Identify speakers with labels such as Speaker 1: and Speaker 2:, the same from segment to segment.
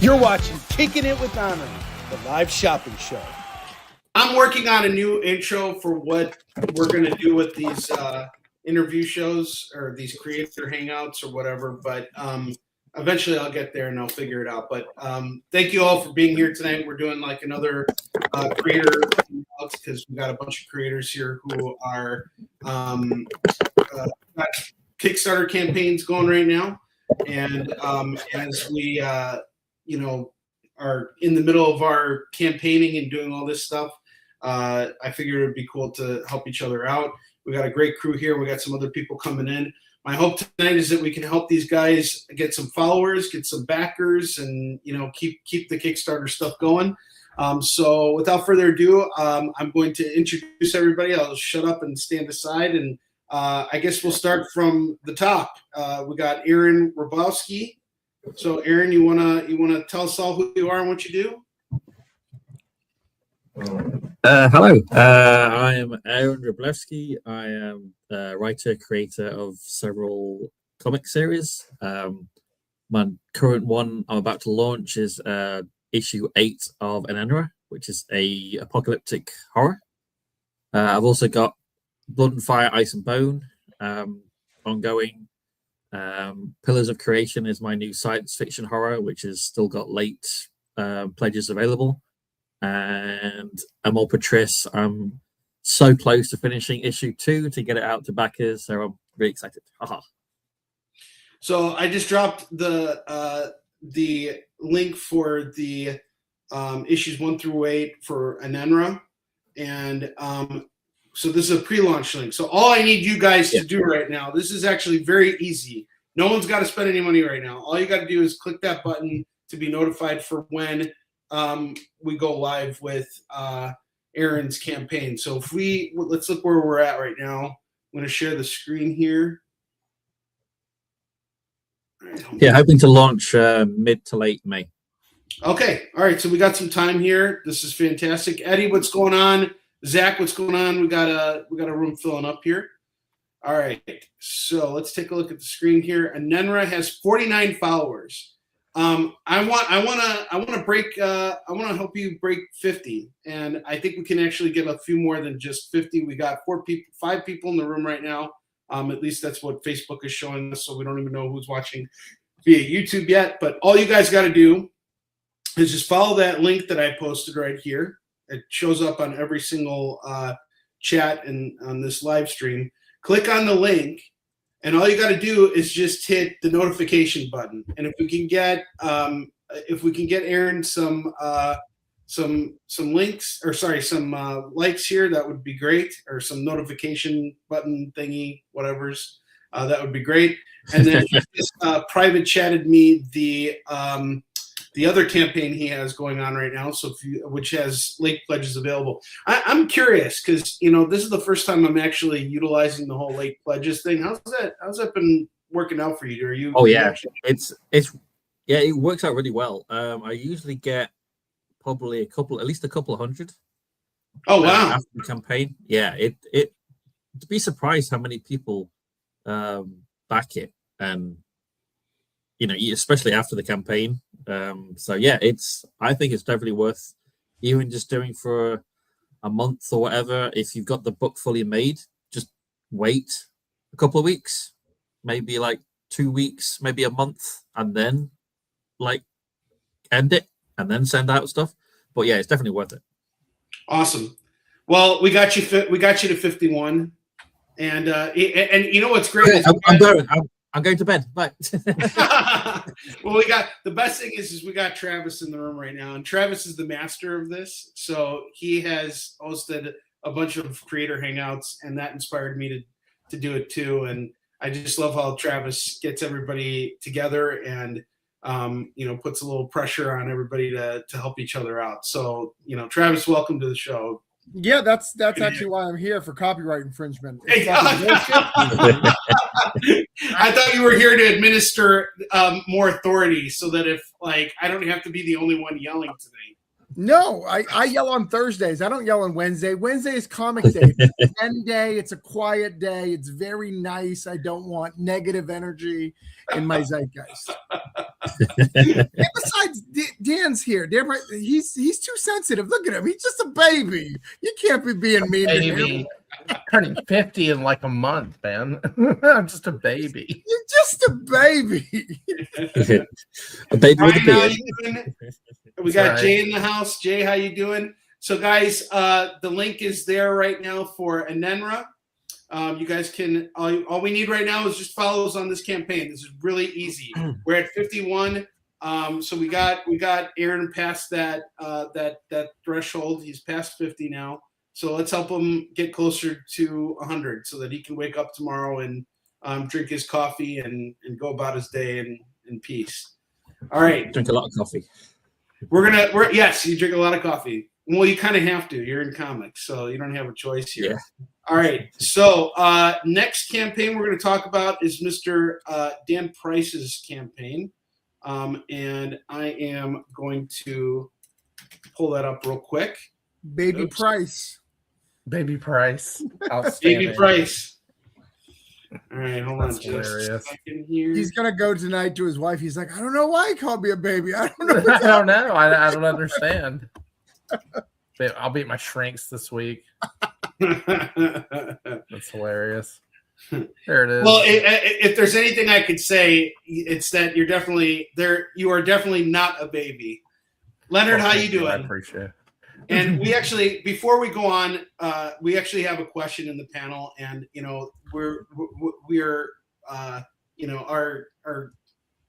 Speaker 1: You're watching Kicking It with Honor, the live shopping show.
Speaker 2: I'm working on a new intro for what we're going to do with these interview shows or these creator hangouts or whatever. But eventually I'll get there and I'll figure it out. But thank you all for being here tonight. We're doing like another creator hangouts because we've got a bunch of creators here who are got Kickstarter campaigns going right now. And as we, are in the middle of our campaigning and doing all this stuff, I figured it'd be cool to help each other out. We got a great crew here. We got some other people coming in. My hope tonight is that we can help these guys get some followers, get some backers, and keep the Kickstarter stuff going. So without further ado, I'm going to introduce everybody. I'll shut up and stand aside, and I guess we'll start from the top. We got Aaron Rabowski. So Aaron, you wanna tell us all who you are and what you do?
Speaker 3: Hello, I am Aaron Rablewski. I am a writer, creator of several comic series. My current one I'm about to launch is issue 8 of Enenra, which is a apocalyptic horror. I've also got Blood and Fire, Ice and Bone ongoing. Pillars of Creation is my new science fiction horror, which has still got late pledges available. And Amor Patris, I'm so close to finishing issue 2 to get it out to backers, so I'm really excited. Haha.
Speaker 2: So I just dropped the link for the issues 1 through 8 for Enenra, and so this is a pre-launch link. So all I need you guys to do right now, this is actually very easy. No one's got to spend any money right now. All you got to do is click that button to be notified for when we go live with Aaron's campaign. So let's look where we're at right now. I'm going to share the screen here. Right,
Speaker 3: yeah, hoping to launch mid to late May.
Speaker 2: Okay, all right. So we got some time here. This is fantastic. Eddie, what's going on? Zach, what's going on? We got a room filling up here. All right, so let's take a look at the screen here. Enenra has 49 followers. I want to help you break 50, and I think we can actually get a few more than just 50. We got 5 people in the room right now. At least that's what Facebook is showing us, so we don't even know who's watching via YouTube yet. But all you guys got to do is just follow that link that I posted right here. It shows up on every single chat and on this live stream. Click on the link, and all you got to do is just hit the notification button. And if we can get Aaron some links, or sorry, some likes here, that would be great, or some notification button thingy, whatever's that would be great. And then he just private chatted me the other campaign he has going on right now, which has late pledges available. I'm curious because this is the first time I'm actually utilizing the whole late pledges thing. How's that been working out for you? Are you?
Speaker 3: Oh yeah, it works out really well. I usually get probably at least a couple of hundred.
Speaker 2: Oh wow!
Speaker 3: After the campaign, yeah, it to be surprised how many people back it, and especially after the campaign. So yeah, I think it's definitely worth even just doing for a month or whatever. If you've got the book fully made, just wait a couple of weeks, maybe like 2 weeks, maybe a month, and then like end it and then send out stuff. But yeah, it's definitely worth it.
Speaker 2: Awesome. Well, we got you to 51, and you know what's great?
Speaker 3: Okay, I'm going to bed. Bye.
Speaker 2: Well, we got the best thing is we got Travis in the room right now, and Travis is the master of this. So he has hosted a bunch of creator hangouts, and that inspired me to do it too. And I just love how Travis gets everybody together and puts a little pressure on everybody to help each other out. So Travis, welcome to the show.
Speaker 4: Yeah, that's actually why I'm here, for copyright infringement.
Speaker 2: I thought you were here to administer more authority, so that if I don't have to be the only one yelling tonight.
Speaker 4: No, I yell on Thursdays. I don't yell on Wednesday. Wednesday is comic day. It's a zen day. It's a quiet day. It's very nice. I don't want negative energy in my zeitgeist. And besides, did here. Dan Price, he's too sensitive. Look at him. He's just a baby. You can't be being mean to him.
Speaker 5: Baby, turning 50 in like a month, man. I'm just a baby.
Speaker 4: You're just a baby.
Speaker 3: A baby with a
Speaker 2: Ryan, how
Speaker 3: beard.
Speaker 2: you doing? We got
Speaker 5: Right.
Speaker 2: Jay in the house. Jay, how you doing? So, guys, the link is there right now for Anenra. You guys can all we need right now is just follow us on this campaign. This is really easy. We're at 51. So we got Aaron past that threshold. He's past 50 now. So let's help him get closer to 100 so that he can wake up tomorrow and drink his coffee and go about his day in peace. All right.
Speaker 3: Drink a lot of coffee.
Speaker 2: Yes, you drink a lot of coffee. Well, you kind of have to. You're in comics, so you don't have a choice here.
Speaker 3: Yeah.
Speaker 2: All right. So next campaign we're going to talk about is Mr. Dan Price's campaign. And I am going to pull that up real quick.
Speaker 4: Baby
Speaker 2: Oops.
Speaker 4: Price.
Speaker 5: Baby Price. Outstanding.
Speaker 2: Baby Price. All right, hold
Speaker 5: That's
Speaker 2: on just a
Speaker 5: hilarious.
Speaker 2: second here.
Speaker 4: He's gonna go tonight to his wife. He's like, I don't know why he called me a baby. I don't know.
Speaker 5: I don't know. I don't understand. I'll beat my shrinks this week. That's hilarious. There it is.
Speaker 2: Well, if there's anything I could say, it's that you're definitely there. You are definitely not a baby. Leonard, how you
Speaker 5: Thank I
Speaker 2: doing?
Speaker 5: appreciate it.
Speaker 2: And we actually, before we go on, we actually have a question in the panel, and we're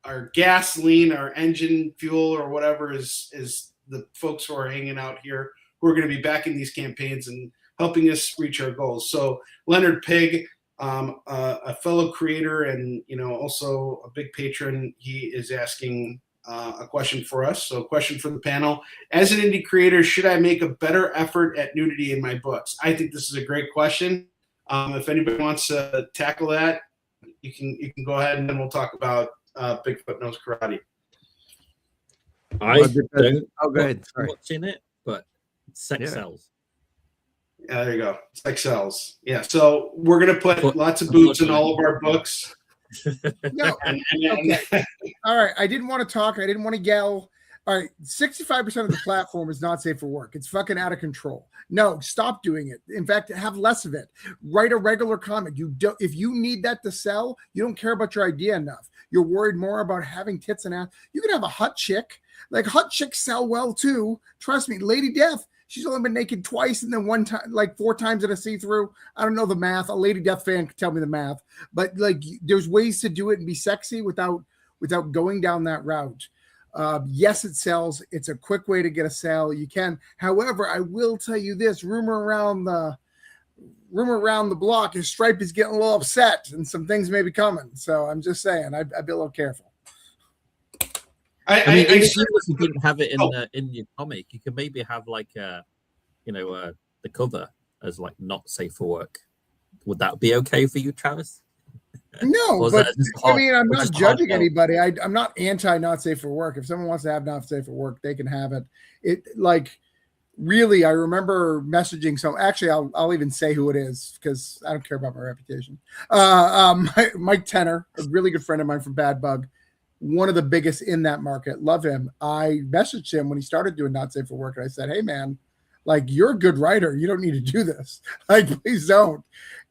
Speaker 2: our gasoline, our engine fuel, or whatever is the folks who are hanging out here who are going to be backing these campaigns and helping us reach our goals. So Leonard Pig, a fellow creator and also a big patron, he is asking a question for us. So a question for the panel: as an indie creator, should I make a better effort at nudity in my books? I think this is a great question. If anybody wants to tackle that, you can go ahead, and then we'll talk about Bigfoot Knows Karate.
Speaker 3: I don't
Speaker 6: Oh, go ahead. Sorry.
Speaker 3: watch in it, but sex
Speaker 6: Yeah.
Speaker 3: sells.
Speaker 2: Yeah, there you go. It's like cells. Yeah. So we're gonna put
Speaker 3: But-
Speaker 2: lots of boobs in all of our books.
Speaker 4: No.
Speaker 2: And
Speaker 4: All right. I didn't want to talk. I didn't want to yell. All right. 65% of the platform is not safe for work. It's fucking out of control. No, stop doing it. In fact, have less of it. Write a regular comic. If you need that to sell, you don't care about your idea enough. You're worried more about having tits and ass. You can have a hot chick. Like hot chicks sell well too. Trust me. Lady Death, she's only been naked twice and then one time, like 4 times in a see-through. I don't know the math. A Lady Death fan can tell me the math. But like, there's ways to do it and be sexy without going down that route. Yes, it sells. It's a quick way to get a sale. You can. However, I will tell you this: rumor around the block is Stripe is getting a little upset, and some things may be coming. So I'm just saying, I'd be a little careful.
Speaker 3: I mean,
Speaker 2: I
Speaker 3: even if you didn't have it
Speaker 2: Oh.
Speaker 3: in your comic, you could maybe have like the cover as like not safe for work. Would that be okay for you, Travis?
Speaker 4: No,
Speaker 3: Or is
Speaker 4: but
Speaker 3: that just
Speaker 4: I
Speaker 3: hard-
Speaker 4: mean, I'm
Speaker 3: or
Speaker 4: not
Speaker 3: just hard
Speaker 4: judging
Speaker 3: sell?
Speaker 4: anybody. I'm not anti not safe for work. If someone wants to have not safe for work, they can have it. It like really, I remember messaging some. Actually, I'll even say who it is because I don't care about my reputation. Mike Tenner, a really good friend of mine from Bad Bug, one of the biggest in that market. Love him. I messaged him when he started doing not safe for work, and I said, "Hey, man, like you're a good writer. You don't need to do this. Like, please don't."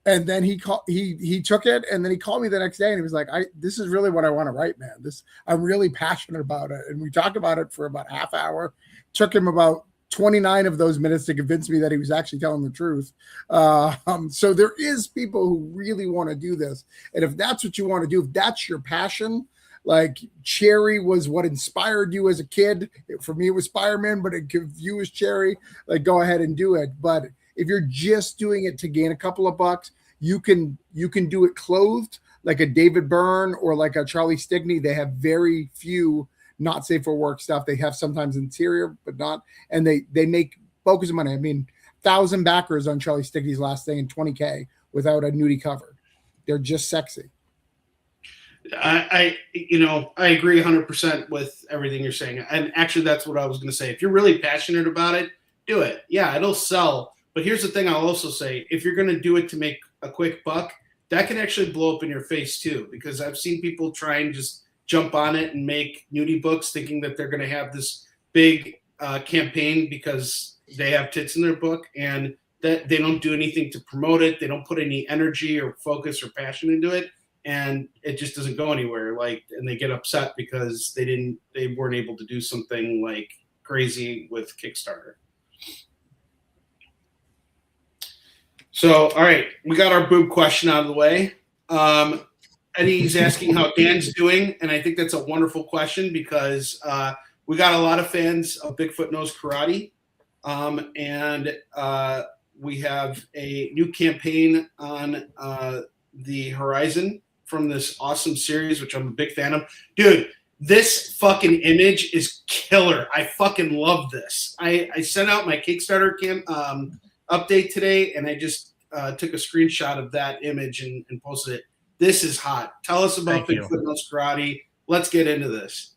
Speaker 4: And then he took it, and then he called me the next day, and he was like, this is really what I want to write, man. I'm really passionate about it. And we talked about it for about a half hour. Took him about 29 of those minutes to convince me that he was actually telling the truth. So there is people who really want to do this. And if that's what you want to do, if that's your passion, like Cherry was what inspired you as a kid. For me, it was Spider-Man, but if you was Cherry, like go ahead and do it. But if you're just doing it to gain a couple of bucks, you can do it clothed like a David Byrne or like a Charlie Stigney. They have very few not safe for work stuff. They have sometimes interior, but not, and they make bogus money. I mean, 1,000 backers on Charlie Stigney's last thing and $20K without a nudie cover. They're just sexy.
Speaker 2: I agree 100% with everything you're saying. And actually, that's what I was going to say. If you're really passionate about it, do it. Yeah, it'll sell. But here's the thing I'll also say. If you're going to do it to make a quick buck, that can actually blow up in your face too. Because I've seen people try and just jump on it and make nudie books thinking that they're going to have this big campaign because they have tits in their book, and that they don't do anything to promote it. They don't put any energy or focus or passion into it, and it just doesn't go anywhere. Like, and they get upset because they weren't able to do something like crazy with Kickstarter. So, all right, we got our boob question out of the way. Eddie's asking how Dan's doing, and I think that's a wonderful question because we got a lot of fans of Bigfoot Knows Karate, and we have a new campaign on the horizon from this awesome series, which I'm a big fan of. Dude, this fucking image is killer. I fucking love this. I sent out my Kickstarter update today, and I just took a screenshot of that image and posted it. This is hot. Tell us about Bigfoot Knows Karate. Let's get into this.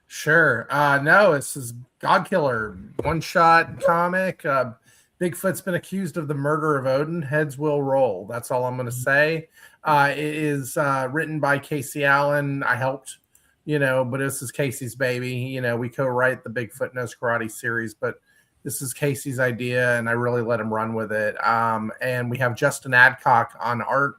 Speaker 5: Sure. No, this is Godkiller one-shot comic. Bigfoot's been accused of the murder of Odin. Heads will roll. That's all I'm going to say. It is written by Casey Allen. I helped, but this is Casey's baby. We co-write the Bigfoot Knows Karate series, but this is Casey's idea, and I really let him run with it. And we have Justin Adcock on art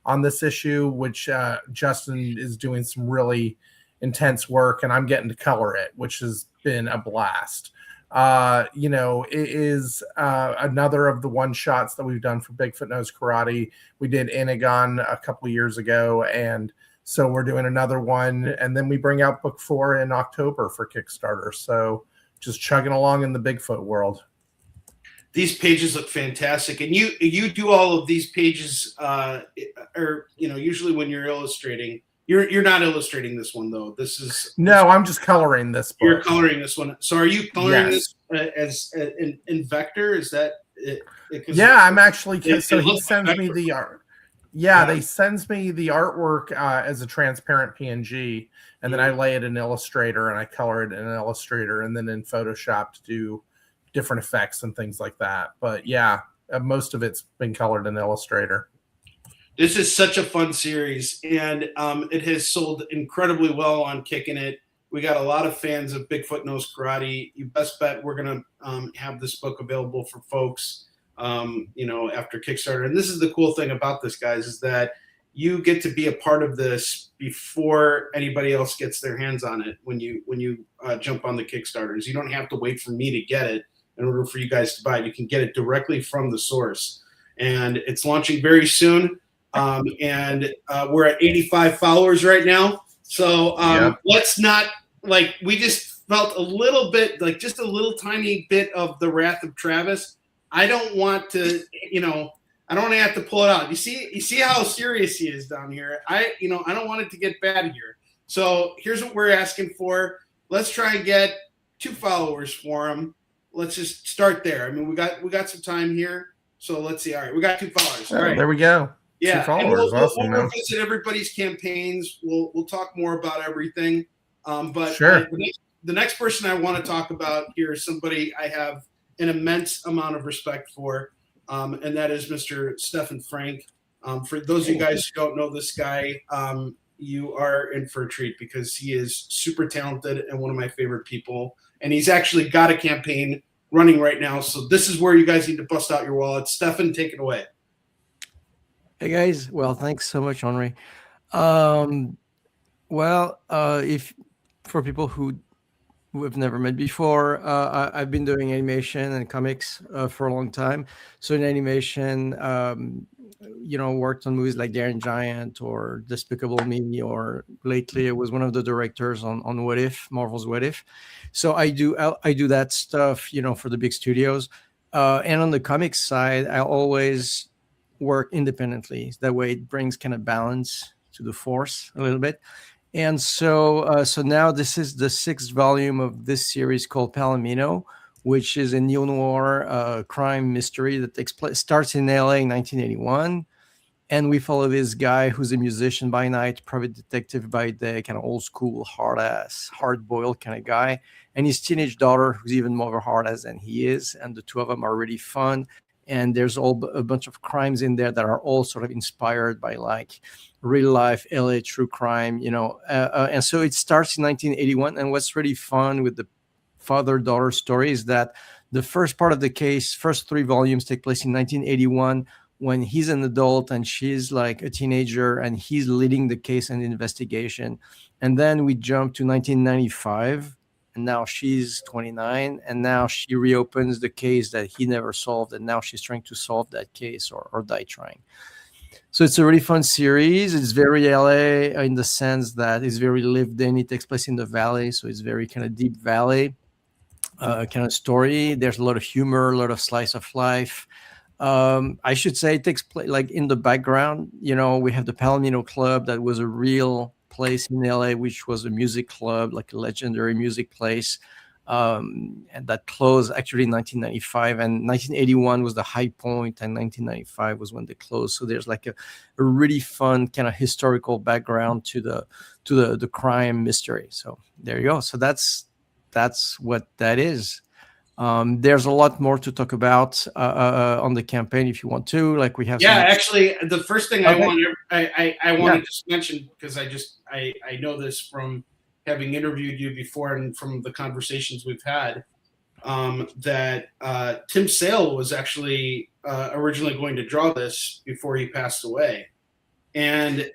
Speaker 5: on this issue, which Justin is doing some really intense work, and I'm getting to color it, which has been a blast. It is another of the one shots that we've done for Bigfoot Knows Karate. We did Inagon a couple years ago, and so we're doing another one, and then we bring out book 4 in October for Kickstarter. So just chugging along in the Bigfoot world.
Speaker 2: These pages look fantastic, and you do all of these pages, usually when you're illustrating. You're not illustrating this one though.
Speaker 5: I'm just coloring this book.
Speaker 2: You're coloring this one. So are you coloring this as in vector? Is that it?
Speaker 5: I'm actually. So he sends me the art. Yeah, they sends me the artwork as a transparent PNG, and then I lay it in Illustrator and I color it in Illustrator, and then in Photoshop to do different effects and things like that. But yeah, most of it's been colored in Illustrator.
Speaker 2: This is such a fun series, and it has sold incredibly well on Kicking It. We got a lot of fans of Bigfoot Knows Karate. You best bet we're going to have this book available for folks, after Kickstarter. And this is the cool thing about this, guys, is that you get to be a part of this before anybody else gets their hands on it when you jump on the Kickstarters. You don't have to wait for me to get it in order for you guys to buy it. You can get it directly from the source. And it's launching very soon. And we're at 85 followers right now. So let's not, we just felt a little bit, just a little tiny bit of the wrath of Travis. I don't want to, I don't want to have to pull it out. You see how serious he is down here. I don't want it to get bad here. So here's what we're asking for. Let's try and get 2 followers for him. Let's just start there. I mean, we got some time here. So let's see. All right. We got 2 followers. All right.
Speaker 5: There we go.
Speaker 2: Yeah,
Speaker 5: 2 followers.
Speaker 2: We'll revisit everybody's campaigns. We'll talk more about everything. But
Speaker 5: sure.
Speaker 2: The next person I want to talk about here is somebody I have an immense amount of respect for, and that is Mr. Stephen Frank. For those of you guys who don't know this guy, you are in for a treat because he is super talented and one of my favorite people. And he's actually got a campaign running right now. So this is where you guys need to bust out your wallets. Stephen, take it away.
Speaker 6: Hey guys, well, thanks so much, Henri. If for people who have never met before, I've been doing animation and comics for a long time. So in animation, worked on movies like Daring Giant or Despicable Me, or lately I was one of the directors on What If, Marvel's What If. So I do that stuff, for the big studios. And on the comics side, I always work independently. That way it brings kind of balance to the force a little bit. And so now this is the 6th volume of this series called Palomino, which is a neo-noir crime mystery that starts in LA in 1981. And we follow this guy who's a musician by night, private detective by day, kind of old school, hard-boiled kind of guy, and his teenage daughter who's even more hard-ass than he is. And the two of them are really fun. And there's a bunch of crimes in there that are all sort of inspired by real life LA true crime, and so it starts in 1981. And what's really fun with the father-daughter story is that the first part of the case, first 3 volumes, take place in 1981 when he's an adult and she's like a teenager, and he's leading the case and the investigation. And then we jump to 1995, and now she's 29, and now she reopens the case that he never solved, and now she's trying to solve that case or die trying. So it's a really fun series. It's very LA in the sense that it's very lived in. It takes place in the valley, so it's very kind of deep valley kind of story. There's a lot of humor, a lot of slice of life. I should say it takes place like in the background. You know, we have the Palomino Club that was a real place in LA, which was a music club, like a legendary music place. And that closed actually in 1995, and 1981 was the high point, and 1995 was when they closed. So there's like a really fun kind of historical background to the crime mystery. So there you go. So that's what that is. There's a lot more to talk about on the campaign if you want to. Like we have.
Speaker 2: Yeah, actually, the first thing I want to just mention, because I know this from having interviewed you before and from the conversations we've had, that Tim Sale was actually originally going to draw this before he passed away, and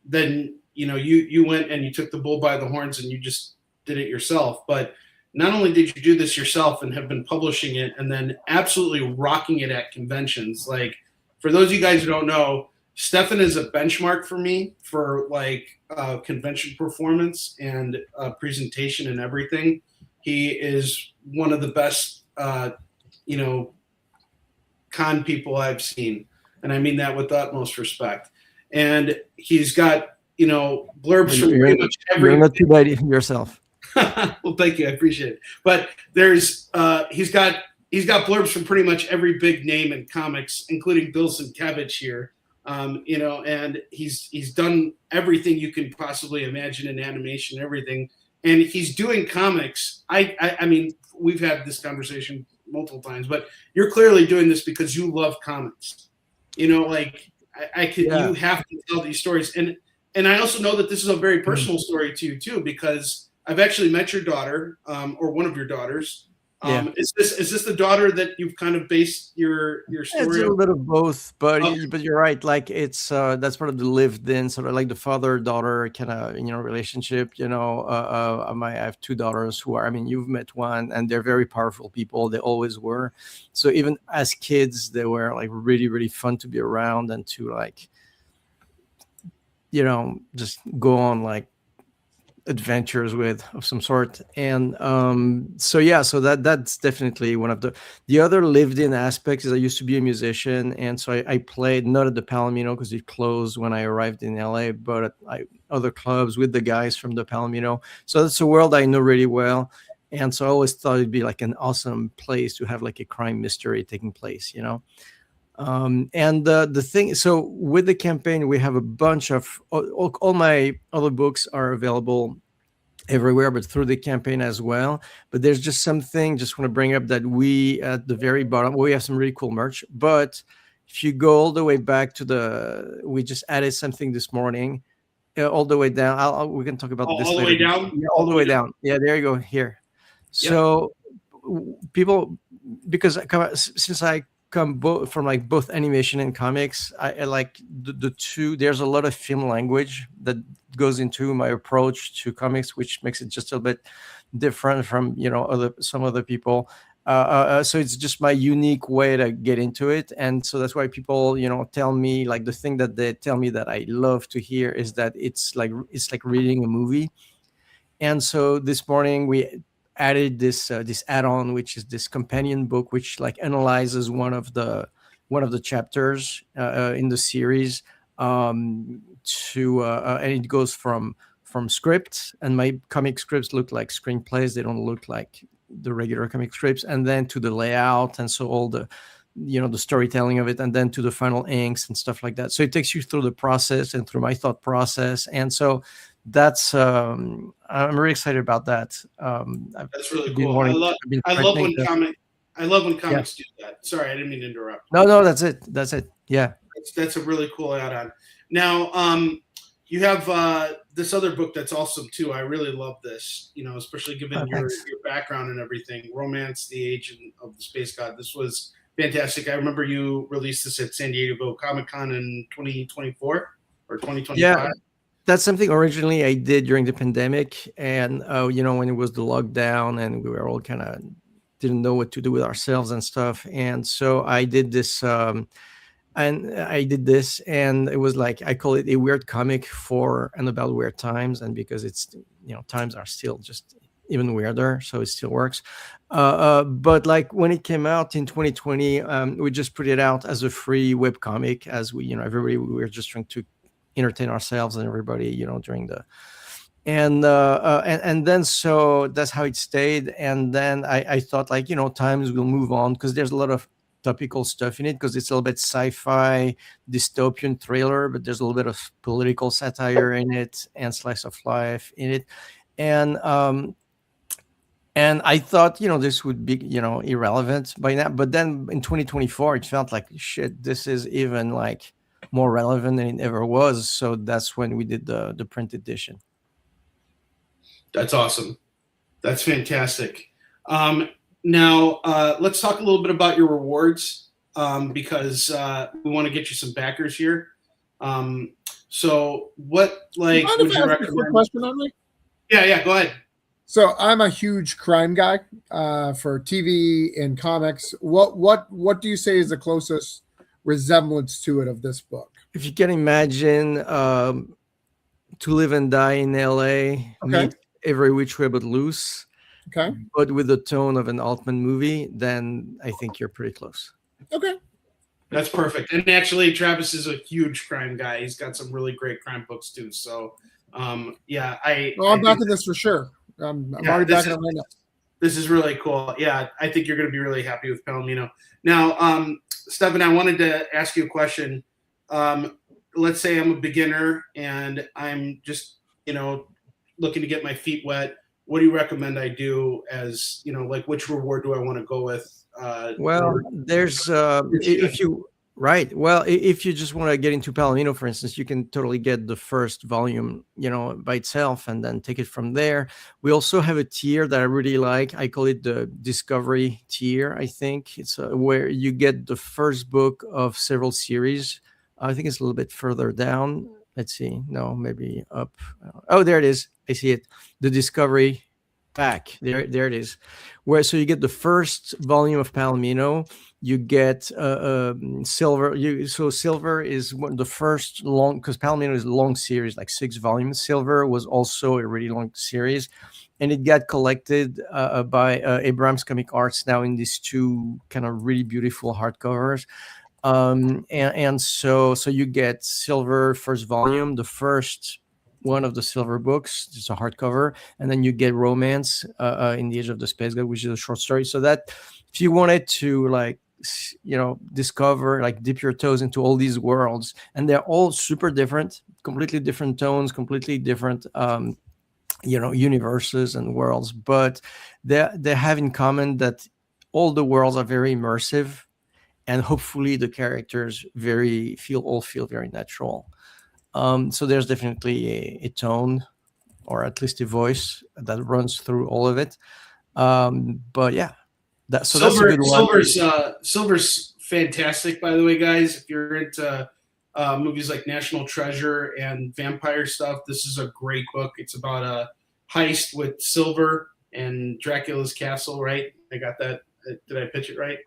Speaker 2: then you went and you took the bull by the horns and you just did it yourself. But not only did you do this yourself and have been publishing it and then absolutely rocking it at conventions. Like, for those of you guys who don't know, Stefan is a benchmark for me for like convention performance and presentation and everything. He is one of the best, con people I've seen. And I mean that with the utmost respect. And he's got, blurbs from pretty much every.
Speaker 6: You're not too bad yourself.
Speaker 2: Well, thank you. I appreciate it. But there's he's got blurbs from pretty much every big name in comics, including Bill Sienkiewicz here. And he's done everything you can possibly imagine in animation and everything. And he's doing comics. I mean, we've had this conversation multiple times, but you're clearly doing this because you love comics. You have to tell these stories. And I also know that this is a very personal story to you too, because I've actually met your daughter, or one of your daughters. Is this the daughter that you've kind of based your story
Speaker 6: It's a little bit of both, but you're right. Like it's that's part of the lived-in sort of like the father-daughter kind of relationship. I have 2 daughters who are. I mean, you've met one, and they're very powerful people. They always were. So even as kids, they were like really, really fun to be around and to like, just go on like adventures with of some sort. And so that's definitely one of the other lived in aspects. Is I used to be a musician, and so I played not at the Palomino because it closed when I arrived in LA, but at other clubs with the guys from the Palomino. So that's a world I know really well, and so I always thought it'd be like an awesome place to have like a crime mystery taking place, and the thing, so with the campaign, we have a bunch of all my other books are available everywhere, but through the campaign as well. But there's just something just want to bring up that we at the very bottom, we have some really cool merch. But if you go all the way back to we just added something this morning, all the way down. We can talk about this later.
Speaker 2: All the way down?
Speaker 6: Yeah, all the way down. Yeah, there you go. Here. So people, because since I come from like both animation and comics, I like the two. There's a lot of film language that goes into my approach to comics, which makes it just a bit different from some other people. So it's just my unique way to get into it, and so that's why people tell me, like, the thing that they tell me that I love to hear is that it's like reading a movie. And so this morning we added this add-on, which is this companion book, which like analyzes one of the chapters in the series, and it goes from scripts, and my comic scripts look like screenplays. They don't look like the regular comic scripts, and then to the layout, and so all the the storytelling of it, and then to the final inks and stuff like that. So it takes you through the process and through my thought process, and so that's I'm really excited about that.
Speaker 2: That's really cool. I love when comics do that. Sorry, I didn't mean to interrupt.
Speaker 6: No, that's it. Yeah,
Speaker 2: that's a really cool add-on. Now, you have this other book that's awesome too. I really love this, especially given your
Speaker 6: Thanks.
Speaker 2: background and everything. Romance, the Age of the Space God. This was fantastic. I remember you released this at San Diego Comic-Con in 2024 or 2025.
Speaker 6: Yeah, that's something originally I did during the pandemic, and when it was the lockdown and we were all kind of didn't know what to do with ourselves and stuff, and so I did this. And it was like, I call it a weird comic for and about weird times, and because it's times are still just even weirder, so it still works. But like when it came out in 2020, we just put it out as a free web comic, as everybody, we were just trying to entertain ourselves and everybody, during the and then so that's how it stayed. And then I thought, like, times will move on, because there's a lot of topical stuff in it, because it's a little bit sci-fi dystopian thriller, but there's a little bit of political satire in it and slice of life in it. And I thought, this would be, irrelevant by now. But then in 2024, it felt like, shit, this is even like more relevant than it ever was. So that's when we did the print edition.
Speaker 2: That's awesome. That's fantastic. Now, let's talk a little bit about your rewards, because we want to get you some backers here. So what, like, would you recommend?
Speaker 4: Quick question on me?
Speaker 2: Yeah, go ahead.
Speaker 4: So I'm a huge crime guy for TV and comics. What do you say is the closest resemblance to it of this book?
Speaker 6: If you can imagine, To Live and Die in LA, meet Every Which Way But Loose, but with the tone of an Altman movie, then I think you're pretty close.
Speaker 4: Okay.
Speaker 2: That's perfect. And actually, Travis is a huge crime guy. He's got some really great crime books too. So, yeah,
Speaker 4: I'm backing this for sure. I'm already backing it right now.
Speaker 2: This is really cool. Yeah, I think you're going to be really happy with Palomino. Now, Stephen, I wanted to ask you a question. Let's say I'm a beginner and I'm just, looking to get my feet wet. What do you recommend I do? As like, which reward do I want to go with?
Speaker 6: Well, there's if you just want to get into Palomino, for instance, you can totally get the first volume, by itself, and then take it from there. We also have a tier that I really like. I call it the Discovery tier. I think it's where you get the first book of several series. I think it's a little bit further down. Let's see. No, maybe up. Oh, there it is. I see it. The Discovery pack. There it is. So you get the first volume of Palomino. You get Silver. Silver is the first long, because Palomino is a long series, like 6 volumes. Silver was also a really long series, and it got collected by Abrams Comic Arts now in these 2 kind of really beautiful hardcovers. And so you get Silver first volume, the first one of the Silver books, it's a hardcover, and then you get Romance in the Age of the Space God, which is a short story. So that if you wanted to, like, discover, like, dip your toes into all these worlds, and they're all super different, completely different tones, completely different universes and worlds, but they have in common that all the worlds are very immersive, and hopefully the characters feel very natural. So there's definitely a tone, or at least a voice, that runs through all of it. But yeah, that's a good one.
Speaker 2: Silver's fantastic, by the way, guys. If you're into movies like National Treasure and vampire stuff, this is a great book. It's about a heist with Silver and Dracula's castle, right? I got that. Did I pitch it right?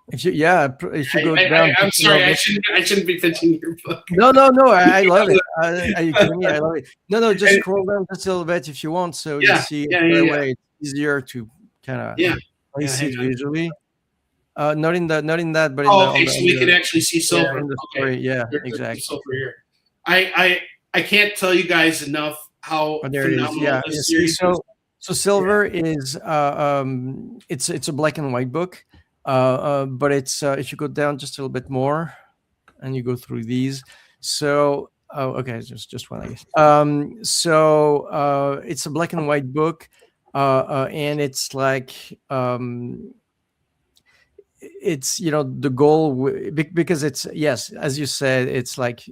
Speaker 6: If you go down,
Speaker 2: I'm sorry, I shouldn't be pitching your book.
Speaker 6: No, I love it. Are you kidding me? I love it. No, just scroll down just a little bit if you want, so you see it way. It's easier to kind of see it visually. Not in that, but in
Speaker 2: so we can actually see Silver.
Speaker 6: In the story. Yeah, exactly.
Speaker 2: Silver here. I can't tell you guys enough how phenomenal this series is.
Speaker 6: So Silver is it's a black and white book. But it's if you go down just a little bit more and you go through these, so just one, I guess. So it's a black and white book, and it's like it's the goal, because it's, yes, as you said, it's like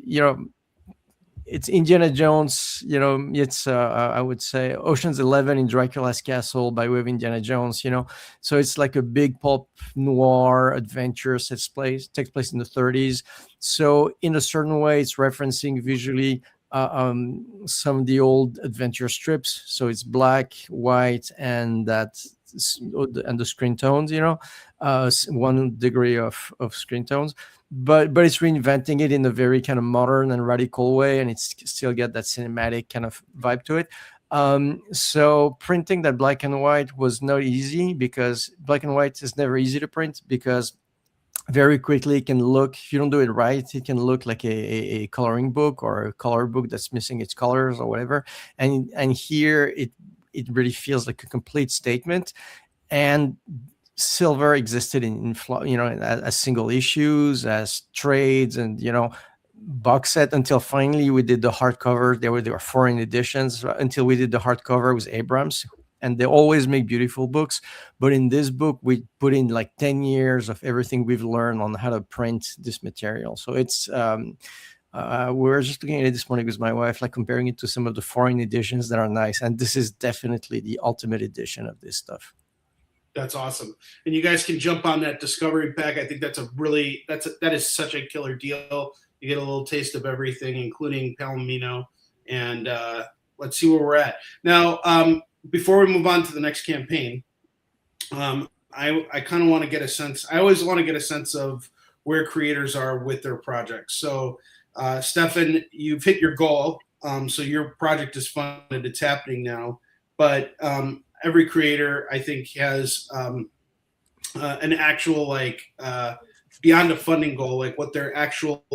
Speaker 6: it's Indiana Jones. It's I would say Ocean's 11 in Dracula's castle by way of Indiana Jones. So it's like a big pulp noir adventure takes place in the 30s. So in a certain way, it's referencing visually some of the old adventure strips. So it's black, white, and the screen tones. 1 degree of screen tones, but it's reinventing it in a very kind of modern and radical way, and it's still got that cinematic kind of vibe to it. So printing that black and white was not easy, because black and white is never easy to print, because very quickly it can look, if you don't do it right, it can look like a coloring book or a color book that's missing its colors or whatever. And here it really feels like a complete statement. And silver existed as single issues, as trades, and box set, until finally we did the hardcover. There were foreign editions until we did the hardcover with Abrams, and they always make beautiful books. But in this book, we put in like 10 years of everything we've learned on how to print this material. So it's we were just looking at it this morning with my wife, like comparing it to some of the foreign editions that are nice, and this is definitely the ultimate edition of this stuff.
Speaker 2: That's awesome. And you guys can jump on that Discovery pack. I think that is such a killer deal. You get a little taste of everything, including Palomino. And let's see where we're at. Now, before we move on to the next campaign, I kind of want to get a sense. I always want to get a sense of where creators are with their projects. So, Stefan, you've hit your goal. So your project is funded. It's happening now. But every creator, I think, has an actual beyond a funding goal, like what their actual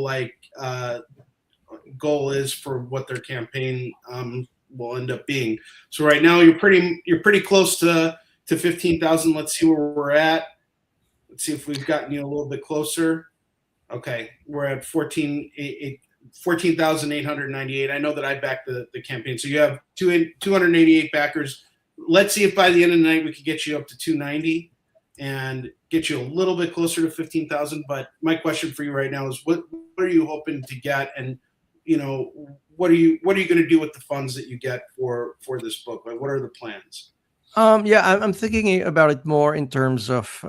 Speaker 2: goal is for what their campaign will end up being. So right now you're pretty close to 15,000. Let's see where we're at. Let's see if we've gotten you a little bit closer. Okay, we're at 14,898. I know that I backed the campaign. So you have 288 backers. Let's see if by the end of the night we could get you up to 290 and get you a little bit closer to 15,000. But my question for you right now is, what are you hoping to get, and what are you going to do with the funds that you get for this book? Like, what are the plans?
Speaker 6: I'm thinking about it more in terms of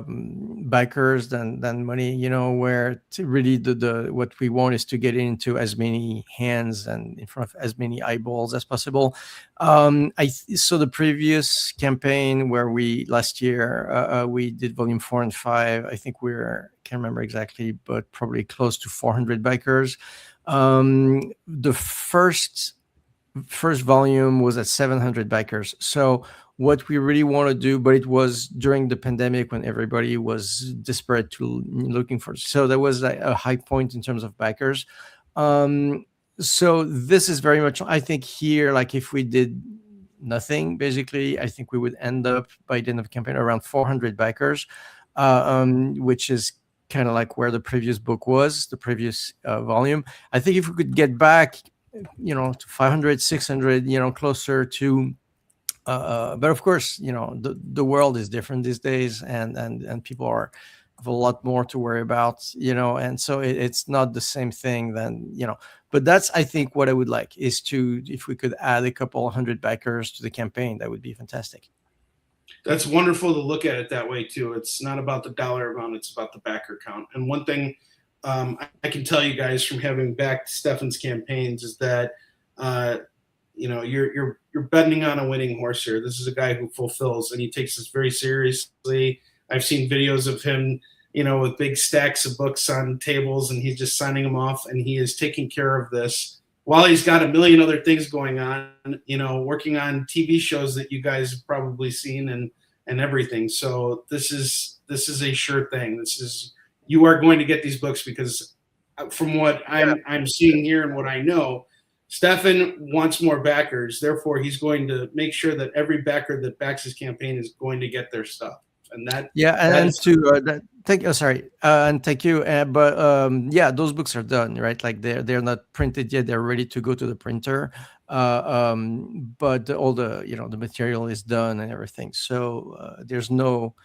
Speaker 6: backers than money. Where really the what we want is to get into as many hands and in front of as many eyeballs as possible. So the previous campaign where last year we did volume 4 and 5. I think can't remember exactly, but probably close to 400 backers. The first volume was at 700 backers. So what we really want to do, but it was during the pandemic when everybody was desperate to looking for, so there was a high point in terms of backers. So this is very much, I think here, like if we did nothing, basically, I think we would end up by the end of the campaign around 400 backers, which is kind of like where the previous book was, the previous volume. I think if we could get back to 500, 600, closer to, but of course, the world is different these days, and people have a lot more to worry about, and so it's not the same thing then, but that's, I think what I would like is if we could add a couple 100 backers to the campaign, that would be fantastic.
Speaker 2: That's wonderful to look at it that way too. It's not about the dollar amount, it's about the backer count. And one thing I can tell you guys from having backed Stefan's campaigns is that you're betting on a winning horse here. This is a guy who fulfills, and he takes this very seriously. I've seen videos of him, with big stacks of books on tables, and he's just signing them off, and he is taking care of this while he's got a million other things going on, working on TV shows that you guys have probably seen and everything. So this is a sure thing. You are going to get these books, because from what I'm seeing here and what I know, Stefan wants more backers. Therefore, he's going to make sure that every backer that backs his campaign is going to get their stuff. And that
Speaker 6: thank you. But those books are done, right? Like they're not printed yet. They're ready to go to the printer. But all the the material is done and everything. So there's no,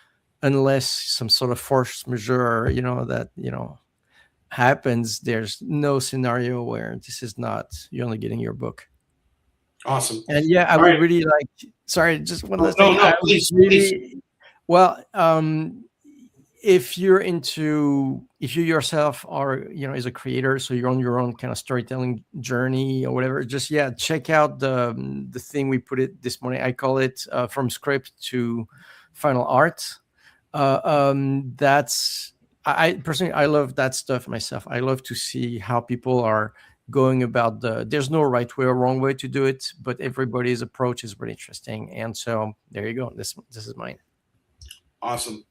Speaker 6: unless some sort of force majeure, that happens, there's no scenario where this is not, you're only getting your book.
Speaker 2: Awesome.
Speaker 6: And yeah, I
Speaker 2: All
Speaker 6: would
Speaker 2: right.
Speaker 6: really like, sorry, just one last
Speaker 2: No,
Speaker 6: thing.
Speaker 2: no,
Speaker 6: I would
Speaker 2: please,
Speaker 6: really, well, if you yourself are, as a creator, so you're on your own kind of storytelling journey or whatever, just, check out the thing we put it this morning. I call it From Script to Final Art. That's, I personally, I love that stuff myself. I love to see how people are going about there's no right way or wrong way to do it, but everybody's approach is really interesting. And so there you go. This is mine.
Speaker 2: Awesome.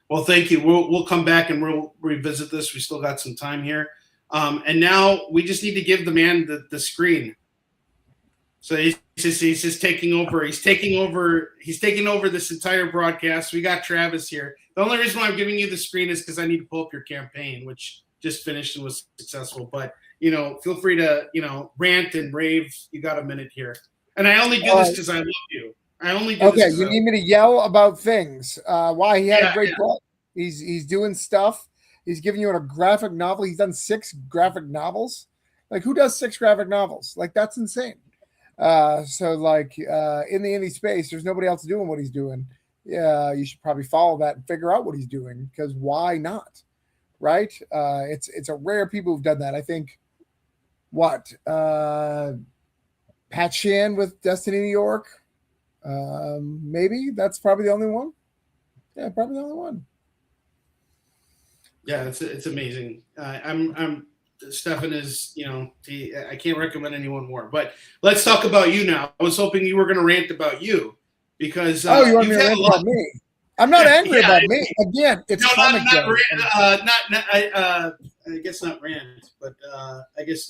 Speaker 2: Well, thank you. We'll come back and we'll revisit this. We still got some time here. And now we just need to give the man the screen. So he's just taking over. He's taking over this entire broadcast. We got Travis here. The only reason why I'm giving you the screen is because I need to pull up your campaign, which just finished and was successful. But feel free to rant and rave. You got a minute here. And I only do this because I love you. I only do this.
Speaker 4: Okay, you need me to yell about things. Why he had a great book. He's doing stuff. He's giving you a graphic novel. He's done 6 graphic novels. Like, who does 6 graphic novels? Like, that's insane. So like in the indie space, there's nobody else doing what he's doing. Yeah, you should probably follow that and figure out what he's doing, because why not? Right? It's a rare people who've done that. I think Pat Shan with Destiny New York. Maybe that's probably the only one. Yeah, probably the only one.
Speaker 2: Yeah, it's amazing. I'm Stefan is, I can't recommend anyone more. But let's talk about you now. I was hoping you were going to rant about you, because
Speaker 4: you want me to rant about me? I'm not angry about me. Again, it's comic
Speaker 2: not
Speaker 4: day.
Speaker 2: I guess not rant, but I guess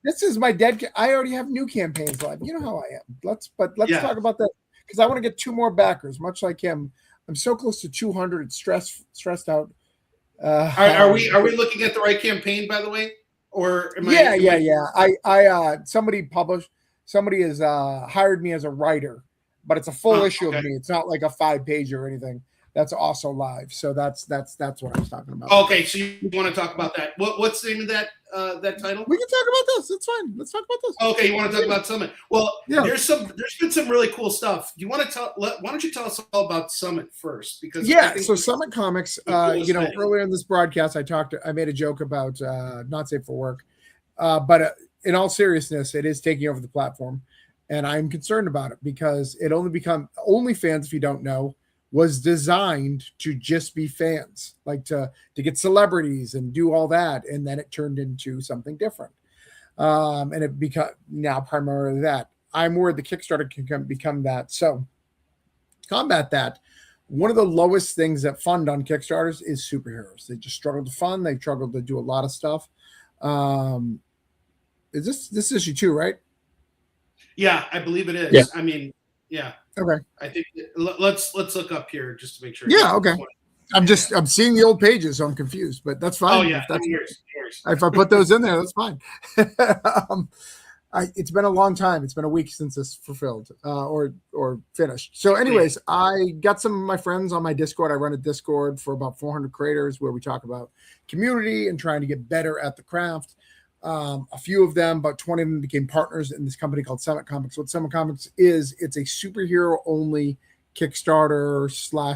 Speaker 4: this is my dead. I already have new campaigns live. You know how I am. Let's talk about that, because I want to get 2 more backers, much like him. I'm so close to 200. It's stressed out.
Speaker 2: Are we looking at the right campaign, by the way? Or somebody has hired me as a writer, but it's a full issue of me. It's not like a 5-page or anything. That's also live. So that's what I was talking about. Okay, so you want to talk about that? What's the name of that title?
Speaker 4: We can talk about this. It's fine. Let's talk about this.
Speaker 2: Okay, you want to talk about Summit? Well, there's been some really cool stuff. Do you want to why don't you tell us all about Summit first? Because
Speaker 4: so Summit Comics. Earlier in this broadcast, I made a joke about not safe for work, but in all seriousness, it is taking over the platform, and I'm concerned about it, because it OnlyFans, if you don't know, was designed to just be fans, like to get celebrities and do all that. And then it turned into something different. And it become now primarily that. I'm worried the Kickstarter can become that. So combat that. One of the lowest things that fund on Kickstarters is superheroes. They just struggle to fund. They struggle to do a lot of stuff. Is this issue 2, right?
Speaker 2: Yeah, I believe it is.
Speaker 3: Yeah.
Speaker 2: I mean, yeah.
Speaker 4: Okay.
Speaker 2: I think let's look up here just to make sure.
Speaker 4: Yeah. Okay. I'm seeing the old pages, so I'm confused, but that's fine.
Speaker 2: Oh yeah.
Speaker 4: If I put those in there, that's fine. It's been a long time. It's been a week since this fulfilled or finished. So anyways, I got some of my friends on my Discord. I run a Discord for about 400 creators where we talk about community and trying to get better at the craft. A few of them, about 20 of them, became partners in this company called Summit Comics. What Summit Comics is, it's a superhero only Kickstarter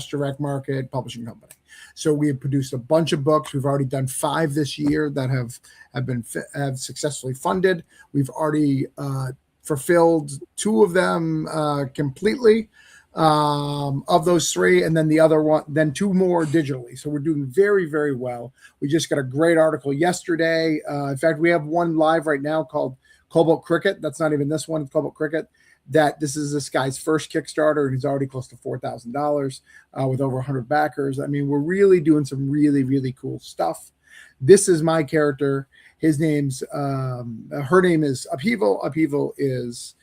Speaker 4: / direct market publishing company. So we have produced a bunch of books. We've already done 5 this year that have successfully funded. We've already fulfilled 2 of them completely. Of those 3, and then the other one, then 2 more digitally. So we're doing very, very well. We just got a great article yesterday. In fact, we have one live right now called Cobalt Cricket. That's not even this one. It's Cobalt Cricket. This is this guy's first Kickstarter, and he's already close to $4,000 with over 100 backers. I mean, we're really doing some really, really cool stuff. This is my character. Her name is Upheaval. Upheaval is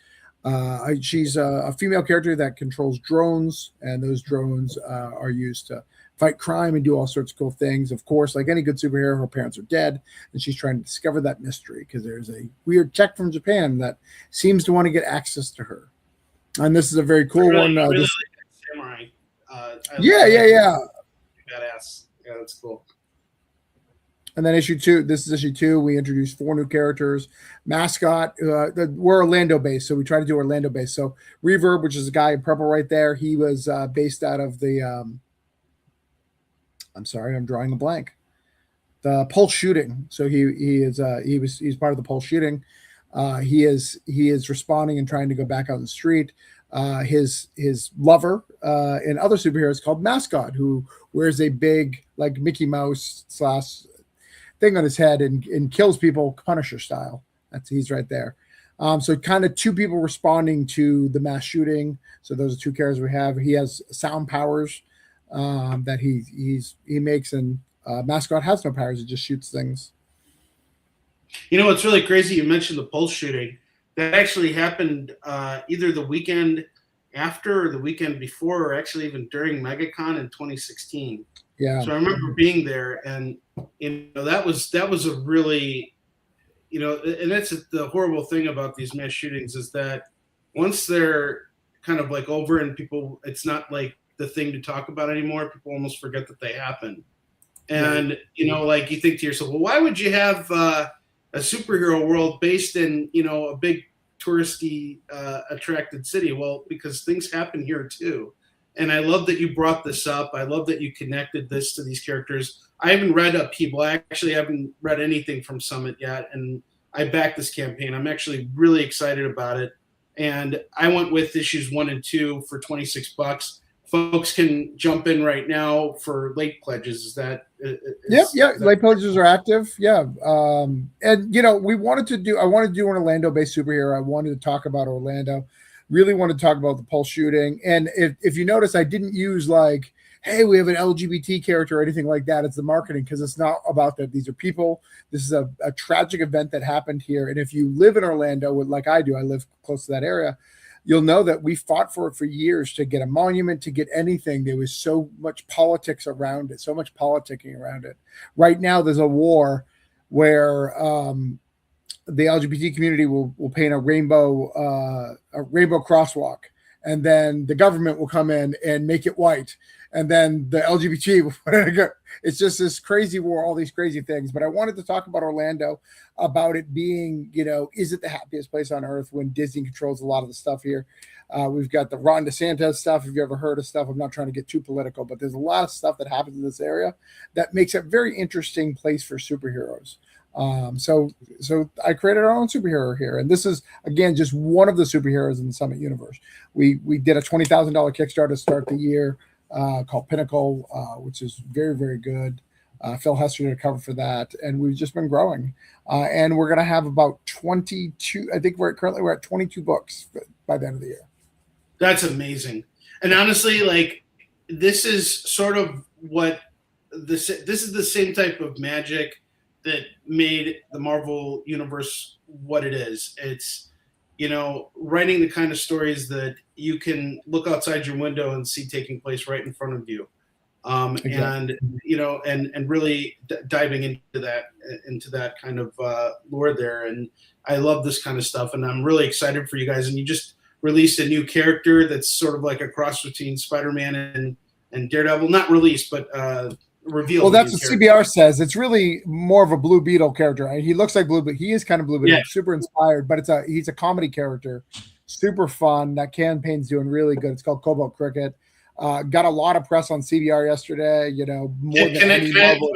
Speaker 4: she's a female character that controls drones, and those drones are used to fight crime and do all sorts of cool things. Of course, like any good superhero, her parents are dead, and she's trying to discover that mystery because there's a weird tech from Japan that seems to want to get access to her. And this is a very cool one.
Speaker 2: Really samurai.
Speaker 4: Yeah.
Speaker 2: Badass. Yeah, that's cool.
Speaker 4: And then issue 2, this is issue 2. We introduced 4 new characters. Mascot, we're Orlando based, so we try to do Orlando based. So Reverb, which is a guy in purple right there, he was based out of the. I'm sorry, I'm drawing a blank. The Pulse shooting. So he's part of the Pulse shooting. He is responding and trying to go back out in the street. His lover and other superheroes called Mascot, who wears a big like Mickey Mouse / thing on his head and kills people Punisher style. He's right there. So kind of 2 people responding to the mass shooting. So those are 2 characters we have. He has sound powers that he makes, and Mascot has no powers. He just shoots things.
Speaker 2: You know, it's really crazy. You mentioned the Pulse shooting. That actually happened either the weekend after or the weekend before, or actually even during MegaCon in 2016.
Speaker 4: Yeah.
Speaker 2: So I remember being there, and that was a really, and that's the horrible thing about these mass shootings is that once they're kind of like over and people, it's not like the thing to talk about anymore. People almost forget that they happen, and like you think to yourself, well, why would you have a superhero world based in a big touristy attracted city? Well, because things happen here too. And I love that you brought this up. I love that you connected this to these characters. I haven't read Upheaval. I actually haven't read anything from Summit yet, and I backed this campaign. I'm actually really excited about it. And I went with issues 1 and 2 for $26. Folks can jump in right now for late pledges. Is that?
Speaker 4: Yeah. Late pledges are active. Yeah. And I wanted to do an Orlando-based superhero. I wanted to talk about Orlando. Really wanted to talk about the Pulse shooting. And if you notice, I didn't use like, hey, we have an LGBT character or anything like that. It's the marketing, because it's not about that. These are people. This is a tragic event that happened here. And if you live in Orlando, like I do, I live close to that area, you'll know that we fought for it for years to get a monument, to get anything. There was so much politics around it, so much politicking around it. Right now, there's a war where the LGBT community will paint a rainbow crosswalk, and then the government will come in and make it white, and then the LGBT will put it. It's just this crazy war, all these crazy things. But I wanted to talk about Orlando, about it being, is it the happiest place on earth when Disney controls a lot of the stuff here? We've got the Ron DeSantis stuff. If you ever heard of stuff, I'm not trying to get too political, but there's a lot of stuff that happens in this area that makes it a very interesting place for superheroes. So I created our own superhero here, and this is again just one of the superheroes in the Summit universe. We did a $20,000 Kickstarter to start the year called Pinnacle, which is very, very good. Phil Hester did a cover for that, and we've just been growing. And we're gonna have about 22. I think we're at 22 books by the end of the year.
Speaker 2: That's amazing. And honestly, like this is sort of what this is the same type of magic that made the Marvel universe what it is. It's, writing the kind of stories that you can look outside your window and see taking place right in front of you.
Speaker 4: Exactly.
Speaker 2: And really diving into that kind of lore there. And I love this kind of stuff, and I'm really excited for you guys. And you just released a new character that's sort of like a cross between Spider-Man and Daredevil. Not released, but revealed.
Speaker 4: Well, that's what CBR says. It's really more of a Blue Beetle character. He looks like Blue Beetle. He is kind of Blue Beetle.
Speaker 2: Yeah.
Speaker 4: Super inspired, but he's a comedy character. Super fun. That campaign's doing really good. It's called Cobalt Cricket. Got a lot of press on CBR yesterday. More than any Marvel.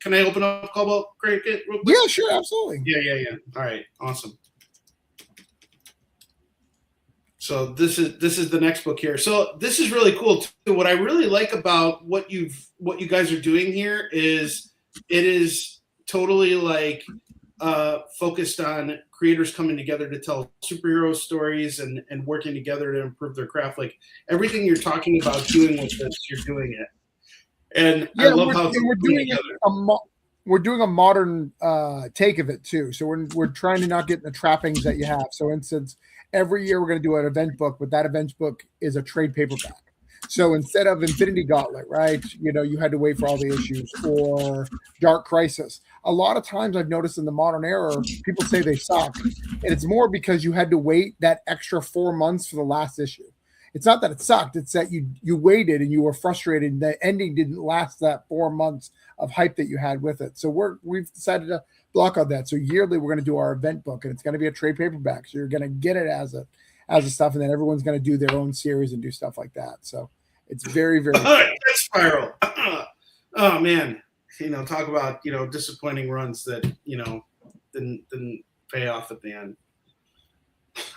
Speaker 2: Can I open up Cobalt Cricket real quick?
Speaker 4: Yeah, sure, absolutely.
Speaker 2: Yeah. All right, awesome. So this is the next book here. So this is really cool too. What I really like about what you guys are doing here is it is totally like focused on creators coming together to tell superhero stories and working together to improve their craft. Like everything you're talking about doing with this, you're doing it. And I love how
Speaker 4: we're doing a modern take of it too. So we're trying to not get in the trappings that you have. So, for instance, every year we're going to do an event book, but that event book is a trade paperback. So instead of Infinity Gauntlet, right, you had to wait for all the issues, or Dark Crisis. A lot of times I've noticed in the modern era, people say they suck, and it's more because you had to wait that extra 4 months for the last issue. It's not that it sucked. It's that you waited and you were frustrated. And the ending didn't last that 4 months of hype that you had with it. So we've decided to block on that. So yearly we're going to do our event book, and it's going to be a trade paperback. So you're going to get it as a stuff, and then everyone's going to do their own series and do stuff like that. So it's very, very
Speaker 2: Spiral. Oh man, talk about disappointing runs that didn't pay off at the end.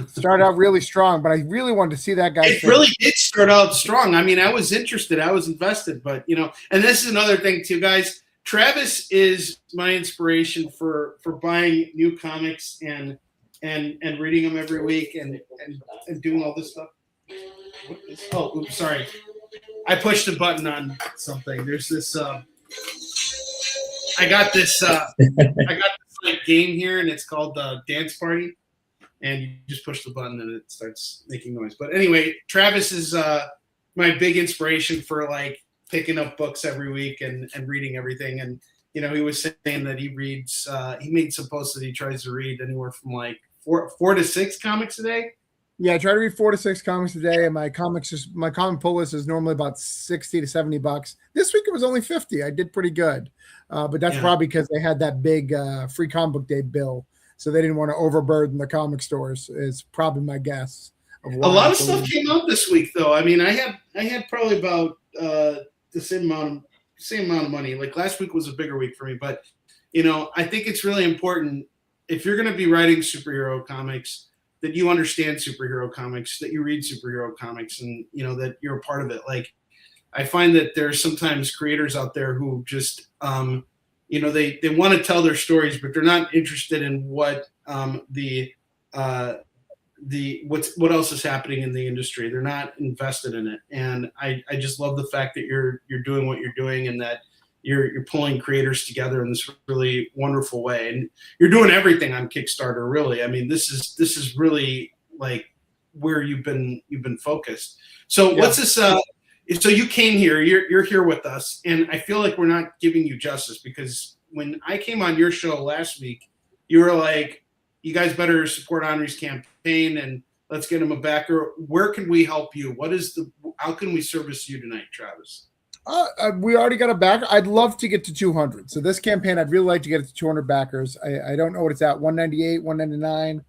Speaker 4: Started out really strong, but I really wanted to see that guy.
Speaker 2: It really did start out strong. I mean, I was interested, I was invested, but and this is another thing too, guys. Travis is my inspiration for buying new comics and reading them every week and doing all this stuff. Oh, oops, sorry. I pushed a button on something. There's this. I got this game here, and it's called the Dance Party. And you just push the button, and it starts making noise. But anyway, Travis is my big inspiration for picking up books every week and reading everything. And he was saying that he reads. He made some posts that he tries to read anywhere from four to six comics a day.
Speaker 4: Yeah, I try to read 4 to 6 comics a day, and my comic pull list is normally about $60 to $70. This week it was only 50. I did pretty good, but that's probably because they had that big free comic book day bill, so they didn't want to overburden the comic stores. Is probably my guess.
Speaker 2: A lot of stuff came out this week, though. I mean, I had probably about the same amount of money. Like last week was a bigger week for me, but I think it's really important if you're going to be writing superhero comics, that you understand superhero comics, that you read superhero comics, and that you're a part of it. Like, I find that there's sometimes creators out there who just they want to tell their stories, but they're not interested in what what else is happening in the industry. They're not invested in it, and I just love the fact that you're doing what you're doing, and that you're pulling creators together in this really wonderful way, and you're doing everything on Kickstarter. Really, I mean, this is really where you've been focused. So what's this? So you came here. You're here with us, and I feel like we're not giving you justice, because when I came on your show last week, you were like, "You guys better support Henry's campaign, and let's get him a backer." Where can we help you? How can we service you tonight, Travis?
Speaker 4: We already got a backer. I'd love to get to 200. So this campaign, I'd really like to get it to 200 backers. I don't know what it's at, 198, 199.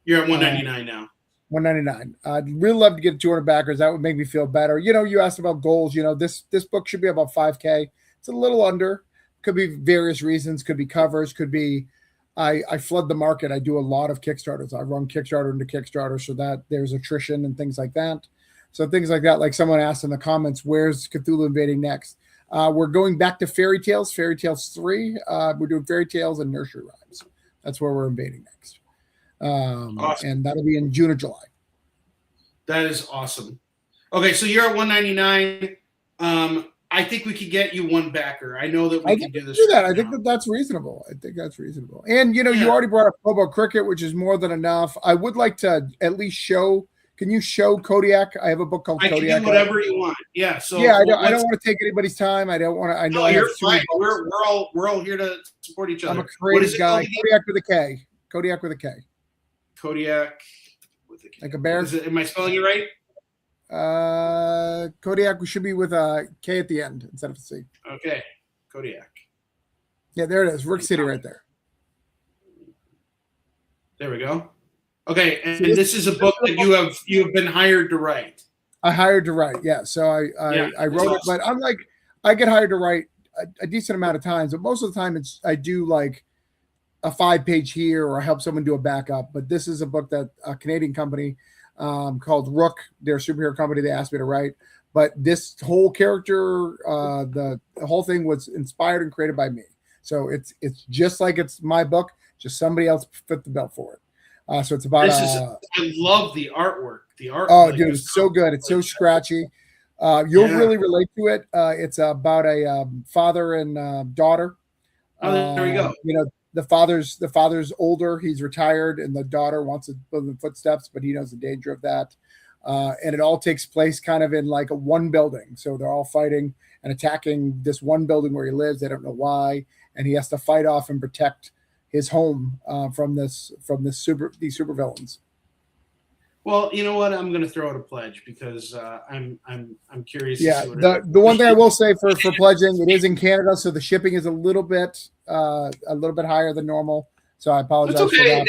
Speaker 2: You're at 199 now.
Speaker 4: 199. I'd really love to get to 200 backers. That would make me feel better. You asked about goals. This book should be about 5K. It's a little under. Could be various reasons. Could be covers. Could be I flood the market. I do a lot of Kickstarters. I run Kickstarter into Kickstarter, so that there's attrition and things like that. So things like that, like someone asked in the comments, where's Cthulhu invading next? We're going back to Fairy Tales 3. We're doing Fairy Tales and Nursery Rhymes. That's where we're invading next. Awesome. And that'll be in June or July.
Speaker 2: That is awesome. Okay, so you're at 199. I think we could get you one backer. I know that we can do this.
Speaker 4: I think that's reasonable. And you already brought up Hobo Cricket, which is more than enough. I would like to at least show. Can you show Kodiak? I have a book called Kodiak.
Speaker 2: I can do whatever you want. Yeah. So
Speaker 4: I don't want to take anybody's time. I don't want to. I know
Speaker 2: you're fine. We're all here to support each other.
Speaker 4: I'm a creative guy. Kodiak with a K. Kodiak with a K.
Speaker 2: Kodiak with a K.
Speaker 4: Like a bear.
Speaker 2: Am I spelling it right?
Speaker 4: Kodiak should be with a K at the end instead of a C.
Speaker 2: Okay. Kodiak.
Speaker 4: Yeah, there it is. Rick City right there.
Speaker 2: There we go. Okay, and this is a book that you have been hired to write.
Speaker 4: I hired to write, yeah. So I wrote it, but I'm like, I get hired to write a decent amount of times, but most of the time I do like a 5-page here, or I help someone do a backup. But this is a book that a Canadian company called Rook, their superhero company, they asked me to write. But this whole character, the whole thing was inspired and created by me. So it's just like it's my book, just somebody else fit the bill for it. So it's about.
Speaker 2: I love the artwork. The art.
Speaker 4: Oh, dude, it's so good. It's so scratchy. You'll really relate to it. It's about a father and daughter.
Speaker 2: Oh, there we go.
Speaker 4: The father's older. He's retired, and the daughter wants to follow the footsteps, but he knows the danger of that. And it all takes place kind of in like a one building. So they're all fighting and attacking this one building where he lives. They don't know why, and he has to fight off and protect his home from these super villains.
Speaker 2: Well, you know what? I'm going to throw out a pledge because I'm curious.
Speaker 4: Yeah,
Speaker 2: to see what
Speaker 4: the one thing I will say for pledging, it is in Canada, so the shipping is a little bit higher than normal. So I apologize
Speaker 2: It's okay.
Speaker 4: for that.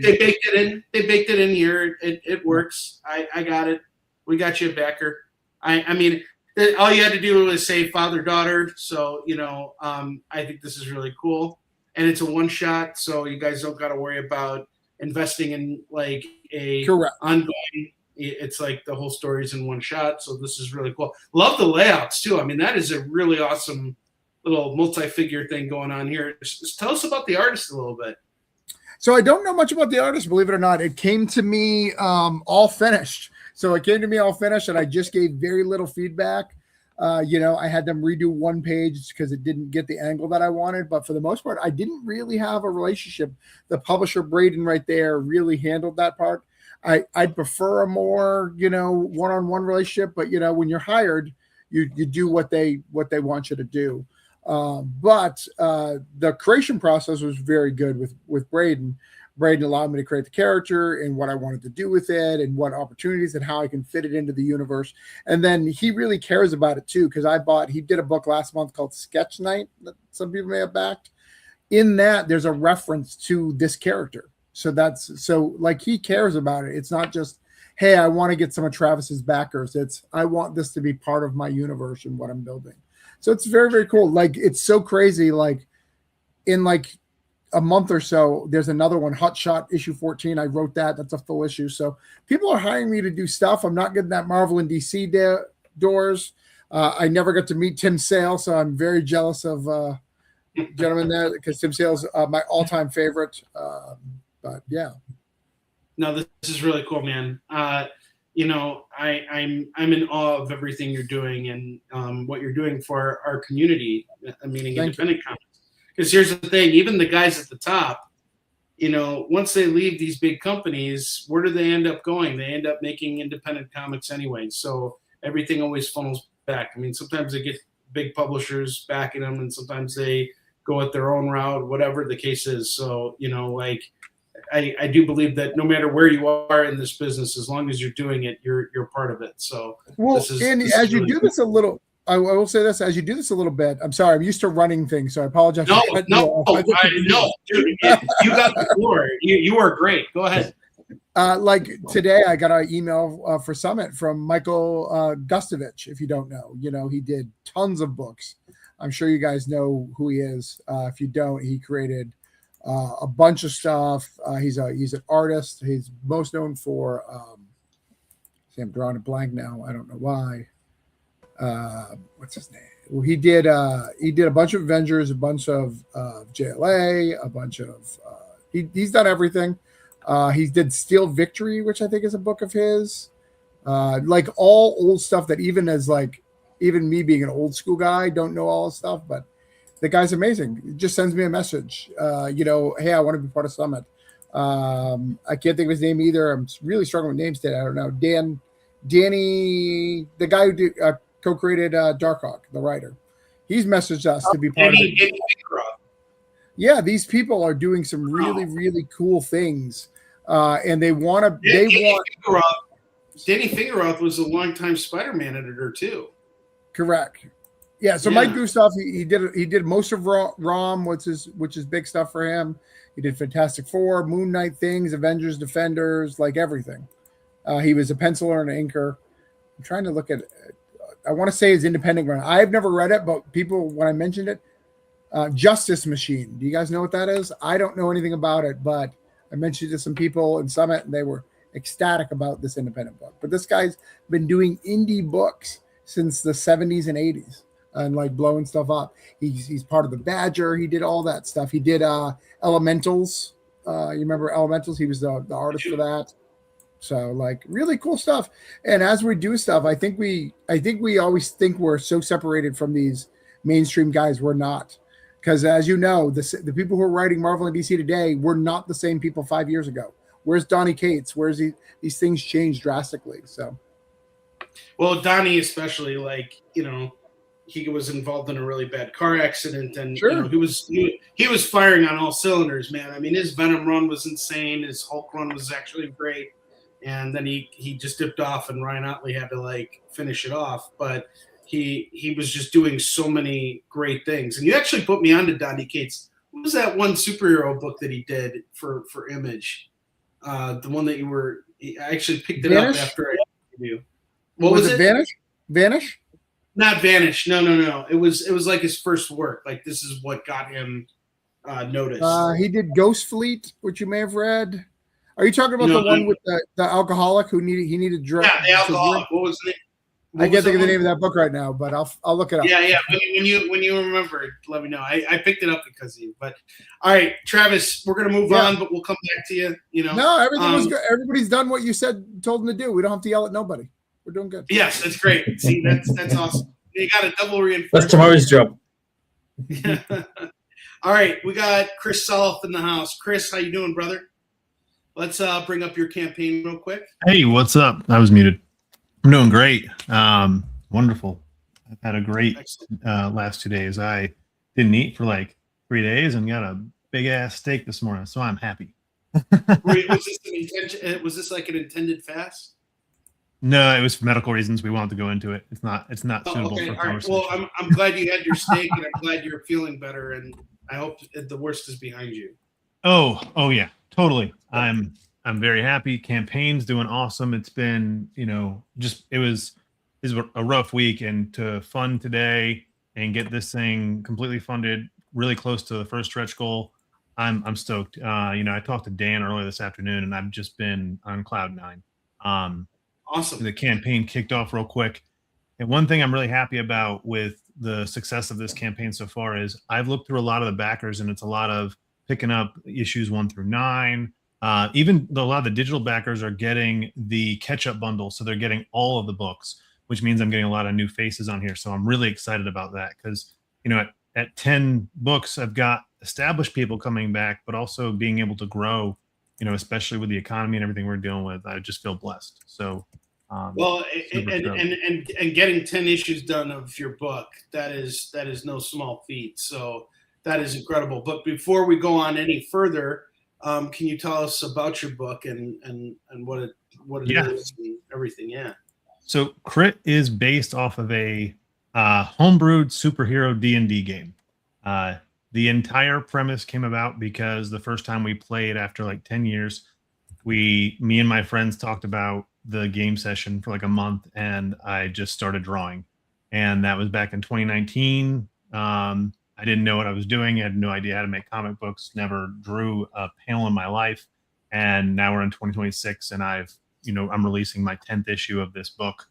Speaker 2: They baked it in. They baked it in here. It works. I got it. We got you a backer. I mean, all you had to do was say father daughter. So I think this is really cool, and it's a one shot, so you guys don't got to worry about investing in like a
Speaker 4: Correct.
Speaker 2: ongoing. It's like the whole story's in one shot. So this is really cool. Love the layouts too. I mean, that is a really awesome little multi-figure thing going on here. Just tell us about the artist a little bit.
Speaker 4: So I don't know much about the artist, believe it or not. It came to me all finished. So it came to me all finished, and I just gave very little feedback. I had them redo one page because it didn't get the angle that I wanted. But for the most part, I didn't really have a relationship. The publisher, Braden, right there, really handled that part. I'd prefer a more, one-on-one relationship. But, when you're hired, you do what they want you to do. But the creation process was very good with Braden. Braden allowed me to create the character and what I wanted to do with it and what opportunities and how I can fit it into the universe. And then he really cares about it too, because he did a book last month called Sketch Night that some people may have backed. In that, there's a reference to this character. So he cares about it. It's not just, hey, I want to get some of Travis's backers. It's, I want this to be part of my universe and what I'm building. So it's very, very cool. Like, it's so crazy. Like, in like a month or so, there's another one, Hot Shot issue 14. I wrote that. That's a full issue. So people are hiring me to do stuff. I'm not getting that Marvel and DC doors. I never got to meet Tim Sale, so I'm very jealous of gentlemen there, because Tim Sale's my all-time favorite. But yeah.
Speaker 2: No, this is really cool, man. I'm in awe of everything you're doing and what you're doing for our community, meaning independent comics. Because here's the thing, even the guys at the top, once they leave these big companies, where do they end up going? They end up making independent comics anyway. So everything always funnels back. I mean, sometimes they get big publishers backing them, and sometimes they go at their own route, whatever the case is. So, I do believe that no matter where you are in this business, as long as you're doing it, you're part of it. So,
Speaker 4: Andy, as you do this a little, I will say this, as you do this a little bit, I'm sorry, I'm used to running things, so I apologize.
Speaker 2: No, dude, you got the floor. You are great. Go ahead.
Speaker 4: Like today, I got an email for Summit from Michael Gustovich. If you don't know, he did tons of books. I'm sure you guys know who he is. If you don't, he created a bunch of stuff. He's an artist. He's most known for. See, I'm drawing a blank now. I don't know why. What's his name? Well, he did a bunch of Avengers, a bunch of JLA, a bunch of he's done everything. He did Steel Victory, which I think is a book of his. Like all old stuff that even me being an old school guy don't know all this stuff, but the guy's amazing. He just sends me a message. Hey, I want to be part of Summit. I can't think of his name either. I'm really struggling with names today. I don't know. Danny, the guy who co-created Darkhawk, the writer. He's messaged us to be part of it. Yeah, these people are doing some really, really cool things, and they want to.
Speaker 2: Danny Fingeroth was a longtime Spider-Man editor too.
Speaker 4: Correct. Yeah. So Mike Gustav, he did most of ROM, which is big stuff for him. He did Fantastic Four, Moon Knight things, Avengers, Defenders, like everything. He was a penciler and an inker. I'm trying to look at it. I want to say his independent run. I've never read it, but people, when I mentioned it, Justice Machine. Do you guys know what that is? I don't know anything about it, but I mentioned it to some people in Summit, and they were ecstatic about this independent book. But this guy's been doing indie books since the 70s and 80s and like blowing stuff up. He's part of the Badger. He did all that stuff. He did Elementals. You remember Elementals? He was the artist for that. So like really cool stuff. And as we do stuff, I think we always think we're so separated from these mainstream guys. We're not, because as you know, the people who are writing Marvel and DC today were not the same people 5 years ago. Where's Donny Cates? Where's these things changed drastically? So,
Speaker 2: well, Donny especially, he was involved in a really bad car accident, and
Speaker 4: sure.
Speaker 2: He was firing on all cylinders, man. I mean, his Venom run was insane. His Hulk run was actually great. and then he just dipped off, and Ryan Otley had to like finish it off. But he was just doing so many great things. And you actually put me onto Donny Cates. What was that one superhero book that he did for Image? The one that I actually picked it
Speaker 4: Vanish?
Speaker 2: up after I interviewed you. What was it?
Speaker 4: Vanish? Vanish?
Speaker 2: Not Vanish. No. It was like his first work. Like this is what got him noticed.
Speaker 4: He did Ghost Fleet, which you may have read. Are you talking about the one with the alcoholic who needed drugs?
Speaker 2: Yeah, the alcoholic. What was it?
Speaker 4: I can't think of the name of that book right now, but I'll look it up.
Speaker 2: Yeah. When you remember, let me know. I picked it up because of you. But all right, Travis, we're gonna move on, but we'll come back to you.
Speaker 4: No, everything was good. Everybody's done what you told them to do. We don't have to yell at nobody. We're doing good.
Speaker 2: Yes, that's great. See, that's awesome. You got a double reinforcement.
Speaker 3: That's tomorrow's job.
Speaker 2: All right, we got Chris Soloff in the house. Chris, how you doing, brother? Let's bring up your campaign real quick.
Speaker 7: Hey, what's up? I was muted. I'm doing great. Wonderful. I've had a great last 2 days. I didn't eat for like 3 days and got a big ass steak this morning, so I'm happy.
Speaker 2: Was this like an intended fast?
Speaker 7: No, it was for medical reasons. We wanted to go into it. It's not suitable for conversation.
Speaker 2: Well, I'm glad you had your steak, and I'm glad you're feeling better, and I hope the worst is behind you.
Speaker 7: Oh yeah, totally. I'm very happy. Campaign's doing awesome. It's been, it was a rough week, and to fund today and get this thing completely funded, really close to the first stretch goal. I'm stoked. I talked to Dan earlier this afternoon, and I've just been on cloud nine.
Speaker 2: Awesome.
Speaker 7: The campaign kicked off real quick. And one thing I'm really happy about with the success of this campaign so far is I've looked through a lot of the backers, and it's a lot of picking up issues 1 through 9. Even though a lot of the digital backers are getting the catch-up bundle, so they're getting all of the books, which means I'm getting a lot of new faces on here. So I'm really excited about that because, at 10 books, I've got established people coming back, but also being able to grow, especially with the economy and everything we're dealing with. I just feel blessed. So,
Speaker 2: and getting 10 issues done of your book, that is no small feat. So that is incredible. But before we go on any further, can you tell us about your book and what it is and everything? Yeah.
Speaker 7: So Crit is based off of a homebrewed superhero D&D game. The entire premise came about because the first time we played after like 10 years, me and my friends talked about the game session for like a month, and I just started drawing. And that was back in 2019. I didn't know what I was doing. I had no idea how to make comic books, never drew a panel in my life. And now we're in 2026, and I'm releasing my 10th issue of this book.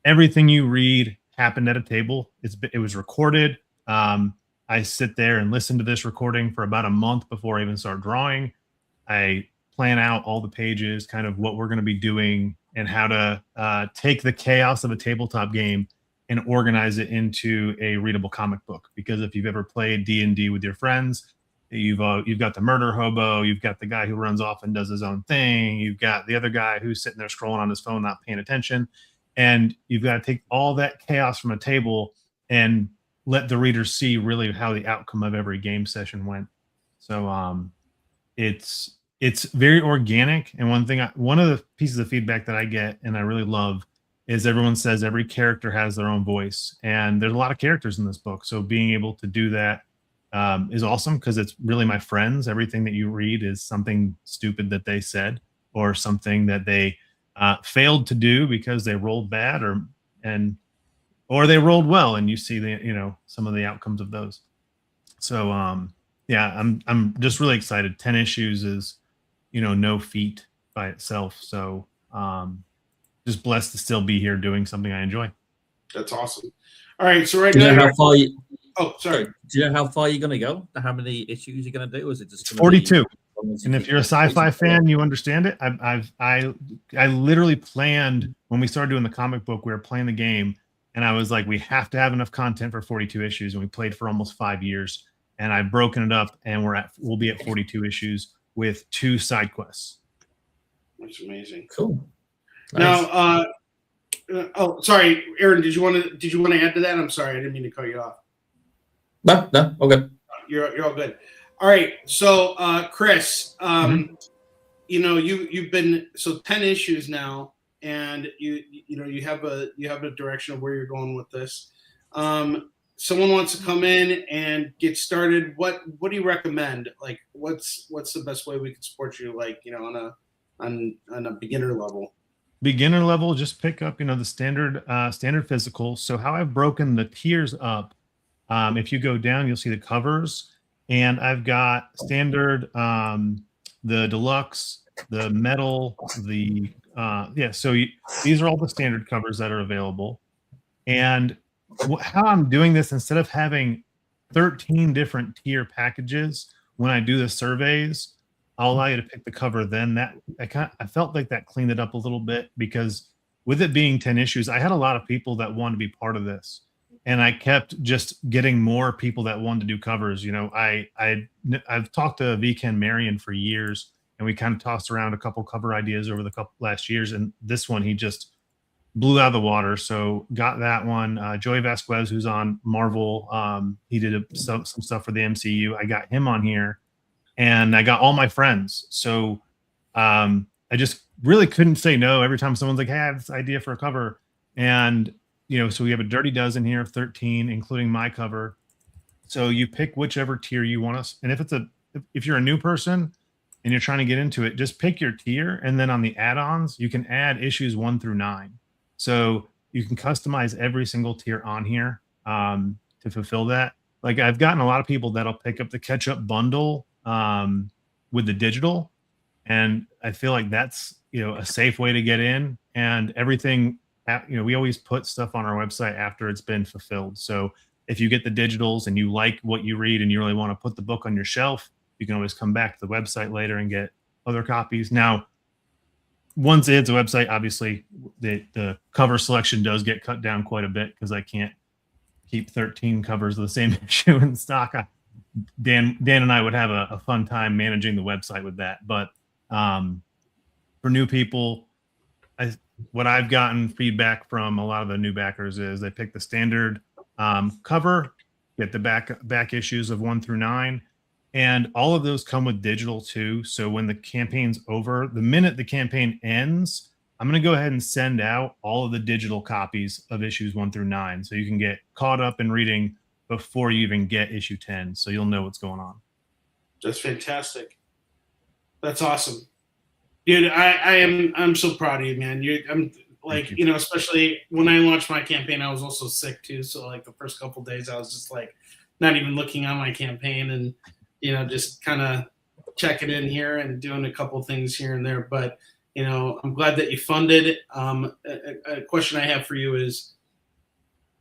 Speaker 7: Everything you read happened at a table. It was recorded. I sit there and listen to this recording for about a month before I even start drawing. I plan out all the pages, kind of what we're going to be doing and how to take the chaos of a tabletop game and organize it into a readable comic book. Because if you've ever played D&D with your friends, you've got the murder hobo, you've got the guy who runs off and does his own thing, you've got the other guy who's sitting there scrolling on his phone, not paying attention, and you've got to take all that chaos from a table and let the reader see really how the outcome of every game session went. So it's very organic. And one of the pieces of feedback that I get and I really love is everyone says every character has their own voice, and there's a lot of characters in this book. So being able to do that is awesome because it's really my friends. Everything that you read is something stupid that they said or something that they failed to do because they rolled bad or they rolled well, and you see some of the outcomes of those. So I'm just really excited. 10 issues is no feat by itself. So just blessed to still be here doing something I enjoy.
Speaker 2: That's awesome. All right, so
Speaker 3: Do you know how far
Speaker 2: sorry.
Speaker 3: Do you know how far you're going to go? How many issues you're going to do? Or is it just
Speaker 7: 42? And if you're a sci-fi fan, you understand it. I literally planned when we started doing the comic book, we were playing the game, and I was like, we have to have enough content for 42 issues, and we played for almost 5 years. And I've broken it up, and we'll be at 42 issues with 2 side quests.
Speaker 2: That's amazing.
Speaker 3: Cool. Nice.
Speaker 2: Now, sorry, Aaron, did you want to add to that? I'm sorry, I didn't mean to cut you off.
Speaker 3: No, okay.
Speaker 2: You're all good. All right, so Chris, you've been 10 issues now, and you have a direction of where you're going with this. Someone wants to come in and get started. What do you recommend? Like, what's the best way we can support you? Like, on a beginner level.
Speaker 7: Beginner level, just pick up the standard physical. So how I've broken the tiers up, if you go down, you'll see the covers, and I've got standard, the deluxe, the metal, the these are all the standard covers that are available. And how I'm doing this, instead of having 13 different tier packages, when I do the surveys, I'll allow you to pick the cover. Then I felt like that cleaned it up a little bit, because with it being 10 issues, I had a lot of people that wanted to be part of this, and I kept just getting more people that wanted to do covers. I've talked to VCan Marion for years, and we kind of tossed around a couple cover ideas over the couple last years, and this one he just blew out of the water. So got that one. Joey Vasquez, who's on Marvel, he did some stuff for the MCU. I got him on here, and I got all my friends. So I just really couldn't say no every time someone's like, hey, I have this idea for a cover. And, so we have a dirty dozen here of 13, including my cover. So you pick whichever tier you want us. And if you're a new person and you're trying to get into it, just pick your tier. And then on the add-ons, you can add issues 1 through 9. So you can customize every single tier on here to fulfill that. Like, I've gotten a lot of people that'll pick up the catch-up bundle with the digital, and I feel like that's a safe way to get in. And everything, we always put stuff on our website after it's been fulfilled. So if you get the digitals and you like what you read and you really want to put the book on your shelf, you can always come back to the website later and get other copies. Now, once it's a website, obviously the cover selection does get cut down quite a bit, because I can't keep 13 covers of the same issue in stock. Dan and I would have a fun time managing the website with that. But for new people, what I've gotten feedback from a lot of the new backers is they pick the standard cover, get the back issues of 1 through 9. And all of those come with digital too. So when the campaign's over, the minute the campaign ends, I'm going to go ahead and send out all of the digital copies of issues 1 through 9. So you can get caught up in reading before you even get issue 10. So you'll know what's going on.
Speaker 2: That's fantastic. That's awesome. Dude, I'm so proud of you, man. I'm like, especially when I launched my campaign, I was also sick too. So like the first couple of days, I was just like not even looking on my campaign, and just kind of checking in here and doing a couple things here and there. But, I'm glad that you funded. A question I have for you is,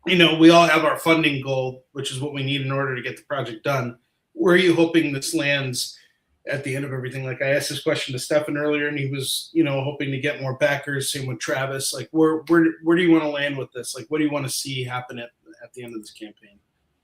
Speaker 2: we all have our funding goal, which is what we need in order to get the project done. Where are you hoping this lands at the end of everything? Like, I asked this question to Stefan earlier, and he was, hoping to get more backers. Same with Travis. Like, where do you want to land with this? Like, what do you want to see happen at the end of this campaign?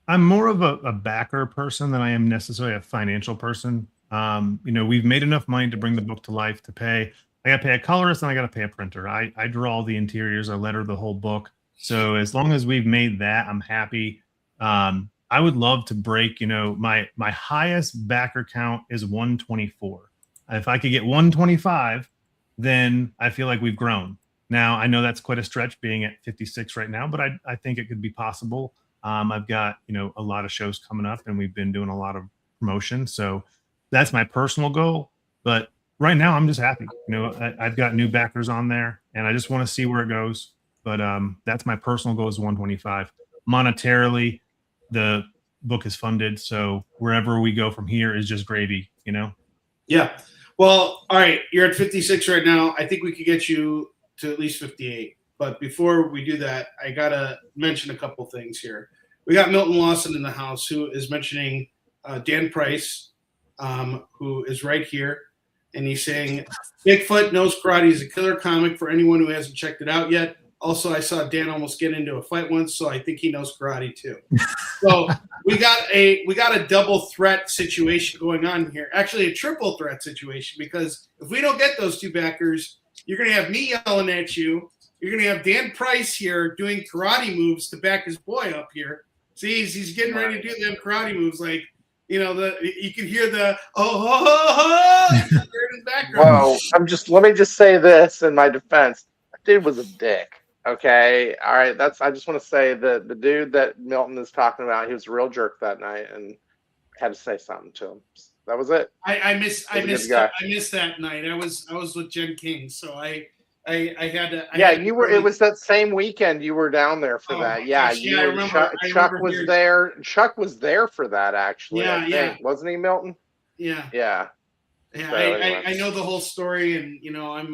Speaker 7: I'm more of a backer person than I am necessarily a financial person. We've made enough money to bring the book to life to pay. I got to pay a colorist and I got to pay a printer. I draw the interiors, I letter the whole book. So as long as we've made that, I'm happy. I would love to break, my highest backer count is 124. If I could get 125, then I feel like we've grown. Now, I know that's quite a stretch being at 56 right now, but I think it could be possible. I've got, a lot of shows coming up, and we've been doing a lot of promotion. So that's my personal goal. But right now I'm just happy. I've got new backers on there, and I just want to see where it goes. But that's my personal goal, is 125. Monetarily, the book is funded. So wherever we go from here is just gravy,
Speaker 2: Yeah. Well, all right. You're at 56 right now. I think we could get you to at least 58. But before we do that, I got to mention a couple things here. We got Milton Lawson in the house, who is mentioning Dan Price, who is right here. And he's saying, Bigfoot Knows Karate is a killer comic for anyone who hasn't checked it out yet. Also, I saw Dan almost get into a fight once, so I think he knows karate too. So we got a double threat situation going on here. Actually, a triple threat situation, because if we don't get those two backers, you're going to have me yelling at you. You're going to have Dan Price here doing karate moves to back his boy up here. See, he's getting ready to do them karate moves. Like, you can hear the in the background.
Speaker 5: Whoa! Let me just say this in my defense. That dude was a dick. Okay, all right. I just want to say that the dude that Milton is talking about, he was a real jerk that night, and I had to say something to him. That was it.
Speaker 2: I missed that night. I was with Jen King, so I had to.
Speaker 5: You were. It was that same weekend you were down there for that. Yeah,
Speaker 2: gosh, I remember.
Speaker 5: Chuck was there. Chuck was there for that actually.
Speaker 2: Yeah,
Speaker 5: I think. Wasn't he, Milton?
Speaker 2: Yeah.
Speaker 5: Yeah.
Speaker 2: Yeah,
Speaker 5: So anyway.
Speaker 2: I know the whole story, and I'm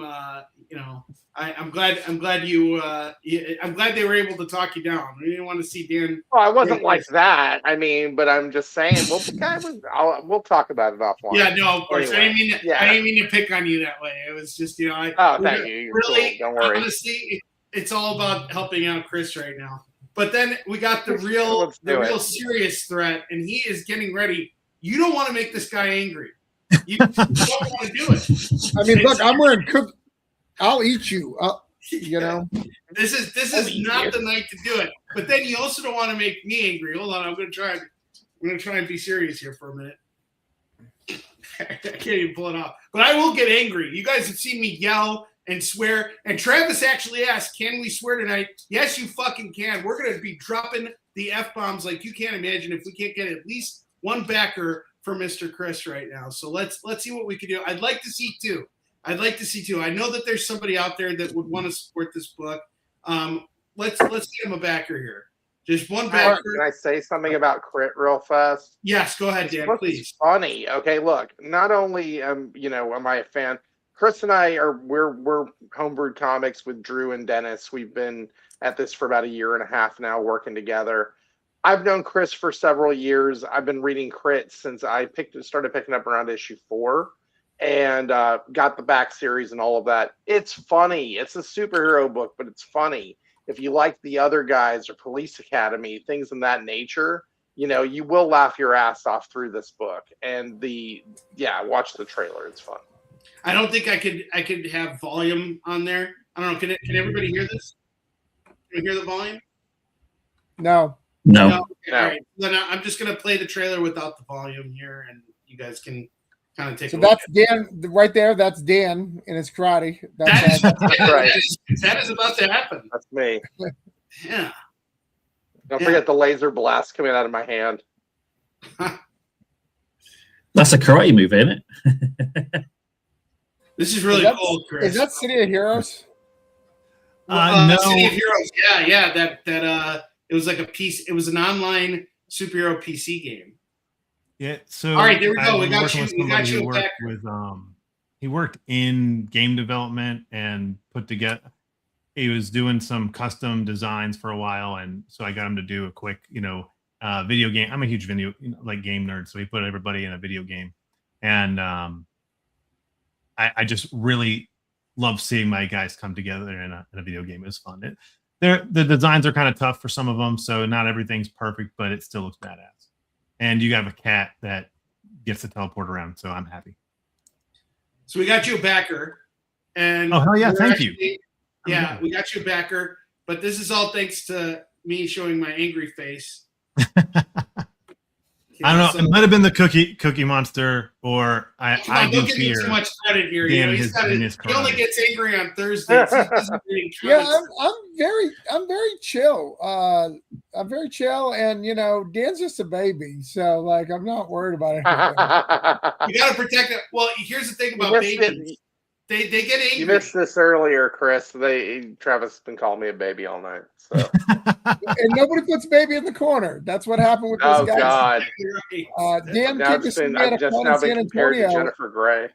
Speaker 2: glad I'm glad they were able to talk you down. We didn't want to see Dan.
Speaker 5: Well, I wasn't like that. I mean, but I'm just saying. Well, the guy was. We'll talk about it offline.
Speaker 2: Yeah, no, of course.
Speaker 5: Anyway,
Speaker 2: I didn't mean to pick on you that way. It was just
Speaker 5: thank you. You're
Speaker 2: really,
Speaker 5: cool. Don't worry.
Speaker 2: Honestly, it's all about helping out Chris right now. But then we got the real serious threat, and he is getting ready. You don't want to make this guy angry. You don't want to do it.
Speaker 4: I mean, look, I'm wearing cook. I'll eat you.
Speaker 2: This is not the night to do it. But then you also don't want to make me angry. Hold on, I'm gonna try and be serious here for a minute. I can't even pull it off. But I will get angry. You guys have seen me yell and swear. And Travis actually asked, "Can we swear tonight?" Yes, you fucking can. We're gonna be dropping the F-bombs like you can't imagine if we can't get at least one backer for Mr. Chris right now. So let's see what we can do. I'd like to see two. I know that there's somebody out there that would want to support this book. Let's get him a backer here. Just one backer.
Speaker 5: Can I say something about Crit real fast?
Speaker 2: Yes, go ahead, Dan, please.
Speaker 5: It's funny. Okay, look, not only am I a fan, Chris and I we're homebrewed comics with Drew and Dennis. We've been at this for about a year and a half now working together. I've known Chris for several years. I've been reading Crit since I started picking up around issue 4 and got the back series and all of that. It's funny. It's a superhero book, but it's funny. If you like the other guys or Police Academy, things in that nature, you will laugh your ass off through this book. And watch the trailer. It's fun.
Speaker 2: I don't think I could have volume on there. I don't know. Can everybody hear this? Can you hear the volume?
Speaker 4: No.
Speaker 3: No.
Speaker 2: Okay, all right. Then I'm just going to play the trailer without the volume here, and you guys can kind of take a look.
Speaker 4: That's Dan right there. That's Dan in his karate.
Speaker 2: That's
Speaker 5: right.
Speaker 2: That is about to happen.
Speaker 5: That's me.
Speaker 2: Yeah.
Speaker 5: Don't forget the laser blast coming out of my hand.
Speaker 3: That's a karate move, isn't it?
Speaker 2: This is really cool, Chris.
Speaker 4: Is that City of Heroes?
Speaker 7: No.
Speaker 2: City of Heroes. Yeah. That it was like a piece. It was an online superhero PC game.
Speaker 7: Yeah. So
Speaker 2: all right, there we go.
Speaker 7: We got
Speaker 2: you back.
Speaker 7: He worked in game development and put together. He was doing some custom designs for a while, and so I got him to do a quick, video game. I'm a huge game nerd, so he put everybody in a video game, and I just really love seeing my guys come together in a video game. It was fun. The designs are kind of tough for some of them, so not everything's perfect, but it still looks badass. And you have a cat that gets to teleport around, so I'm happy. So
Speaker 2: we got you a backer, and
Speaker 7: oh hell yeah, thank you.
Speaker 2: Yeah, we got you a backer, but this is all thanks to me showing my angry face.
Speaker 7: I don't know. It might have been the cookie monster, or I do fear.
Speaker 2: Too much credit here.
Speaker 7: He
Speaker 2: only gets angry on Thursdays.
Speaker 4: Yeah, I'm very chill. I'm very chill, and Dan's just a baby, so like I'm not worried about it.
Speaker 2: You got to protect it. Well, here's the thing about babies. They get angry.
Speaker 5: You missed this earlier, Chris. Travis has been calling me a baby all night. So.
Speaker 4: And nobody puts baby in the corner. That's what happened with this guy.
Speaker 5: God.
Speaker 4: Dan came to see me at a con in San Antonio.
Speaker 5: Jennifer Grey.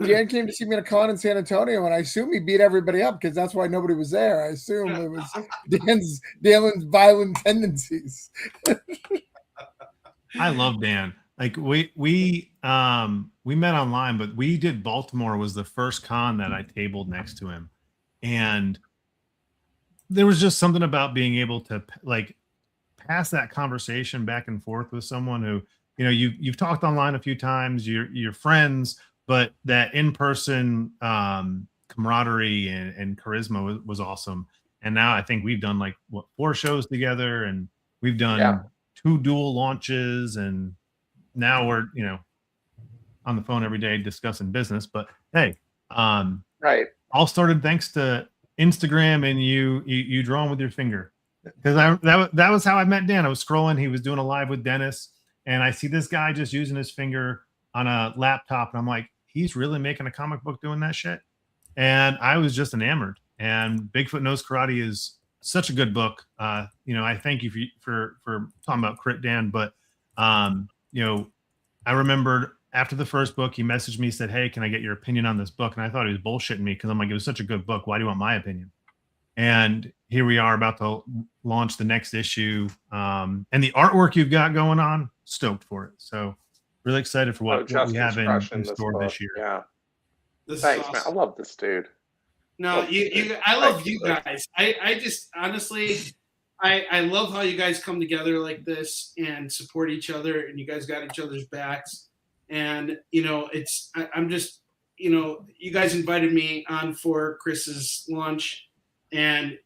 Speaker 4: Dan came to see me at a con in San Antonio, and I assume he beat everybody up because that's why nobody was there. I assume it was Dan's violent tendencies.
Speaker 7: I love Dan. Like we met online, but we did Baltimore was the first con that I tabled next to him, and there was just something about being able to like pass that conversation back and forth with someone who you've talked online a few times, you're friends, but that in-person camaraderie and charisma was awesome. And now I think we've done 4 shows together, and we've done 2 dual launches, and now we're on the phone every day discussing business. But hey,
Speaker 5: Right.
Speaker 7: all started thanks to Instagram and you drawing with your finger. Because that was how I met Dan. I was scrolling, he was doing a live with Dennis, and I see this guy just using his finger on a laptop, and I'm like, he's really making a comic book doing that shit. And I was just enamored. And Bigfoot Knows Karate is such a good book. I thank you for talking about Crit Dan, but I remembered after the first book, he messaged me, said, "Hey, can I get your opinion on this book?" And I thought he was bullshitting me because I'm like, it was such a good book. Why do you want my opinion? And here we are about to launch the next issue. And the artwork you've got going on, stoked for it. So really excited for what we have in store this year.
Speaker 5: Yeah.
Speaker 2: This
Speaker 5: Thanks,
Speaker 2: is awesome.
Speaker 5: man. I love this dude.
Speaker 2: No, I love you guys. I just honestly, I love how you guys come together like this and support each other, and you guys got each other's backs. And I'm just, you guys invited me on for Chris's launch, and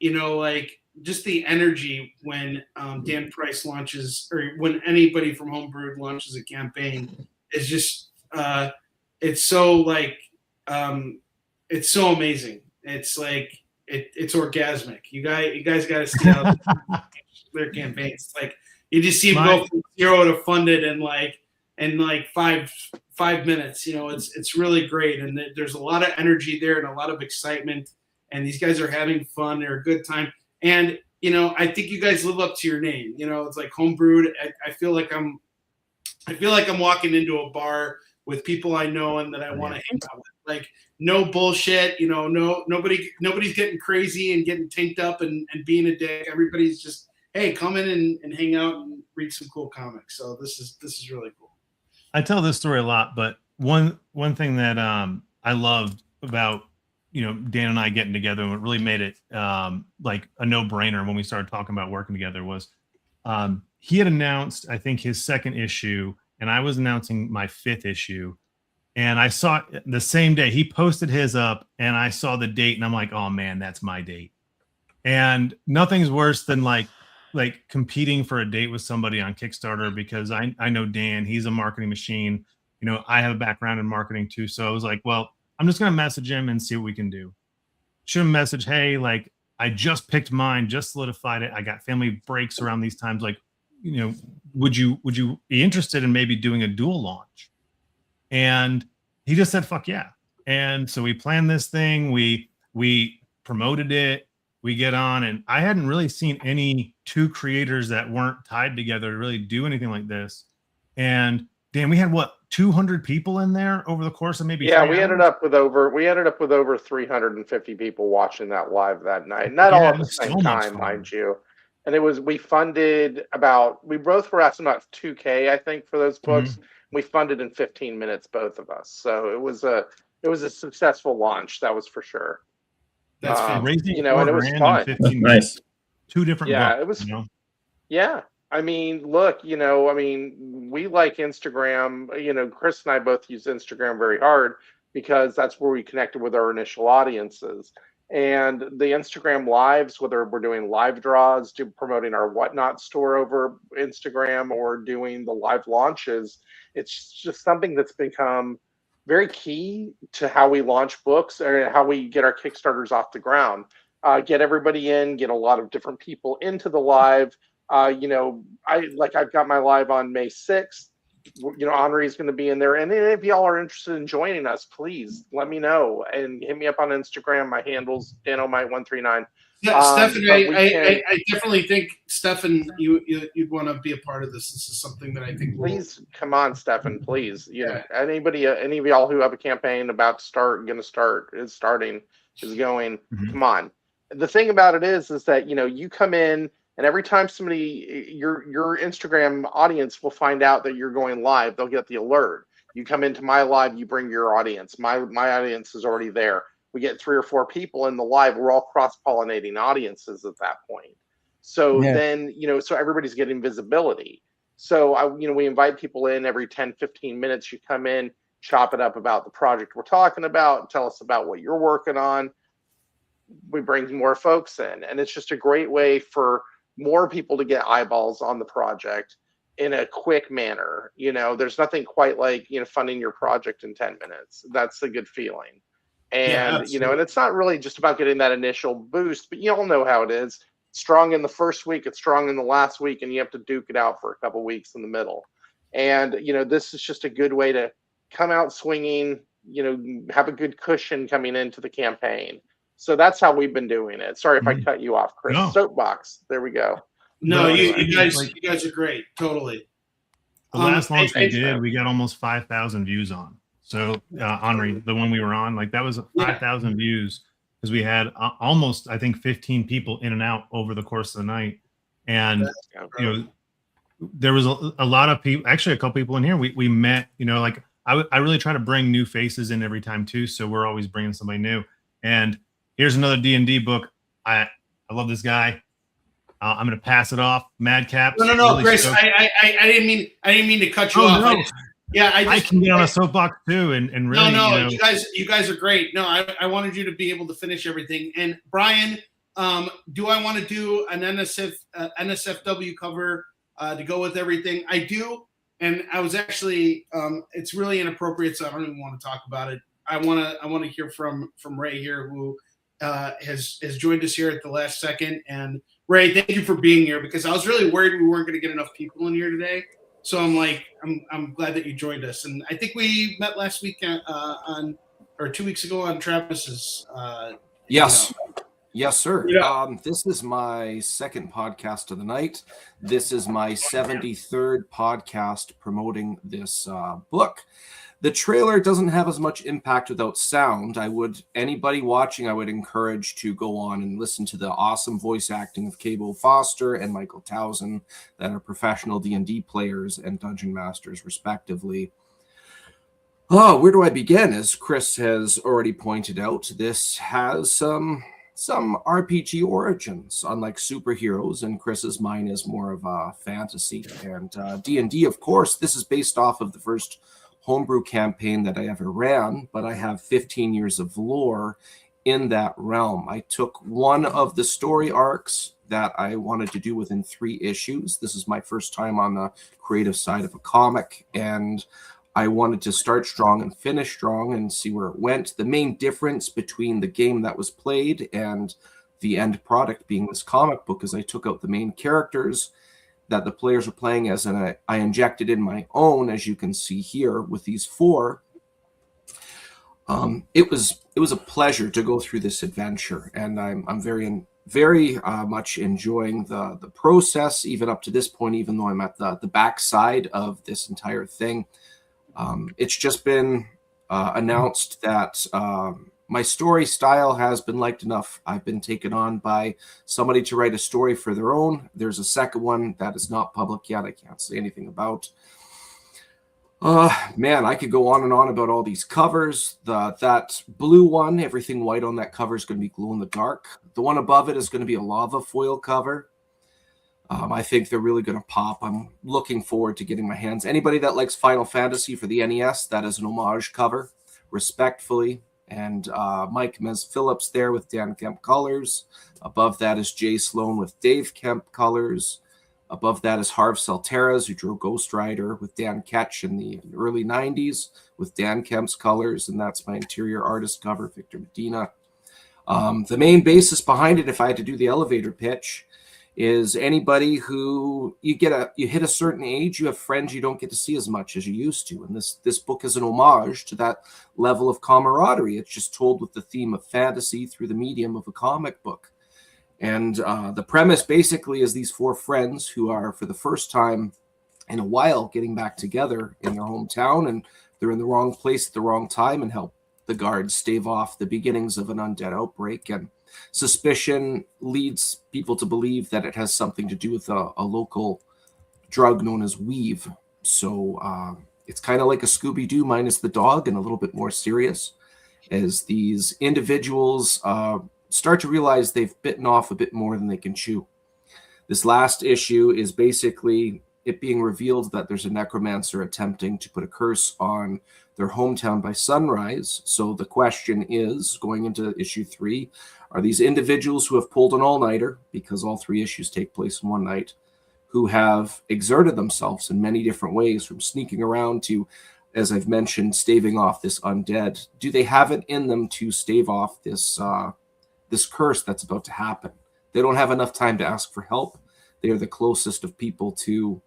Speaker 2: just the energy when Dan Price launches, or when anybody from Homebrewed launches a campaign, is just it's so it's so amazing. It's like it's orgasmic. You guys got to see how their campaigns. It's like you just see them go from 0 to funded in like 5 minutes. It's really great, and there's a lot of energy there and a lot of excitement. And these guys are having fun. They're a good time. And I think you guys live up to your name. It's like Homebrewed. I feel like I'm walking into a bar with people I know and that I want to hang out with. Like, no bullshit, nobody's getting crazy and getting tanked up and being a dick. Everybody's just, hey, come in and hang out and read some cool comics. So this is really cool.
Speaker 7: I tell this story a lot, but one thing that I loved about Dan and I getting together, and what really made it like a no-brainer when we started talking about working together was he had announced, I think, his 2nd issue, and I was announcing my 5th issue. And I saw it the same day. He posted his up, and I saw the date, and I'm like, oh man, that's my date. And nothing's worse than like competing for a date with somebody on Kickstarter, because I know Dan, he's a marketing machine. I have a background in marketing too. So I was like, well, I'm just going to message him and see what we can do. Shoot him a message, hey, like, I just picked mine, just solidified it. I got family breaks around these times. Like, would you be interested in maybe doing a dual launch? And he just said, fuck yeah. And so we planned this thing. We promoted it. We get on, and I hadn't really seen any 2 creators that weren't tied together to really do anything like this. And Dan, we had 200 people in there over the course of maybe 3 hours?
Speaker 5: We ended up with over 350 people watching that live that night. Not all at the same time, mind you. And we both were asking about 2K, I think, for those books. Mm-hmm. We funded in 15 minutes, both of us. So it was a successful launch, that was for sure.
Speaker 2: That's
Speaker 5: and it was fun.
Speaker 3: Nice.
Speaker 7: 2 different books.
Speaker 5: It was. Yeah. I mean, look, we like Instagram. Chris and I both use Instagram very hard because that's where we connected with our initial audiences. And the Instagram lives, whether we're doing live draws, promoting our Whatnot store over Instagram, or doing the live launches, it's just something that's become very key to how we launch books or how we get our Kickstarters off the ground. Get everybody in, get a lot of different people into the live. I've got my live on May 6th. Henri's going to be in there. And if y'all are interested in joining us, please let me know and hit me up on Instagram. My handle's DanoMite139.
Speaker 2: Yeah, Stefan, I definitely think, Stefan, you'd want to be a part of this. This is something that I think.
Speaker 5: Please come on, Stefan. Please, any of y'all who have a campaign about to start, is going. Mm-hmm. Come on. The thing about it is that you come in. And every time somebody, your Instagram audience will find out that you're going live, they'll get the alert. You come into my live, you bring your audience. My audience is already there. We get 3 or 4 people in the live. We're all cross-pollinating audiences at that point. So then, so everybody's getting visibility. So we invite people in every 10, 15 minutes. You come in, chop it up about the project we're talking about, tell us about what you're working on. We bring more folks in, and it's just a great way for more people to get eyeballs on the project.
Speaker 8: in a quick manner. There's nothing quite like, funding your project in 10 minutes. That's a good feeling. And, and it's not really just about getting that initial boost, but you all know how it is. Strong in the first week, it's strong in the last week, and you have to duke it out for a couple weeks in the middle. And, this is just a good way to come out swinging, have a good cushion coming into the campaign. So that's how we've been doing it. Sorry if I cut you off, Chris.
Speaker 7: No.
Speaker 8: Soapbox. There we go.
Speaker 2: No, you
Speaker 7: Like-
Speaker 2: guys are great. Totally.
Speaker 7: The last launch we
Speaker 2: thanks,
Speaker 7: did,
Speaker 2: man.
Speaker 7: we got almost 5,000 views on. So Henri, the one we were on, like that was 5,000 views because we had almost, I think, 15 people in and out over the course of the night. And there was a lot of people, actually a couple people in here. We met, like I really try to bring new faces in every time too. So we're always bringing somebody new. And here's another D&D book. I love this guy. I'm going to pass it off. Madcaps.
Speaker 2: No,
Speaker 7: really
Speaker 2: Chris.
Speaker 7: stoked.
Speaker 2: I didn't mean to cut you off.
Speaker 7: No. I can get on a
Speaker 2: I,
Speaker 7: soapbox too, and really.
Speaker 2: No, you guys are great. No, I wanted you to be able to finish everything. And Brian, do I want to do an NSFW cover to go with everything? I do, and I was actually. It's really inappropriate, so I don't even want to talk about it. I want to hear from Ray here, who has joined us here at the last second. And Ray, thank you for being here, because I was really worried we weren't going to get enough people in here today. So I'm glad that you joined us. And I think we met last week or 2 weeks ago on Travis's.
Speaker 9: Yes. Yes, sir.
Speaker 2: Yeah.
Speaker 9: This is my second podcast of the night. This is my 73rd podcast promoting this book. The trailer doesn't have as much impact without sound. Anybody watching, I would encourage to go on and listen to the awesome voice acting of Cabo Foster and Michael Towson, that are professional D&D players and dungeon masters, respectively. Oh, where do I begin? As Chris has already pointed out, this has some RPG origins, unlike superheroes, and Chris's mine is more of a fantasy. And D&D, of course, this is based off of the first homebrew campaign that I ever ran, but I have 15 years of lore in that realm. I took one of the story arcs that I wanted to do within 3 issues. This is my first time on the creative side of a comic, and I wanted to start strong and finish strong and see where it went. The main difference between the game that was played and the end product being this comic book is I took out the main characters that the players were playing as, and I injected in my own, as you can see here with these 4. It was a pleasure to go through this adventure, and I'm very much enjoying the process, even up to this point, even though I'm at the backside of this entire thing. It's just been announced that my story style has been liked enough. I've been taken on by somebody to write a story for their own. There's a second one that is not public yet. I can't say anything about. Man, I could go on and on about all these covers. That blue one, everything white on that cover is going to be glow in the dark. The one above it is going to be a lava foil cover. I think they're really going to pop. I'm looking forward to getting my hands. Anybody that likes Final Fantasy for the NES, that is an homage cover, respectfully. And Mike Mez-Phillips there with Dan Kemp colors. Above that is Jay Sloan with Dave Kemp colors. Above that is Harv Salteras, who drew Ghost Rider with Dan Ketch in the early 90s with Dan Kemp's colors. And that's my interior artist cover, Victor Medina. The main basis behind it, if I had to do the elevator pitch, is anybody who you hit a certain age, you have friends you don't get to see as much as you used to. And this book is an homage to that level of camaraderie. It's just told with the theme of fantasy through the medium of a comic book. And the premise basically is these 4 friends who are, for the first time in a while, getting back together in their hometown, and they're in the wrong place at the wrong time and help the guards stave off the beginnings of an undead outbreak. And suspicion leads people to believe that it has something to do with a local drug known as weave. So it's kind of like a Scooby-Doo minus the dog, and a little bit more serious, as these individuals start to realize they've bitten off a bit more than they can chew. This last issue is basically it being revealed that there's a necromancer attempting to put a curse on their hometown by sunrise. So the question is, going into issue 3, are these individuals who have pulled an all-nighter, because all 3 issues take place in one night, who have exerted themselves in many different ways, from sneaking around to, as I've mentioned, staving off this undead. Do they have it in them to stave off this this curse that's about to happen? They don't have enough time to ask for help. They are the closest of people to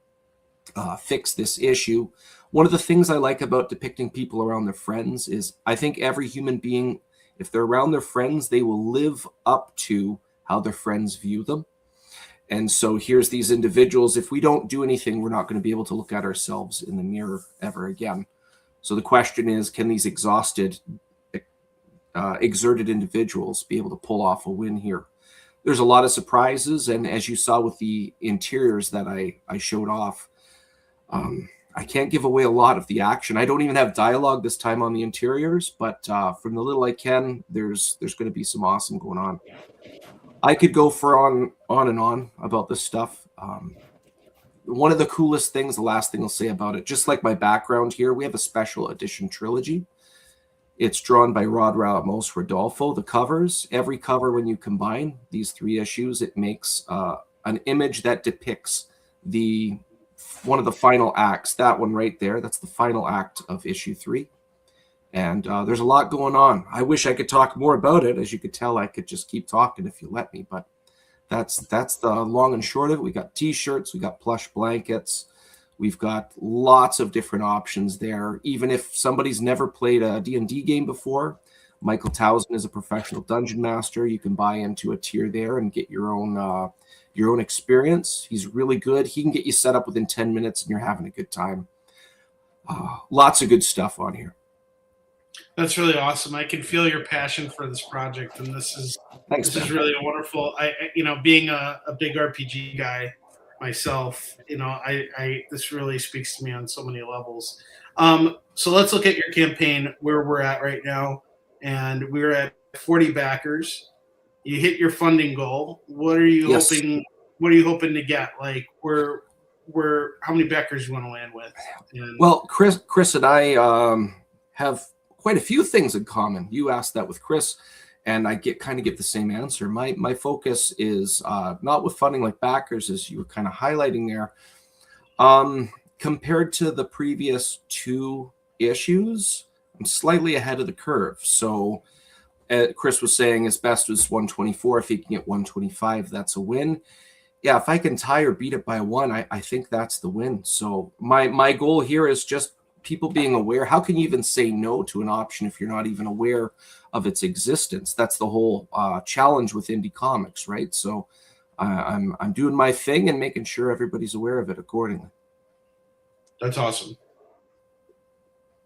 Speaker 9: fix this issue. One of the things I like about depicting people around their friends is I think every human being, if they're around their friends, they will live up to how their friends view them. And so here's these individuals. If we don't do anything, we're not going to be able to look at ourselves in the mirror ever again. So the question is, can these exhausted, exerted individuals be able to pull off a win here? There's a lot of surprises. And as you saw with the interiors that I showed off, I can't give away a lot of the action. I don't even have dialogue this time on the interiors, but from the little I can, there's going to be some awesome going on. I could go for on and on about this stuff. One of the coolest things, the last thing I'll say about it, just like my background here, we have a special edition trilogy. It's drawn by Rod Ramos Rodolfo. The covers, every cover, when you combine these 3 issues, it makes an image that depicts one of the final acts. That one right there, that's the final act of issue 3. And there's a lot going on. I wish I could talk more about it. As you could tell, I could just keep talking if you let me, but that's the long and short of it. We got t-shirts, we got plush blankets, we've got lots of different options there. Even if somebody's never played a D&D game before, Michael Towson is a professional dungeon master. You can buy into a tier there and get your own experience. He's really good. He can get you set up within 10 minutes and you're having a good time. Lots of good stuff on here.
Speaker 2: That's really awesome. I can feel your passion for this project, and this is really wonderful. Being a big RPG guy myself, this really speaks to me on so many levels. So let's look at your campaign, where we're at right now, and we're at 40 backers. You hit your funding goal. What are you hoping? What are you hoping to get? Like, how many backers you want to land with?
Speaker 9: Well, Chris and I have quite a few things in common. You asked that with Chris, and I give the same answer. My focus is not with funding like backers, as you were kind of highlighting there. Compared to the previous 2 issues, I'm slightly ahead of the curve. So Chris was saying his best was 124. If he can get 125, that's a win. Yeah, if I can tie or beat it by 1, I think that's the win. So my goal here is just people being aware. How can you even say no to an option if you're not even aware of its existence? That's the whole challenge with indie comics, right? So I'm doing my thing and making sure everybody's aware of it accordingly.
Speaker 2: That's awesome.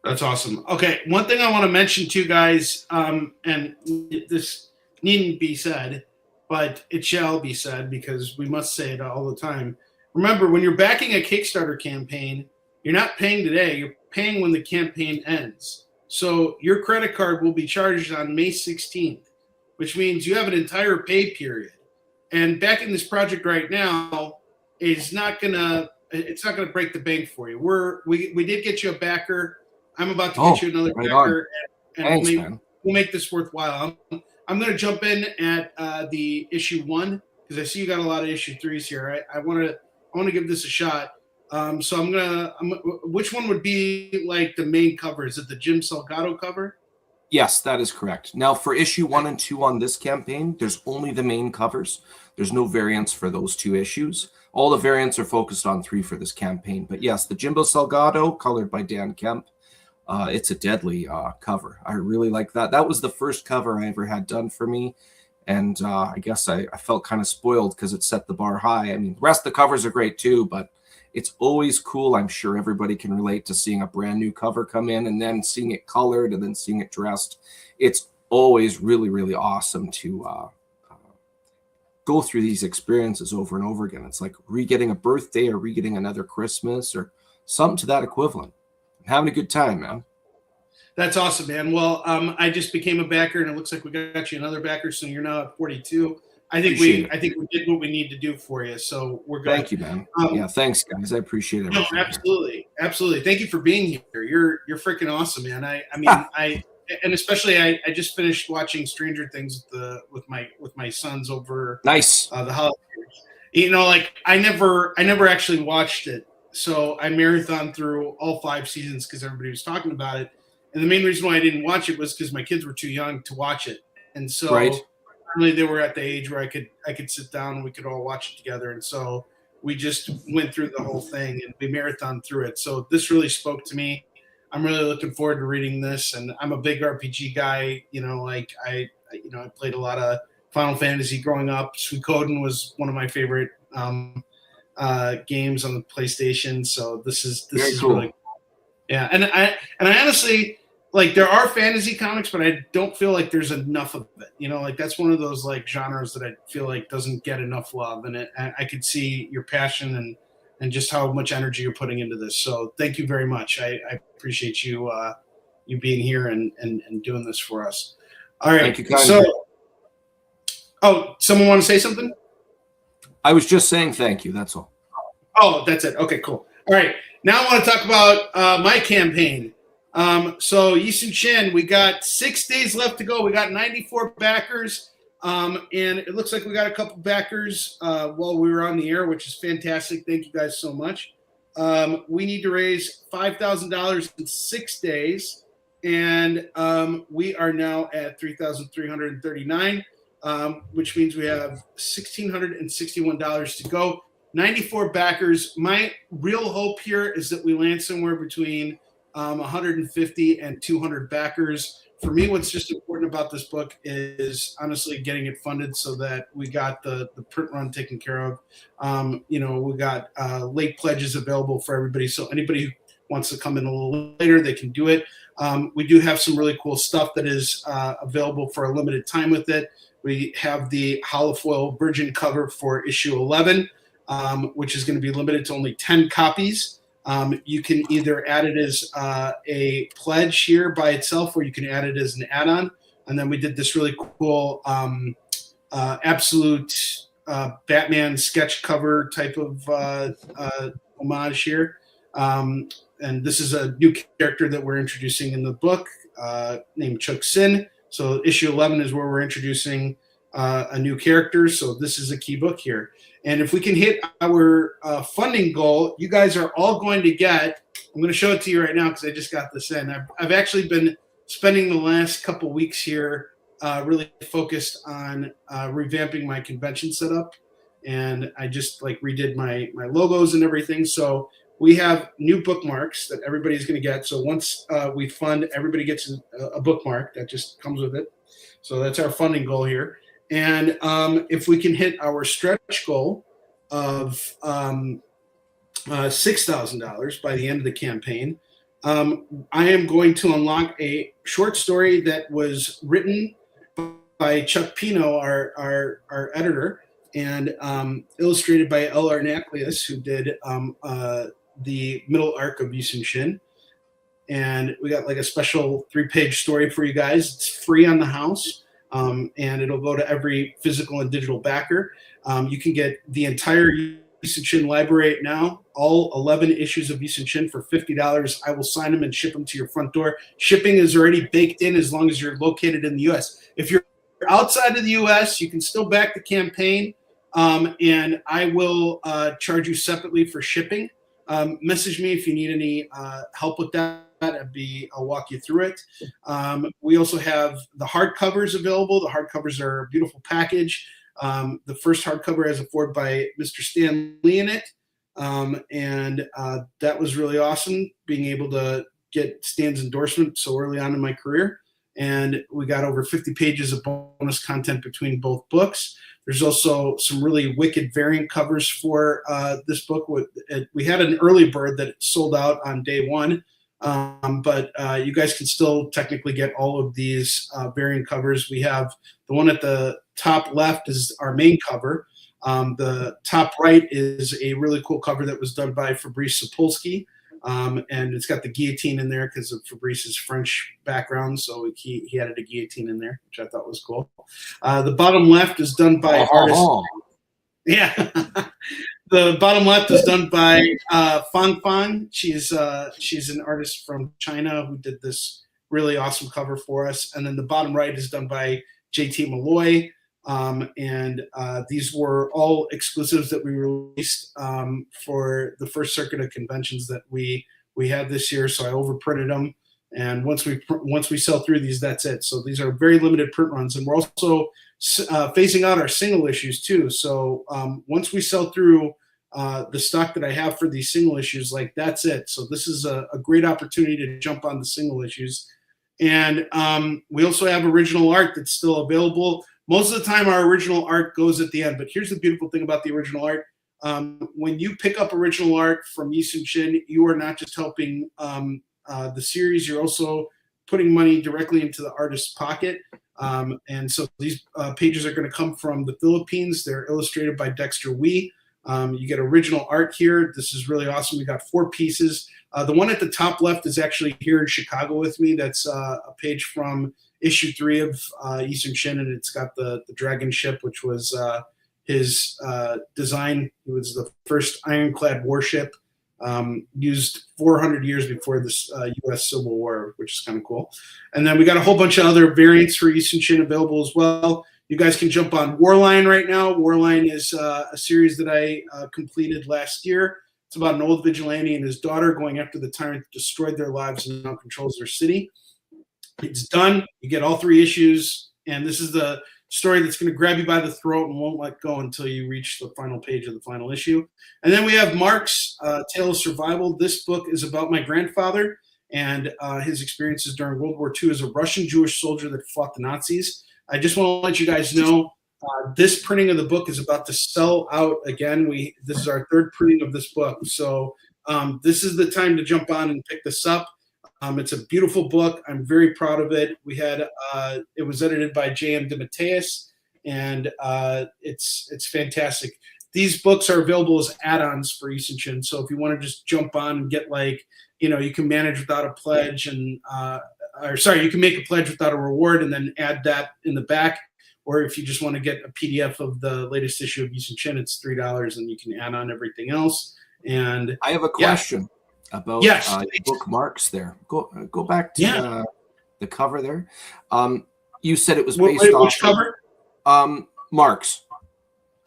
Speaker 2: That's awesome. Okay, one thing I want to mention too, guys, and this needn't be said, but it shall be said because we must say it all the time. Remember, when you're backing a Kickstarter campaign, you're not paying today, you're paying when the campaign ends. So your credit card will be charged on May 16th, which means you have an entire pay period. And backing this project right now is not gonna break the bank for you. We did get you a backer. I'm about to get you another backer, and we'll make this worthwhile. I'm going to jump in at the issue 1 because I see you got a lot of issue 3s here. I want to give this a shot. So which one would be like the main cover? Is it the Jim Salgado cover?
Speaker 9: Yes, that is correct. Now for issue 1 and 2 on this campaign, there's only the main covers. There's no variants for those 2 issues. All the variants are focused on 3 for this campaign. But yes, the Jimbo Salgado, colored by Dan Kemp. It's a deadly cover. I really like that. That was the first cover I ever had done for me. And I guess I felt kind of spoiled because it set the bar high. I mean, the rest of the covers are great too, but it's always cool. I'm sure everybody can relate to seeing a brand new cover come in and then seeing it colored and then seeing it dressed. It's always really, really awesome to go through these experiences over and over again. It's like re-getting a birthday or re-getting another Christmas or something to that equivalent. I'm having a good time, man.
Speaker 2: That's awesome, man. Well, I just became a backer, and it looks like we got you another backer, so you're now at 42. I think we did what we need to do for you, so we're good.
Speaker 9: Thank you, man. Yeah, thanks, guys. I appreciate it.
Speaker 2: No, absolutely. Thank you for being here. You're freaking awesome, man. And especially I just finished watching Stranger Things with my sons over
Speaker 9: nice
Speaker 2: the holidays, You know, like I never actually watched it, so I marathoned through all 5 seasons because everybody was talking about it. And the main reason why I didn't watch it was because my kids were too young to watch it, and so
Speaker 9: Right.
Speaker 2: finally they were at the age where I could sit down and we could all watch it together. And so we just went through the whole thing and we marathoned through it. So this really spoke to me. I'm really looking forward to reading this, and I'm a big RPG guy. You know, like I played a lot of Final Fantasy growing up. Suikoden was one of my favorite games on the PlayStation. So this is
Speaker 9: cool.
Speaker 2: really cool. Yeah, and I honestly, like, there are fantasy comics, but I don't feel like there's enough of it. You know, like that's one of those like genres that I feel like doesn't get enough love. And I could see your passion and just how much energy you're putting into this. So thank you very much. I appreciate you you being here and doing this for us. All right.
Speaker 9: Thank you kindly.
Speaker 2: So, oh, someone want to say something?
Speaker 9: I was just saying thank you. That's all.
Speaker 2: Oh, that's it. Okay, cool. All right. Now I want to talk about my campaign. So Yisun Shin, we got 6 days left to go. We got 94 backers. And it looks like we got a couple backers while we were on the air, which is fantastic. Thank you guys so much. We need to raise $5,000 in 6 days. And we are now at 3,339, which means we have $1,661 to go. 94 backers. My real hope here is that we land somewhere between 150 and 200 backers. For me, what's just important about this book is honestly getting it funded so that we got the print run taken care of. You know, we got late pledges available for everybody. So anybody who wants to come in a little later, they can do it. We do have some really cool stuff that is available for a limited time with it. We have the holofoil virgin cover for issue 11, which is going to be limited to only 10 copies. You can either add it as a pledge here by itself, or you can add it as an add-on. And then we did this really cool absolute Batman sketch cover type of homage here. And this is a new character that we're introducing in the book named Chuk Sin. So issue 11 is where we're introducing a new character. So this is a key book here. And if we can hit our funding goal, you guys are all going to get, I'm going to show it to you right now because I just got this in. I've actually been spending the last couple weeks here really focused on revamping my convention setup. And I just like redid my logos and everything. So we have new bookmarks that everybody's going to get. So once we fund, everybody gets a bookmark that just comes with it. So that's our funding goal here. And if we can hit our stretch goal of $6,000 by the end of the campaign, I am going to unlock a short story that was written by Chuck Pino, our editor, and illustrated by L.R. Naklius, who did the middle arc of Yisun Shin. And we got like a special 3-page story for you guys. It's free on the house. And it'll go to every physical and digital backer. You can get the entire Yisun Shin library right now, all 11 issues of Yisun Shin for $50. I will sign them and ship them to your front door. Shipping is already baked in as long as you're located in the U.S. If you're outside of the U.S., you can still back the campaign, and I will charge you separately for shipping. Message me if you need any help with that. I'll walk you through it. We also have the hardcovers available. The hardcovers are a beautiful package. The first hardcover has a foreword by Mr. Stan Lee in it. And that was really awesome, being able to get Stan's endorsement so early on in my career. And we got over 50 pages of bonus content between both books. There's also some really wicked variant covers for this book. We had an early bird that sold out on day one. But you guys can still technically get all of these variant covers. We have the one at the top left is our main cover. The top right is a really cool cover that was done by Fabrice Sapolsky. And it's got the guillotine in there because of Fabrice's French background. So he added a guillotine in there, which I thought was cool. The bottom left is done by artist. Yeah. The bottom left is done by Fang Fang. She's an artist from China who did this really awesome cover for us. And then the bottom right is done by JT Malloy. And these were all exclusives that we released for the first circuit of conventions that we had this year. So I overprinted them, and once we sell through these, that's it. So these are very limited print runs, and we're also phasing out our single issues too. So once we sell through the stock that I have for these single issues, like, that's it. So this is a great opportunity to jump on the single issues. And we also have original art that's still available. Most of the time, our original art goes at the end. But here's the beautiful thing about the original art. When you pick up original art from Yisun Shin, you are not just helping the series, you're also putting money directly into the artist's pocket. And so these pages are going to come from the Philippines. They're illustrated by Dexter Wee. You get original art here. This is really awesome. We got 4 pieces. The one at the top left is actually here in Chicago with me. That's a page from issue 3 of Yisun Shin, and it's got the dragon ship, which was his design. It was the first ironclad warship, used 400 years before this U.S. Civil War, which is kind of cool. And then we got a whole bunch of other variants for Yisun Shin available as well. You guys can jump on Warline right now. Warline is a series that I completed last year. It's about an old vigilante and his daughter going after the tyrant that destroyed their lives and now controls their city. It's done. You get all 3 issues, and this is the story that's going to grab you by the throat and won't let go until you reach the final page of the final issue. And then we have Mark's Tale of Survival. This book is about my grandfather and his experiences during World War II as a Russian Jewish soldier that fought the Nazis. I just want to let you guys know this printing of the book is about to sell out again. This is our 3rd printing of this book. So this is the time to jump on and pick this up. It's a beautiful book. I'm very proud of it. It was edited by J.M. DeMatteis, and it's fantastic. These books are available as add-ons for Yisun Shin. So if you want to just jump on and get, like, you can manage without a pledge, and you can make a pledge without a reward and then add that in the back. Or if you just want to get a PDF of the latest issue of Yisun Shin, it's $3, and you can add on everything else. And
Speaker 9: I have a question about bookmarks there. Go back to the cover there. You said it was based off
Speaker 2: which cover?
Speaker 9: Marks.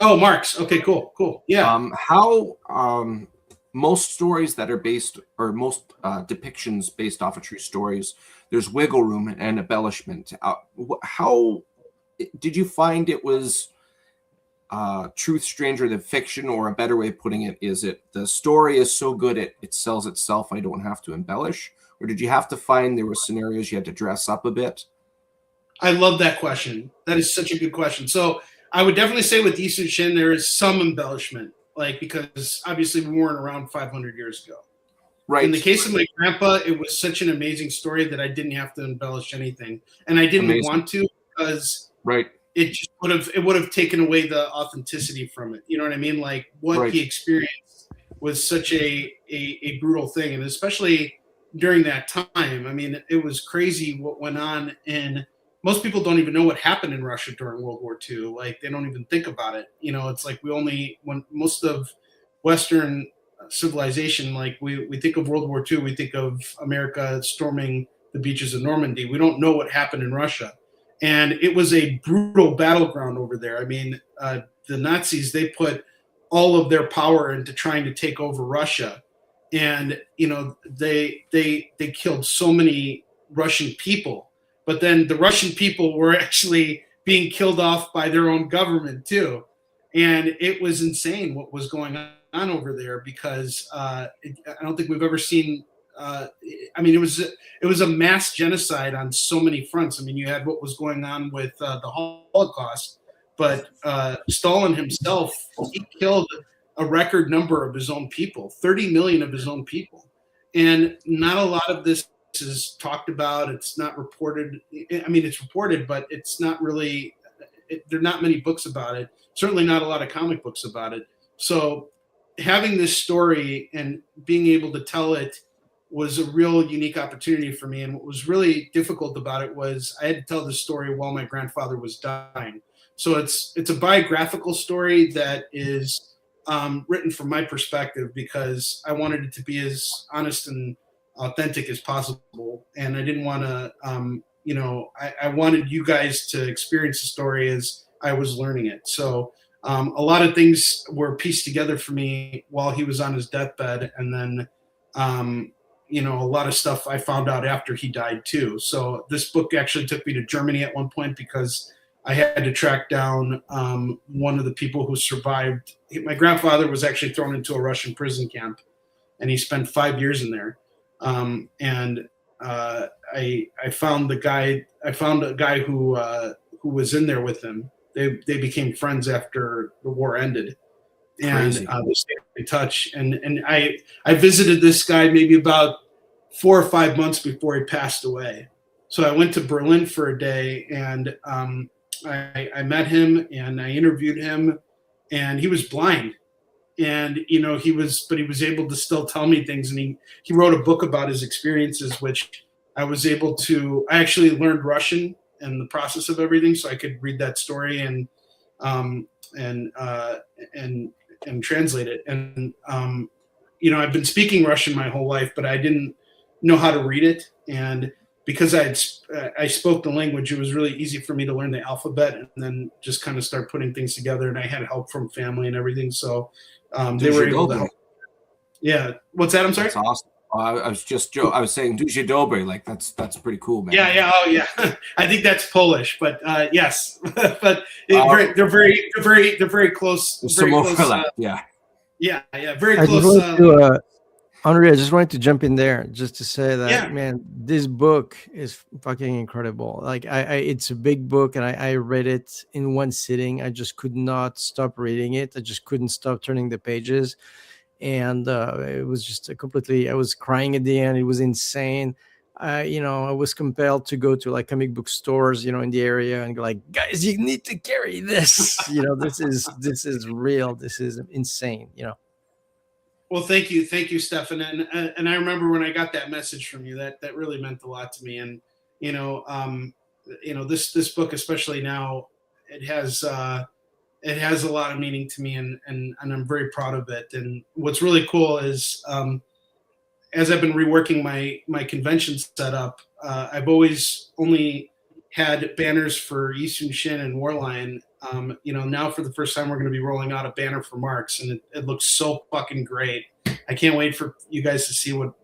Speaker 2: Oh, Marks. Okay, cool. Yeah.
Speaker 9: How most stories that are based, or most depictions based off of true stories, there's wiggle room and embellishment. How did you find it was truth stranger than fiction, or a better way of putting it, is it the story is so good it sells itself, I don't have to embellish? Or did you have to find there were scenarios you had to dress up a bit?
Speaker 2: I love that question. That is such a good question. So I would definitely say with Yisun Shin, there is some embellishment, because obviously we weren't around 500 years ago.
Speaker 9: Right.
Speaker 2: In the case of my grandpa, it was such an amazing story that I didn't have to embellish anything, and I didn't want to, because it just would have taken away the authenticity from it. You know what I mean? Like, what he experienced was such a brutal thing, and especially during that time. I mean, it was crazy what went on, and most people don't even know what happened in Russia during World War II. Like, they don't even think about it. It's like when most of Western civilization, like we think of World War II, we think of America storming the beaches of Normandy. We don't know what happened in Russia. And it was a brutal battleground over there. I mean, the Nazis, they put all of their power into trying to take over Russia. And, they killed so many Russian people. But then the Russian people were actually being killed off by their own government too. And it was insane what was going on over there, because I don't think we've ever seen it was a mass genocide on so many fronts. I mean, you had what was going on with the Holocaust, but Stalin himself, he killed a record number of his own people, 30 million of his own people. And not a lot of this is talked about. It's not reported. I mean, it's reported, but it's not really, there are not many books about it. Certainly not a lot of comic books about it. So having this story and being able to tell it was a real unique opportunity for me. And what was really difficult about it was I had to tell the story while my grandfather was dying. So it's a biographical story that is written from my perspective, because I wanted it to be as honest and authentic as possible. And I didn't want to, I wanted you guys to experience the story as I was learning it. So a lot of things were pieced together for me while he was on his deathbed, and then you know, a lot of stuff I found out after he died too. So this book actually took me to Germany at one point because I had to track down one of the people who survived. My grandfather was actually thrown into a Russian prison camp, and he spent 5 years in there. I found the guy. I found a guy who was in there with him. They became friends after the war ended, and they stayed in touch. And I visited this guy maybe about 4 or 5 months before he passed away. So I went to Berlin for a day, and I met him and I interviewed him, and he was blind. And you know, he was able to still tell me things, and he wrote a book about his experiences, which I was able to. I actually learned Russian in the process of everything, so I could read that story and translate it. And you know, I've been speaking Russian my whole life, but I didn't know how to read it. And because I spoke the language, it was really easy for me to learn the alphabet and then just kind of start putting things together. And I had help from family and everything, so they were able to help. Yeah, what's that? I'm sorry.
Speaker 9: That's awesome. I was saying Duże Dobre, like that's pretty cool, man.
Speaker 2: Yeah. Oh, yeah. I think that's Polish, but yes, but they're very close.
Speaker 9: Some overlap. Yeah,
Speaker 2: very close.
Speaker 6: Andre, I just wanted to jump in there just to say that, man, this book is fucking incredible. Like, it's a big book, and I read it in one sitting. I just could not stop reading it. I just couldn't stop turning the pages. And it was just I was crying at the end. It was insane. You know, I was compelled to go to like comic book stores, you know, in the area and go like, guys, you need to carry this. You know, this is real. This is insane, you know.
Speaker 2: Well, thank you, Stefan. And I remember when I got that message from you, that really meant a lot to me. And you know, this book, especially now, it has a lot of meaning to me, and I'm very proud of it. And what's really cool is, as I've been reworking my convention setup, I've always only had banners for Yisun Shin and Warlion. You know, now for the first time, we're going to be rolling out a banner for Marks, and it looks so fucking great. I can't wait for you guys to see what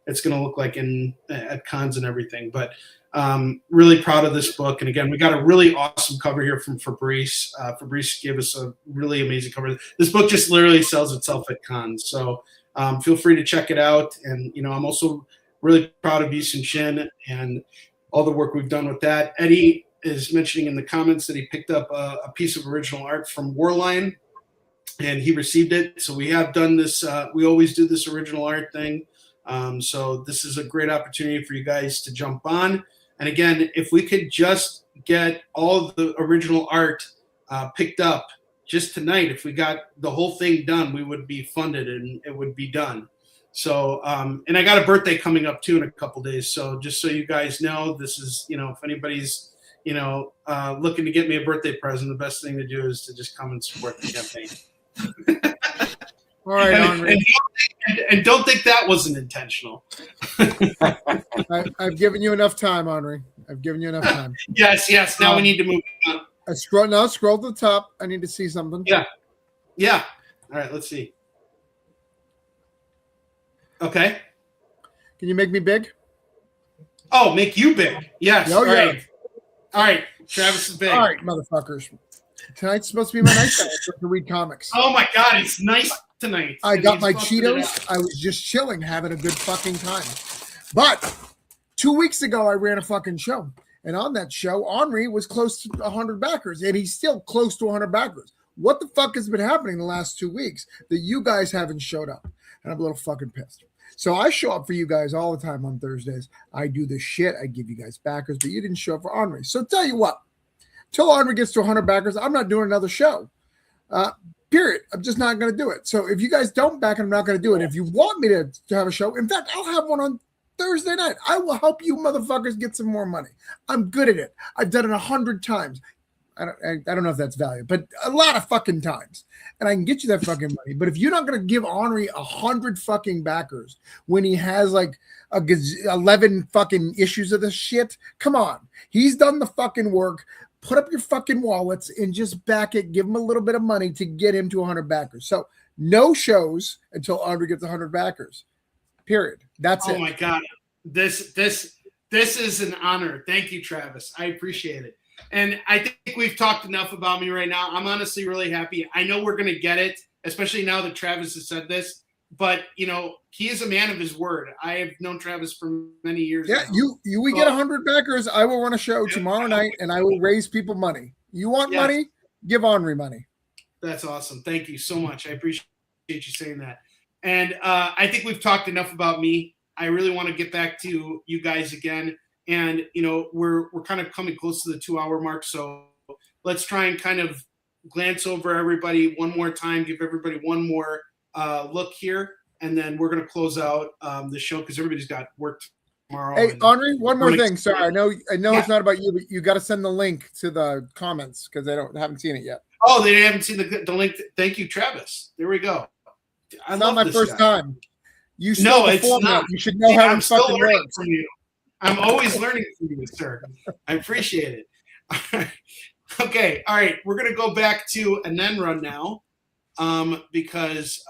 Speaker 2: it's going to look like at cons and everything. But really proud of this book. And again, we got a really awesome cover here from Fabrice. Fabrice gave us a really amazing cover. This book just literally sells itself at cons. So feel free to check it out. And, you know, I'm also really proud of Yisun Shin and all the work we've done with that. Eddie is mentioning in the comments that he picked up a piece of original art from Warline, and he received it. So we have done this. We always do this original art thing. So this is a great opportunity for you guys to jump on. And again, if we could just get all of the original art picked up just tonight, if we got the whole thing done, we would be funded and it would be done. So, and I got a birthday coming up too in a couple days. So just so you guys know, this is, you know, if anybody's, you know, looking to get me a birthday present, the best thing to do is to just come and support the campaign.
Speaker 4: All right, Henri.
Speaker 2: And don't think that wasn't intentional.
Speaker 4: I've given you enough time, Henri. I've given you enough time.
Speaker 2: Yes. Now we need to move on.
Speaker 4: Scroll to the top. I need to see something.
Speaker 2: Yeah. All right, let's see. Okay.
Speaker 4: Can you make me big?
Speaker 2: Oh, make you big. Yes. All right. Travis is big.
Speaker 4: All right, motherfuckers. Tonight's supposed to be my night to read comics.
Speaker 2: Oh my God, it's nice tonight.
Speaker 4: I got my Cheetos. I was just chilling, having a good fucking time. But 2 weeks ago, I ran a fucking show. And on that show, Henri was close to 100 backers. And he's still close to 100 backers. What the fuck has been happening the last 2 weeks that you guys haven't showed up? And I'm a little fucking pissed. So I show up for you guys all the time on Thursdays. I do this shit. I give you guys backers, but you didn't show up for Henri. So tell you what, till Henri gets to 100 backers, I'm not doing another show. Period. I'm just not going to do it. So if you guys don't back, I'm not going to do it. If you want me to have a show, in fact, I'll have one on Thursday night. I will help you motherfuckers get some more money. I'm good at it. I've done it 100 times. I don't know if that's value, but a lot of fucking times. And I can get you that fucking money. But if you're not going to give Henri 100 fucking backers when he has like 11 fucking issues of this shit, come on. He's done the fucking work. put up your fucking wallets and just back it. Give him a little bit of money to get him to 100 backers. So no shows until Andre gets 100 backers. Period. That's it.
Speaker 2: Oh my God. This is an honor. Thank you, Travis. I appreciate it. And I think we've talked enough about me right now. I'm honestly really happy. I know we're going to get it, especially now that Travis has said this. But, you know, he is a man of his word. I have known Travis for many years
Speaker 4: Yeah,
Speaker 2: now.
Speaker 4: we get 100 backers. I will run a show tomorrow night, and I will raise people money. You want money? Give Henri money.
Speaker 2: That's awesome. Thank you so much. I appreciate you saying that. And I think we've talked enough about me. I really want to get back to you guys again. And, you know, we're kind of coming close to the 2-hour mark. So let's try and kind of glance over everybody one more time, give everybody one more look here. And then we're going to close out the show because everybody's got work tomorrow.
Speaker 4: Hey, Henri, one more thing.
Speaker 2: excited.
Speaker 4: Sorry, I know it's not about you, but you got to send the link to the comments because haven't seen it yet.
Speaker 2: Oh, they haven't seen the link. Thank you, Travis. There we go.
Speaker 4: It's not my first time. You
Speaker 2: No,
Speaker 4: the
Speaker 2: it's
Speaker 4: format.
Speaker 2: not.
Speaker 4: You should know how
Speaker 2: I'm
Speaker 4: it
Speaker 2: still
Speaker 4: fucking
Speaker 2: learning
Speaker 4: works.
Speaker 2: from you. I'm always learning from you, sir. I appreciate it. Okay, all right. We're gonna go back to Anenra now, because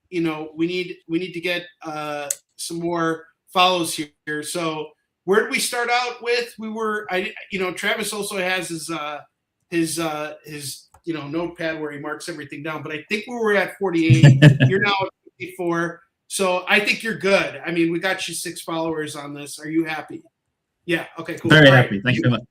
Speaker 2: you know we need to get some more follows here. So where did we start out with? We were Travis also has his notepad where he marks everything down. But I think we were at 48. You're now at 54. So I think you're good. I mean, we got you 6 followers on this. Are you happy? Yeah. Okay. Cool.
Speaker 3: Very
Speaker 2: All
Speaker 3: happy.
Speaker 2: right.
Speaker 3: Thank you very much.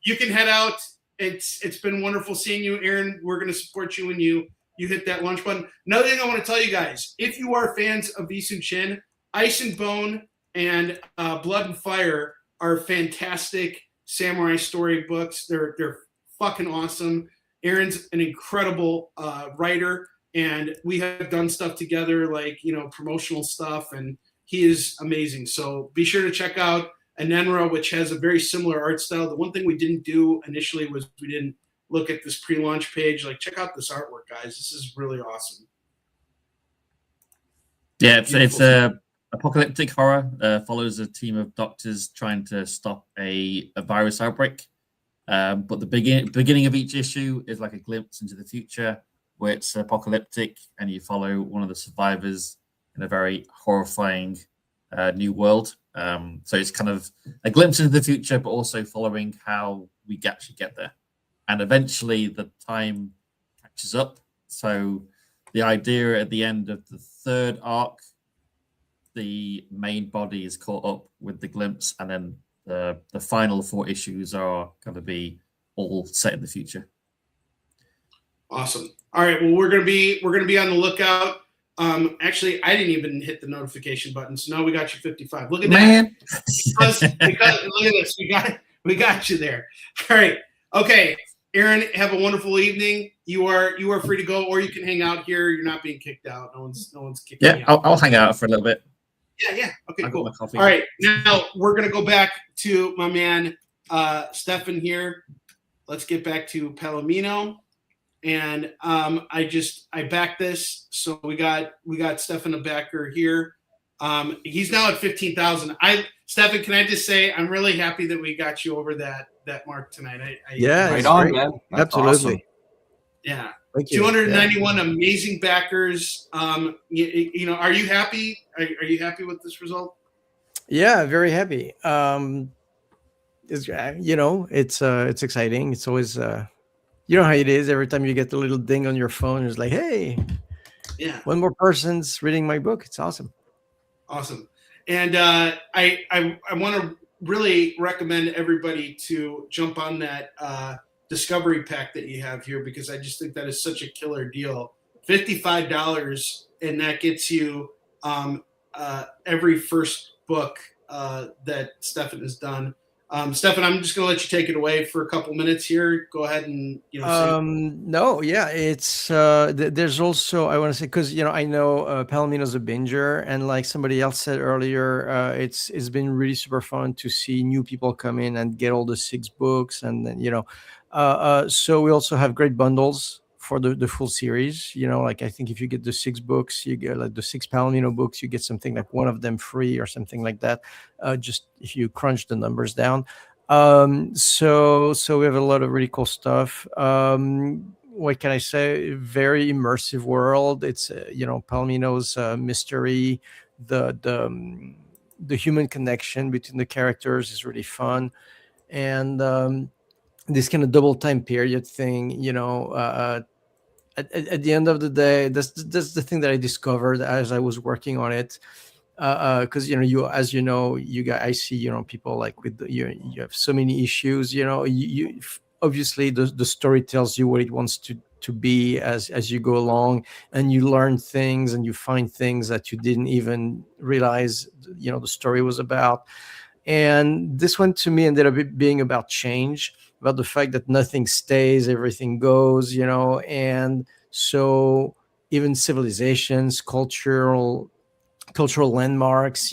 Speaker 2: You can head out. It's been wonderful seeing you, Aaron. We're going to support you when you hit that lunch button. Another thing I want to tell you guys: if you are fans of Visun Chin, Ice and Bone and Blood and Fire are fantastic samurai story books. They're fucking awesome. Aaron's an incredible writer. And we have done stuff together, like, promotional stuff, and he is amazing. So be sure to check out Anenra, which has a very similar art style. The one thing we didn't do initially was we didn't look at this pre-launch page. Like, check out this artwork, guys. This is really awesome.
Speaker 3: Yeah, it's apocalyptic horror. Follows a team of doctors trying to stop a virus outbreak. But the beginning of each issue is like a glimpse into the future, where it's apocalyptic and you follow one of the survivors in a very horrifying new world. So it's kind of a glimpse into the future, but also following how we actually get there. And eventually the time catches up. So the idea at the end of the 3rd arc, the main body is caught up with the glimpse, and then the final 4 issues are going to be all set in the future.
Speaker 2: Awesome. All right. Well, we're gonna be on the lookout. Actually, I didn't even hit the notification button, so now we got you 55. Look at
Speaker 3: Man.
Speaker 2: that. Because look at this. We got you there. All right. Okay. Aaron, have a wonderful evening. You are free to go, or you can hang out here. You're not being kicked out. No one's kicking you out.
Speaker 3: I'll hang out for a little bit.
Speaker 2: Yeah. Okay,
Speaker 3: I'll
Speaker 2: cool.
Speaker 3: get my coffee.
Speaker 2: All right. Now we're gonna go back to my man Stefan here. Let's get back to Palomino. And I backed this, so we got Stefan a backer here. He's now at 15,000. Stefan, can I just say I'm really happy that we got you over that mark tonight.
Speaker 9: Right on, man. That's
Speaker 6: Absolutely.
Speaker 9: awesome.
Speaker 2: Yeah.
Speaker 6: Thank you.
Speaker 2: 291 amazing backers. Are you happy? Are you happy with this result?
Speaker 6: Yeah, very happy. It's exciting. It's always you know how it is. Every time you get the little ding on your phone, it's like, hey,
Speaker 2: Yeah.
Speaker 6: one more person's reading my book. It's awesome.
Speaker 2: Awesome. And I want to really recommend everybody to jump on that discovery pack that you have here, because I just think that is such a killer deal. $55, and that gets you every first book that Stefan has done. Stefan, I'm just going to let you take it away for a couple minutes here. Go ahead and
Speaker 6: No, yeah, it's there's also, I want to say, because I know Palomino's a binger, and like somebody else said earlier, it's been really super fun to see new people come in and get all the 6 books, and then so we also have great bundles for the full series. Like I think if you get the 6 books, you get like the 6 Palomino books, you get something like one of them free or something like that. Just if you crunch the numbers down. So we have a lot of really cool stuff. What can I say? Very immersive world. It's Palomino's mystery, the human connection between the characters is really fun, and this kind of double time period thing. At the end of the day, that's the thing that I discovered as I was working on it. Because you guys, I see people like with you have so many issues. You obviously the story tells you what it wants to be as you go along, and you learn things and you find things that you didn't even realize the story was about. And this one to me ended up being about change, about the fact that nothing stays, everything goes, and so even civilizations, cultural landmarks,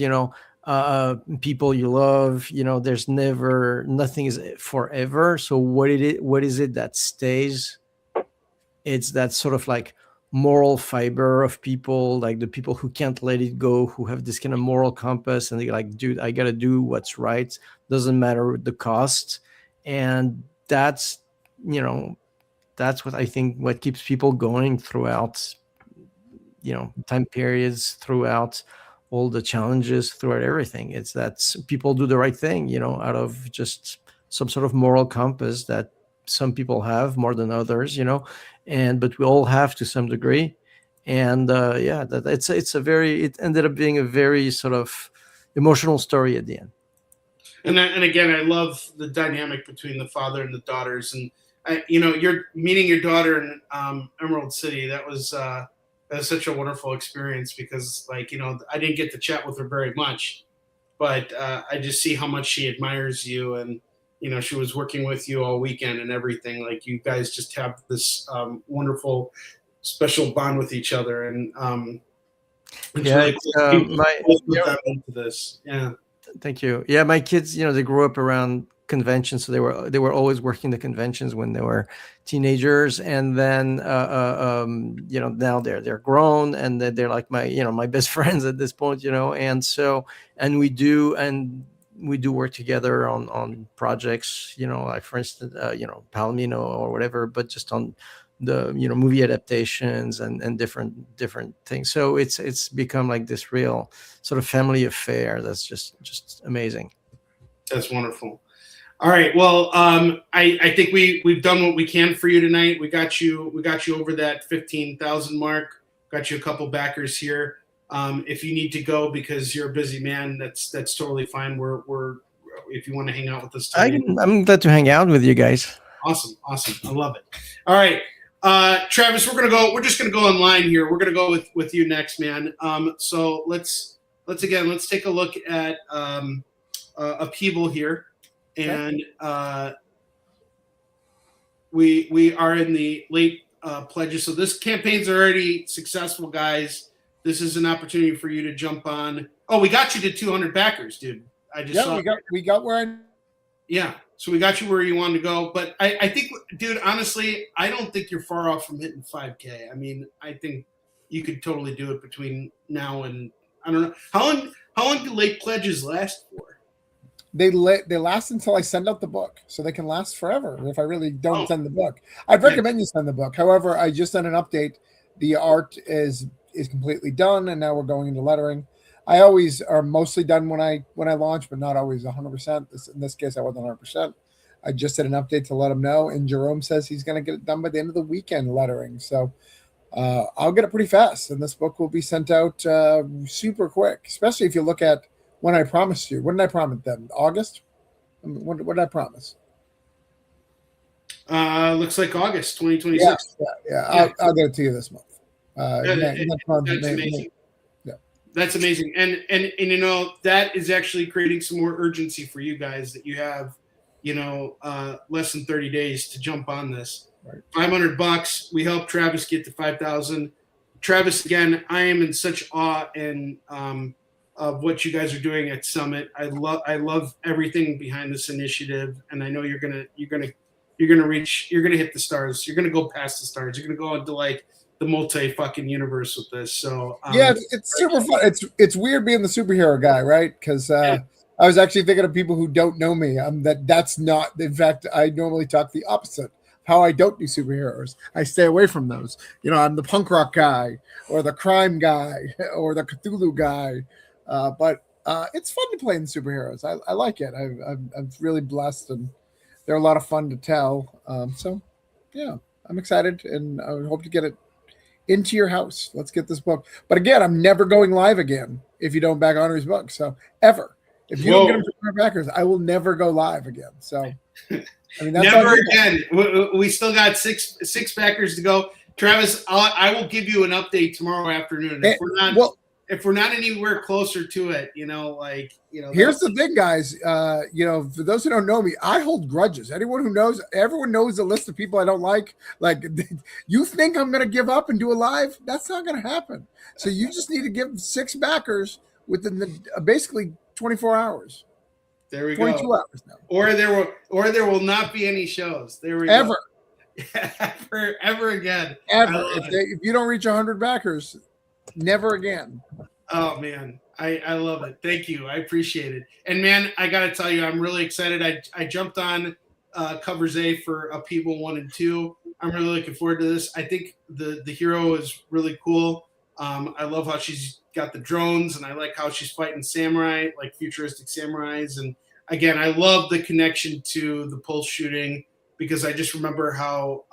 Speaker 6: people you love, there's never, nothing is forever. So what is it that stays? It's that sort of like moral fiber of people, like the people who can't let it go, who have this kind of moral compass, and they're like, dude, I gotta do what's right, doesn't matter the cost. And that's what I think what keeps people going throughout time periods, throughout all the challenges, throughout everything. It's that people do the right thing, out of just some sort of moral compass that some people have more than others, but we all have to some degree. And it ended up being a very sort of emotional story at the end.
Speaker 2: And again, I love the dynamic between the father and the daughters. And you're meeting your daughter in Emerald City. That was such a wonderful experience because, I didn't get to chat with her very much, but I just see how much she admires you, and she was working with you all weekend and everything. Like, you guys just have this wonderful, special bond with each other, and it's really cool into this. Yeah.
Speaker 6: Thank you. Yeah, my kids, they grew up around conventions, so they were always working the conventions when they were teenagers, and then now they're grown, and they're like my best friends at this point, and we do work together on projects, like for instance, Palomino or whatever, but just on the movie adaptations and different things. So it's become like this real sort of family affair that's just amazing.
Speaker 2: That's wonderful. All right. Well, I think we've done what we can for you tonight. We got you over that 15,000 mark. Got you a couple backers here. If you need to go because you're a busy man, that's totally fine. We're if you want to hang out with us tonight.
Speaker 6: I'm glad to hang out with you guys.
Speaker 2: Awesome. I love it. All right. Travis, we're just gonna go online here. We're gonna go with you next, man. So let's take a look at upheaval here. And we are in the late pledges. So this campaign's already successful, guys. This is an opportunity for you to jump on. Oh, we got you to 200 backers, dude. I just saw.
Speaker 4: we got where.
Speaker 2: Yeah, so we got you where you wanted to go. But I think, dude, honestly, I don't think you're far off from hitting 5K. I mean, I think you could totally do it between now and, I don't know. How long do late pledges last for?
Speaker 4: They last until I send out the book, so they can last forever if I really don't send the book. I'd recommend you send the book. However, I just sent an update. The art is completely done, and now we're going into lettering. I always are mostly done when I launch, but not always 100%. In this case, I wasn't 100%. I just did an update to let him know, and Jerome says he's going to get it done by the end of the weekend, lettering. So I'll get it pretty fast, and this book will be sent out super quick, especially if you look at when I promised you. When did I promise them? August? What did I promise?
Speaker 2: Looks like August 2026.
Speaker 4: Yeah. I'll get it to you this month.
Speaker 2: That's amazing.
Speaker 4: Yeah.
Speaker 2: That's amazing. And that is actually creating some more urgency for you guys that you have, less than 30 days to jump on this.
Speaker 4: Right.
Speaker 2: $500. We helped Travis get to 5,000. Travis, again, I am in such awe and of what you guys are doing at Summit. I love everything behind this initiative, and I know you're gonna hit the stars. You're gonna go past the stars. You're gonna go into like the multi fucking universe with this. So
Speaker 4: it's super fun. It's weird being the superhero guy, right? Because I was actually thinking of people who don't know me. That's not. In fact, I normally talk the opposite. How I don't do superheroes. I stay away from those. I'm the punk rock guy, or the crime guy, or the Cthulhu guy. But it's fun to play in superheroes. I like it. I'm really blessed, and they're a lot of fun to tell. So, yeah, I'm excited, and I hope to get it into your house. Let's get this book. But again, I'm never going live again if you don't back Honor's book. So ever. If you don't get them to our backers, I will never go live again. So I mean, that's
Speaker 2: never again. We still got six backers to go. Travis, I will give you an update tomorrow afternoon. If we're not anywhere closer to it,
Speaker 4: Here's the thing, guys. For those who don't know me, I hold grudges. Everyone knows the list of people I don't like. Like, you think I'm going to give up and do a live? That's not going to happen. So you just need to give 6 backers within basically 24 hours.
Speaker 2: There we
Speaker 4: 22
Speaker 2: go.
Speaker 4: hours now.
Speaker 2: Or there will not be any shows. There we
Speaker 4: go.
Speaker 2: Ever again.
Speaker 4: Ever. If you don't reach 100 backers, never again.
Speaker 2: Oh man, I love it. Thank you. I appreciate it. And man, I got to tell you, I'm really excited. I jumped on covers A for Upheaval 1 and 2. I'm really looking forward to this. I think the hero is really cool. I love how she's got the drones, and I like how she's fighting samurai, like futuristic samurais. And again, I love the connection to the pulse shooting, because I just remember how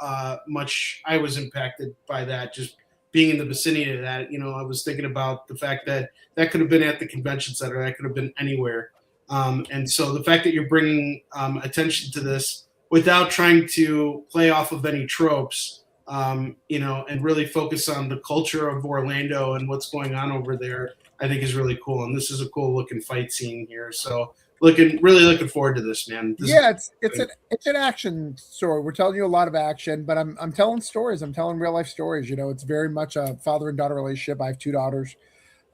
Speaker 2: much I was impacted by that, just being in the vicinity of that. I was thinking about the fact that could have been at the convention center, that could have been anywhere. And so the fact that you're bringing attention to this without trying to play off of any tropes, and really focus on the culture of Orlando and what's going on over there, I think is really cool. And this is a cool looking fight scene here. So really looking forward to this, man.
Speaker 4: It's an action story. We're telling you a lot of action, but I'm telling stories. I'm telling real life stories. It's very much a father and daughter relationship. I have 2 daughters,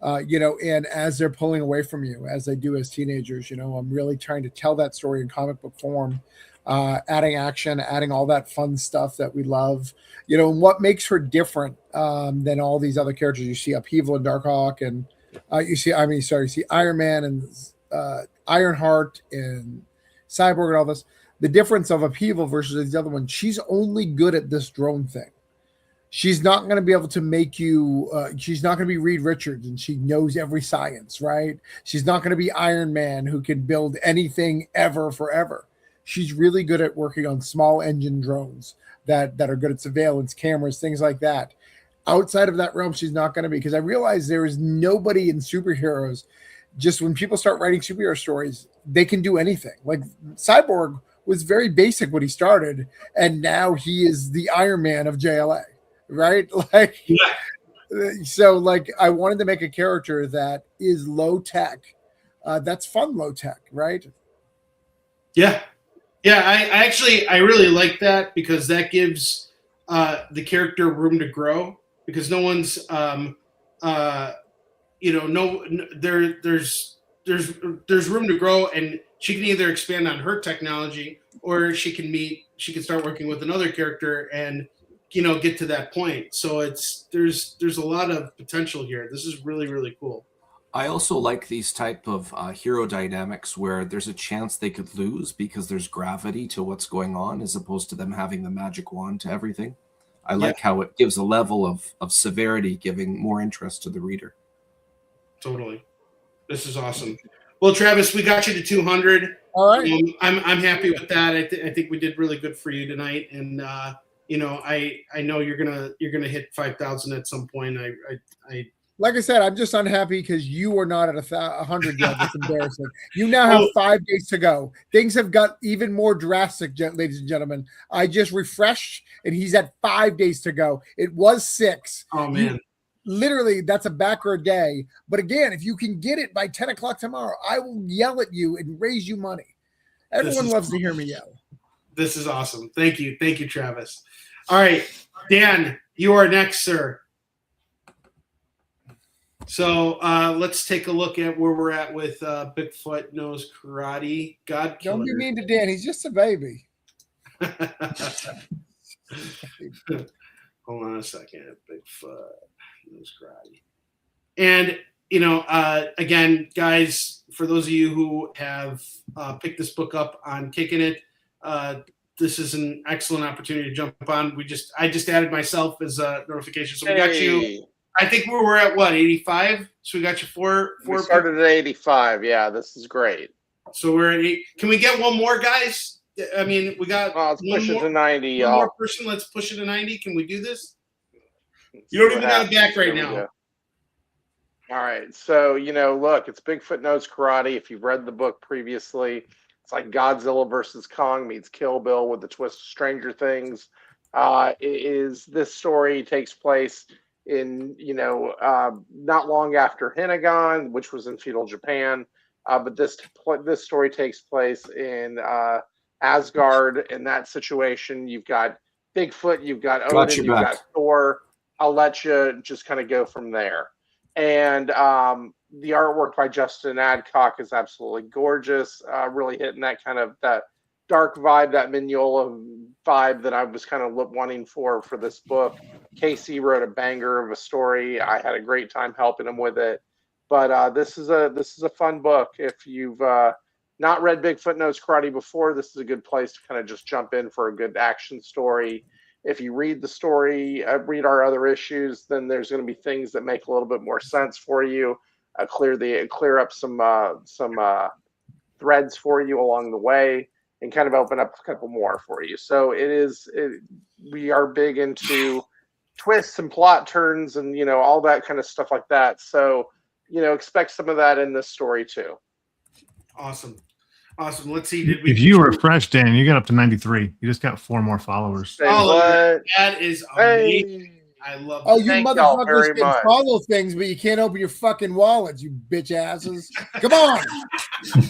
Speaker 4: and as they're pulling away from you, as they do as teenagers, I'm really trying to tell that story in comic book form, adding action, adding all that fun stuff that we love, and what makes her different than all these other characters. You see Upheaval and Darkhawk, and you see Iron Man and Ironheart and Cyborg and all this. The difference of Upheaval versus the other one, she's only good at this drone thing. She's not going to be able to make you, she's not going to be Reed Richards and she knows every science, right? She's not going to be Iron Man who can build anything ever forever. She's really good at working on small engine drones that are good at surveillance, cameras, things like that. Outside of that realm, she's not going to be, because I realize there is nobody in superheroes. Just when people start writing superhero stories, they can do anything. Like Cyborg was very basic when he started, and now he is the Iron Man of JLA, right? So I wanted to make a character that is low tech. That's fun, low tech, right?
Speaker 2: Yeah. I really like that, because that gives the character room to grow, because no one's there's room to grow, and she can either expand on her technology, or she can start working with another character and get to that point. So there's a lot of potential here. This is really, really cool.
Speaker 9: I also like these type of hero dynamics where there's a chance they could lose because there's gravity to what's going on, as opposed to them having the magic wand to everything. I like how it gives a level of severity, giving more interest to the reader.
Speaker 2: Totally. This is awesome. Well, Travis, we got you to 200.
Speaker 4: All right.
Speaker 2: I'm happy with that. I think we did really good for you tonight. And, I know you're gonna hit 5,000 at some point. I
Speaker 4: like I said, I'm just unhappy because you are not at 100 yet. It's embarrassing. You now have 5 days to go. Things have got even more drastic, ladies and gentlemen. I just refreshed, and he's at 5 days to go. It was 6.
Speaker 2: Oh man.
Speaker 4: Literally, that's a backer a day. But again, if you can get it by 10 o'clock tomorrow, I will yell at you and raise you money. Everyone loves to hear me yell.
Speaker 2: This is awesome. Thank you, Travis. All right, Dan, you are next, sir. So let's take a look at where we're at with Bigfoot Knows Karate. God Killer.
Speaker 4: Don't be mean to Dan. He's just a baby.
Speaker 2: Hold on a second. Bigfoot Knows Karate. And, again, guys, for those of you who have picked this book up on Kicking It, this is an excellent opportunity to jump on. I just added myself as a notification. So we got you. I think we're at what, 85? So we got you four.
Speaker 8: We started at 85. Yeah, this is great.
Speaker 2: So we're at 8. Can we get one more, guys? I mean, we got.
Speaker 8: Let's push it to 90,
Speaker 2: one
Speaker 8: y'all.
Speaker 2: more person. Let's push it to 90. Can we do this? You don't even got a back right now.
Speaker 8: All right. So, look, it's Bigfoot Knows Karate. If you've read the book previously, it's like Godzilla versus Kong meets Kill Bill with the twist of Stranger Things. This story takes place in, not long after Hinagon, which was in feudal Japan. But this story takes place in Asgard. In that situation, you've got Bigfoot, you've got Odin, you've got Thor. I'll let you just kind of go from there. And the artwork by Justin Adcock is absolutely gorgeous, really hitting that kind of that dark vibe, that Mignola vibe that I was kind of wanting for this book. Casey wrote a banger of a story. I had a great time helping him with it. But this is a fun book. If you've not read Bigfoot Knows Karate before, this is a good place to kind of just jump in for a good action story. If you read the story, read our other issues, then there's going to be things that make a little bit more sense for you. Clear up some threads for you along the way, and kind of open up a couple more for you. So we are big into twists and plot turns and all that kind of stuff like that. So expect some of that in this story too.
Speaker 2: Awesome. Let's see.
Speaker 7: If you refresh, Dan, you got up to 93. You just got 4 more followers.
Speaker 2: That is amazing. I love it.
Speaker 4: Oh, you motherfuckers can follow things, but you can't open your fucking wallets, you bitch asses. Come on.
Speaker 2: Oh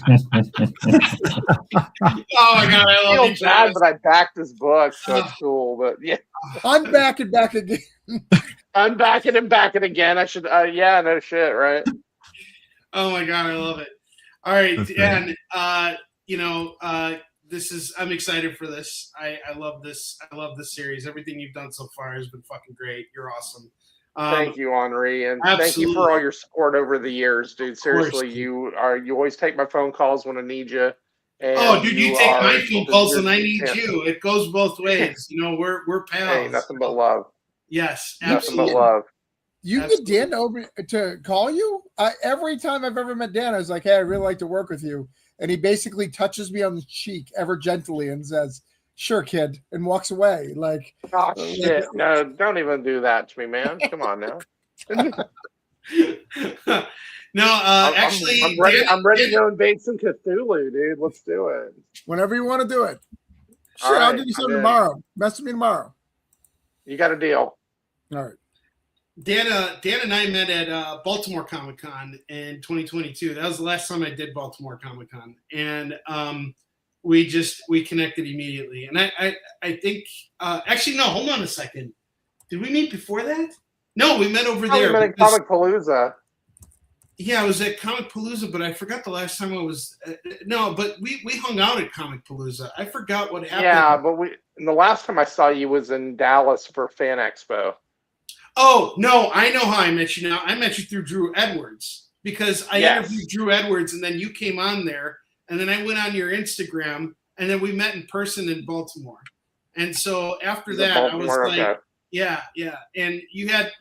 Speaker 2: my God, I love
Speaker 8: it. Bad, but I backed this book, so it's cool. But yeah,
Speaker 4: I'm back again.
Speaker 8: I'm backing and backing again. I should. Yeah, no shit, right?
Speaker 2: Oh my God, I love it. All right, Dan. I'm excited for this. I love this. I love this series. Everything you've done so far has been fucking great. You're awesome.
Speaker 8: Thank you, Henri, and thank you for all your support over the years, dude. Seriously, you always take my phone calls when I need you.
Speaker 2: And you take my phone calls when I need you. It goes both ways. We're pals.
Speaker 8: Hey, nothing but love.
Speaker 2: Yes,
Speaker 8: absolutely. Nothing but love.
Speaker 4: You get Dan over to call you? Every time I've ever met Dan, I was like, hey, I'd really like to work with you. And he basically touches me on the cheek ever gently and says, sure, kid, and walks away. Like,
Speaker 8: oh, shit. No, don't even do that to me, man. Come on now.
Speaker 2: No, actually,
Speaker 8: I'm ready to go invade some Cthulhu, dude. Let's do it.
Speaker 4: Whenever you want to do it. Sure, right, I'll give you something tomorrow. Message me tomorrow.
Speaker 8: You got a deal.
Speaker 4: All right.
Speaker 2: Dan and I met at Baltimore Comic Con in 2022. That was the last time I did Baltimore Comic Con, and we connected immediately. And I think actually no, hold on a second. Did we meet before that? No, we met over there.
Speaker 8: We met at Comic Palooza.
Speaker 2: Yeah, I was at Comic Palooza, but I forgot the last time I was. No, but we hung out at Comic Palooza. I forgot what happened.
Speaker 8: Yeah, but the last time I saw you was in Dallas for Fan Expo.
Speaker 2: Oh, no, I know how I met you now. I met you through Drew Edwards because I interviewed Drew Edwards, and then you came on there, and then I went on your Instagram, and then we met in person in Baltimore. And so after that, I was like, yeah. And you had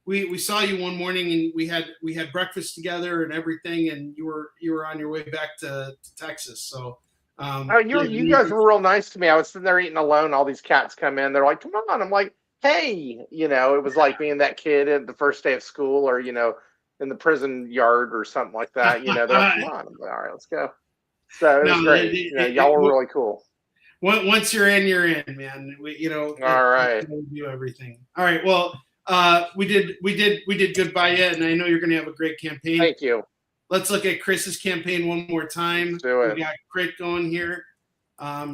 Speaker 2: we saw you one morning, and we had breakfast together and everything, and you were on your way back to Texas. So
Speaker 8: you guys were real nice to me. I was sitting there eating alone. All these cats come in. They're like, come on. I'm like, hey, it was like being that kid at the first day of school or, in the prison yard or something like that. They're like, come on. I'm like, all right, let's go. So it was great. Y'all were really cool.
Speaker 2: Once you're in, man.
Speaker 8: All right.
Speaker 2: We do everything. All right. Well, we did good by you, and I know you're going to have a great campaign.
Speaker 8: Thank you.
Speaker 2: Let's look at Chris's campaign one more time.
Speaker 8: Let's do it.
Speaker 2: We got Crit going here.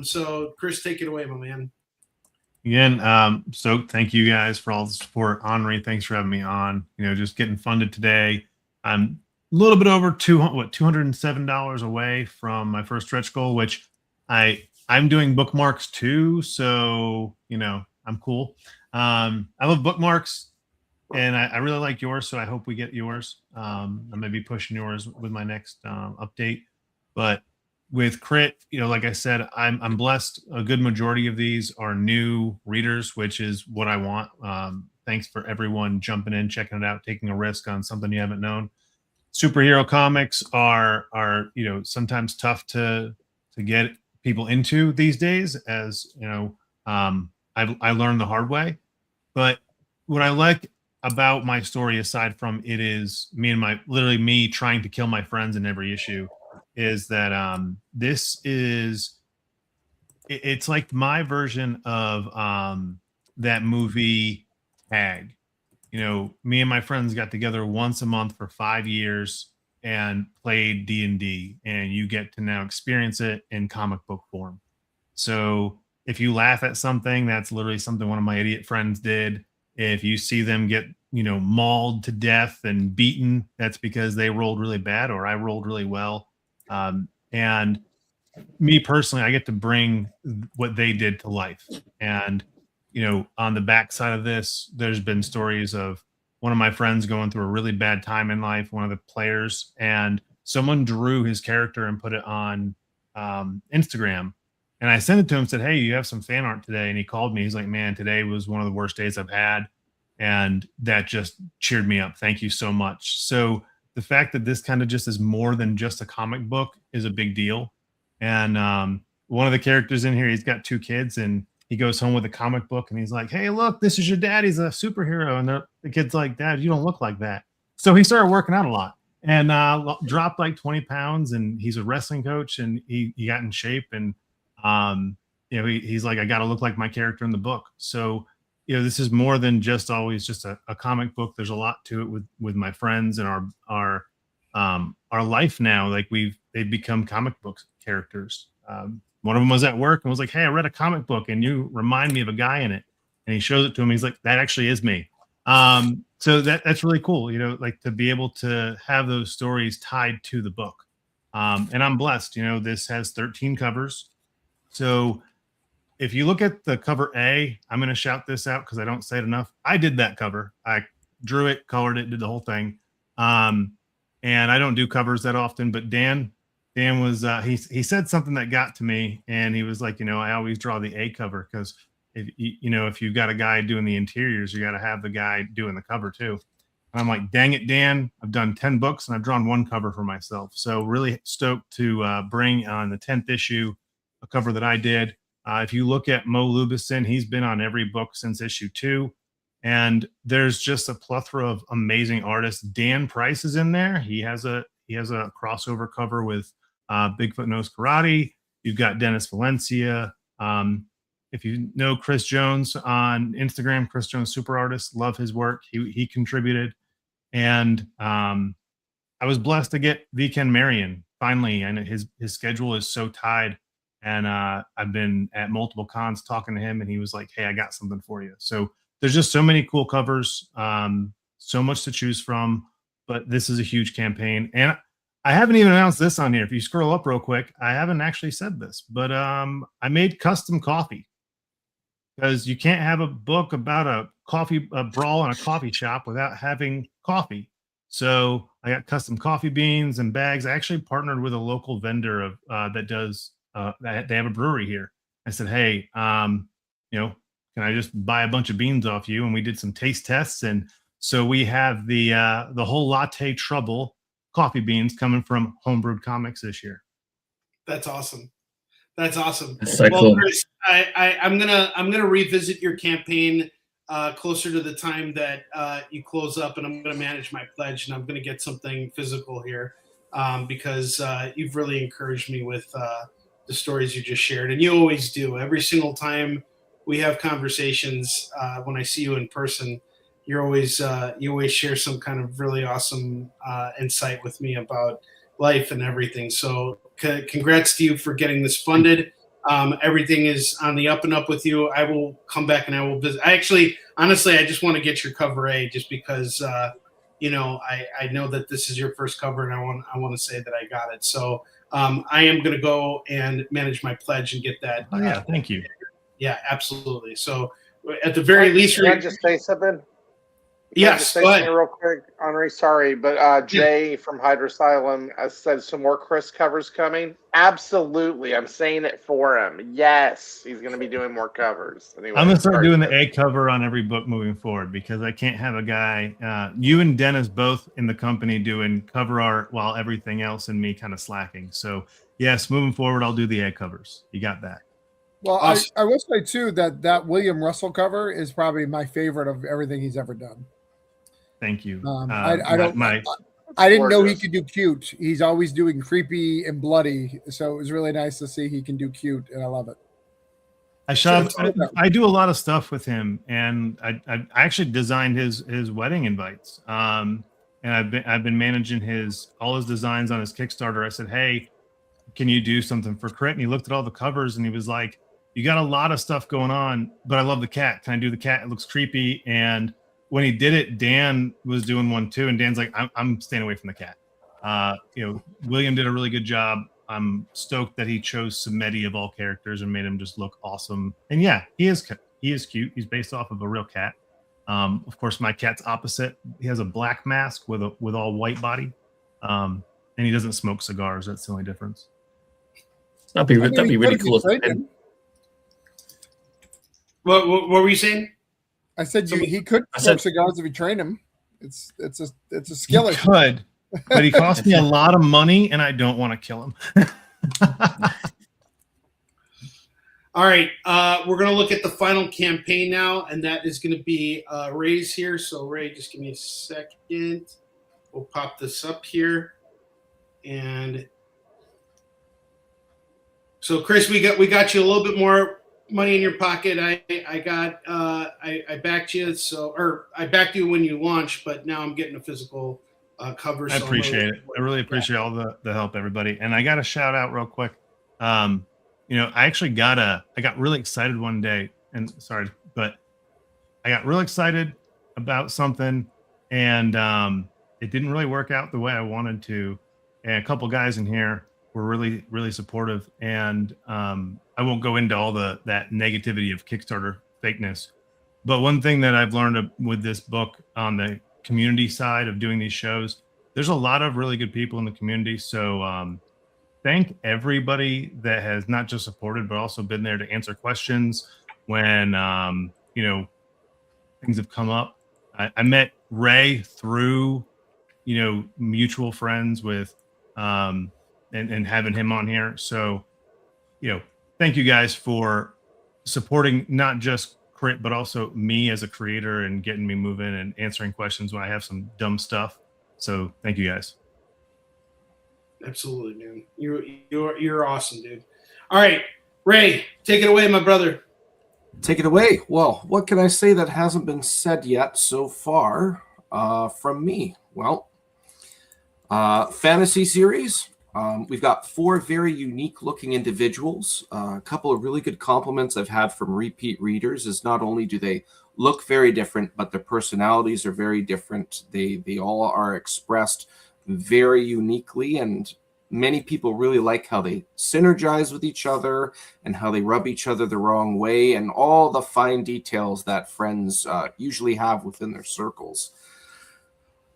Speaker 2: So Chris, take it away, my man.
Speaker 7: Again, so thank you guys for all the support. Henri, thanks for having me on. Just getting funded today. I'm a little bit over $207 away from my first stretch goal, which I'm doing bookmarks too. So, I'm cool. I love bookmarks. and I really like yours, so I hope we get yours. I'm gonna be pushing yours with my next update. But with Crit, like I said, I'm blessed. A good majority of these are new readers, which is what I want. Thanks for everyone jumping in, checking it out, taking a risk on something you haven't known. Superhero comics are sometimes tough to get people into these days, as I learned the hard way. But what I like about my story, aside from it is me trying to kill my friends in every issue, is that it's like my version of that movie Tag. Me and my friends got together once a month for 5 years and played D&D, and you get to now experience it in comic book form. So if you laugh at something, that's literally something one of my idiot friends did. If you see them get, mauled to death and beaten, that's because they rolled really bad or I rolled really well. And me personally, I get to bring what they did to life. And, on the backside of this, there's been stories of one of my friends going through a really bad time in life, one of the players, and someone drew his character and put it on Instagram. And I sent it to him and said, hey, you have some fan art today. And he called me. He's like, man, today was one of the worst days I've had. And that just cheered me up. Thank you so much. So the fact that this kind of just is more than just a comic book is a big deal. And one of the characters in here, he's got 2 kids, and he goes home with a comic book and he's like, hey, look, this is your dad. He's a superhero. And the kid's like, Dad, you don't look like that. So he started working out a lot and dropped like 20 pounds. And he's a wrestling coach, and he got in shape. And he's like, I got to look like my character in the book. So, this is more than just always just a comic book. There's a lot to it with my friends and our life now. Like they've become comic book characters. One of them was at work and was like, hey, I read a comic book and you remind me of a guy in it. And he shows it to him. He's like, that actually is me. So that's really cool, like to be able to have those stories tied to the book. And I'm blessed, this has 13 covers. So if you look at the cover A, I'm going to shout this out because I don't say it enough. I did that cover. I drew it, colored it, did the whole thing. And I don't do covers that often, but Dan was, he said something that got to me, and he was like, I always draw the A cover because if you've got a guy doing the interiors, you got to have the guy doing the cover too. And I'm like, dang it, Dan, I've done 10 books and I've drawn 1 cover for myself. So really stoked to bring on the 10th issue a cover that I did. If you look at Mo Lubison, he's been on every book since issue 2. And there's just a plethora of amazing artists. Dan Price is in there. He has a crossover cover with Bigfoot Knows Karate. You've got Dennis Valencia. If you know Chris Jones on Instagram, Chris Jones Super Artist, love his work. He contributed. And I was blessed to get Viken Marion finally, and his schedule is so tied. And I've been at multiple cons talking to him, and he was like, hey, I got something for you. So there's just so many cool covers, so much to choose from, but this is a huge campaign. And I haven't even announced this on here. If you scroll up real quick, I haven't actually said this, but I made custom coffee, because you can't have a book about a brawl in a coffee shop without having coffee. So I got custom coffee beans and bags. I actually partnered with a local vendor of that does they have a brewery here. I said, hey, can I just buy a bunch of beans off you? And we did some taste tests, and so we have the whole latte trouble coffee beans coming from Homebrewed Comics this year.
Speaker 2: That's awesome. That's awesome.
Speaker 3: That's so cool.
Speaker 2: Chris, I'm gonna revisit your campaign closer to the time that you close up, and I'm gonna manage my pledge, and I'm gonna get something physical here because you've really encouraged me with the stories you just shared, and you always do. Every single time we have conversations, when I see you in person, you always share some kind of really awesome insight with me about life and everything. So congrats to you for getting this funded. Everything is on the up and up with you. I will come back and I will visit. Honestly, I just want to get your cover A, just because I know that this is your first cover, and I want to say that I got it. So I am going to go and manage my pledge and get that.
Speaker 7: Oh yeah, thank you.
Speaker 2: Yeah, absolutely. So at the very least,
Speaker 8: can I just say something?
Speaker 2: Yes,
Speaker 8: Say
Speaker 2: go
Speaker 8: something
Speaker 2: ahead.
Speaker 8: real quick, Henri. Sorry, but Jay from Hydrosylum said some more Chris covers coming. Absolutely, I'm saying it for him. Yes, he's going to be doing more covers. Anyway,
Speaker 7: I'm gonna start
Speaker 8: sorry,
Speaker 7: doing the
Speaker 8: Chris.
Speaker 7: A cover on every book moving forward because I can't have a guy. You and Dennis both in the company doing cover art while everything else and me kind of slacking. So yes, moving forward, I'll do the A covers. You got that.
Speaker 4: Well,
Speaker 2: Awesome.
Speaker 4: I will say too that William Russell cover is probably my favorite of everything he's ever done.
Speaker 7: Thank you.
Speaker 4: I don't.
Speaker 7: My
Speaker 4: I didn't know he
Speaker 8: Gorgeous.
Speaker 4: could do cute. He's always doing creepy and bloody, so it was really nice to see he can do cute, and I love it.
Speaker 7: I do a lot of stuff with him, and I actually designed his wedding invites. And I've been managing all his designs on his Kickstarter. I said, hey, can you do something for Crit? And he looked at all the covers and he was like, you got a lot of stuff going on, but I love the cat. Can I do the cat? It looks creepy. And when he did it, Dan was doing one too. And Dan's like, I'm staying away from the cat. William did a really good job. I'm stoked that he chose Samedi of all characters and made him just look awesome. And yeah, he is cute. He's based off of a real cat. Of course, my cat's opposite. He has a black mask with all white body. And he doesn't smoke cigars. That's the only difference.
Speaker 3: That'd be really cool.
Speaker 2: What were you saying?
Speaker 4: I said he could smoke cigars if you train him. It's a skill
Speaker 7: He
Speaker 4: issue.
Speaker 7: could, but he cost me a lot of money, and I don't want to kill him.
Speaker 2: All right, we're going to look at the final campaign now, and that is going to be Ray's here. So Ray, just give me a second. We'll pop this up here, and so Chris, we got you a little bit more money in your pocket. I backed you, I backed you when you launched, but now I'm getting a physical cover.
Speaker 7: I appreciate it. I really appreciate all the help, everybody. And I got a shout out real quick. I actually I got really excited one day, and sorry, but I got real excited about something, and it didn't really work out the way I wanted to. And a couple guys in here were really, really supportive. And I won't go into all that negativity of Kickstarter fakeness. But one thing that I've learned with this book on the community side of doing these shows, there's a lot of really good people in the community. So thank everybody that has not just supported, but also been there to answer questions when, things have come up. I met Ray through, mutual friends with, and having him on here. So, thank you guys for supporting not just Crit, but also me as a creator and getting me moving and answering questions when I have some dumb stuff. So thank you guys.
Speaker 2: Absolutely, man. You're awesome, dude. All right, Ray, take it away, my brother.
Speaker 9: Take it away. Well, what can I say that hasn't been said yet so far from me? Well, fantasy series. We've got 4 very unique looking individuals. A couple of really good compliments I've had from repeat readers is not only do they look very different, but their personalities are very different. They all are expressed very uniquely, and many people really like how they synergize with each other and how they rub each other the wrong way and all the fine details that friends usually have within their circles.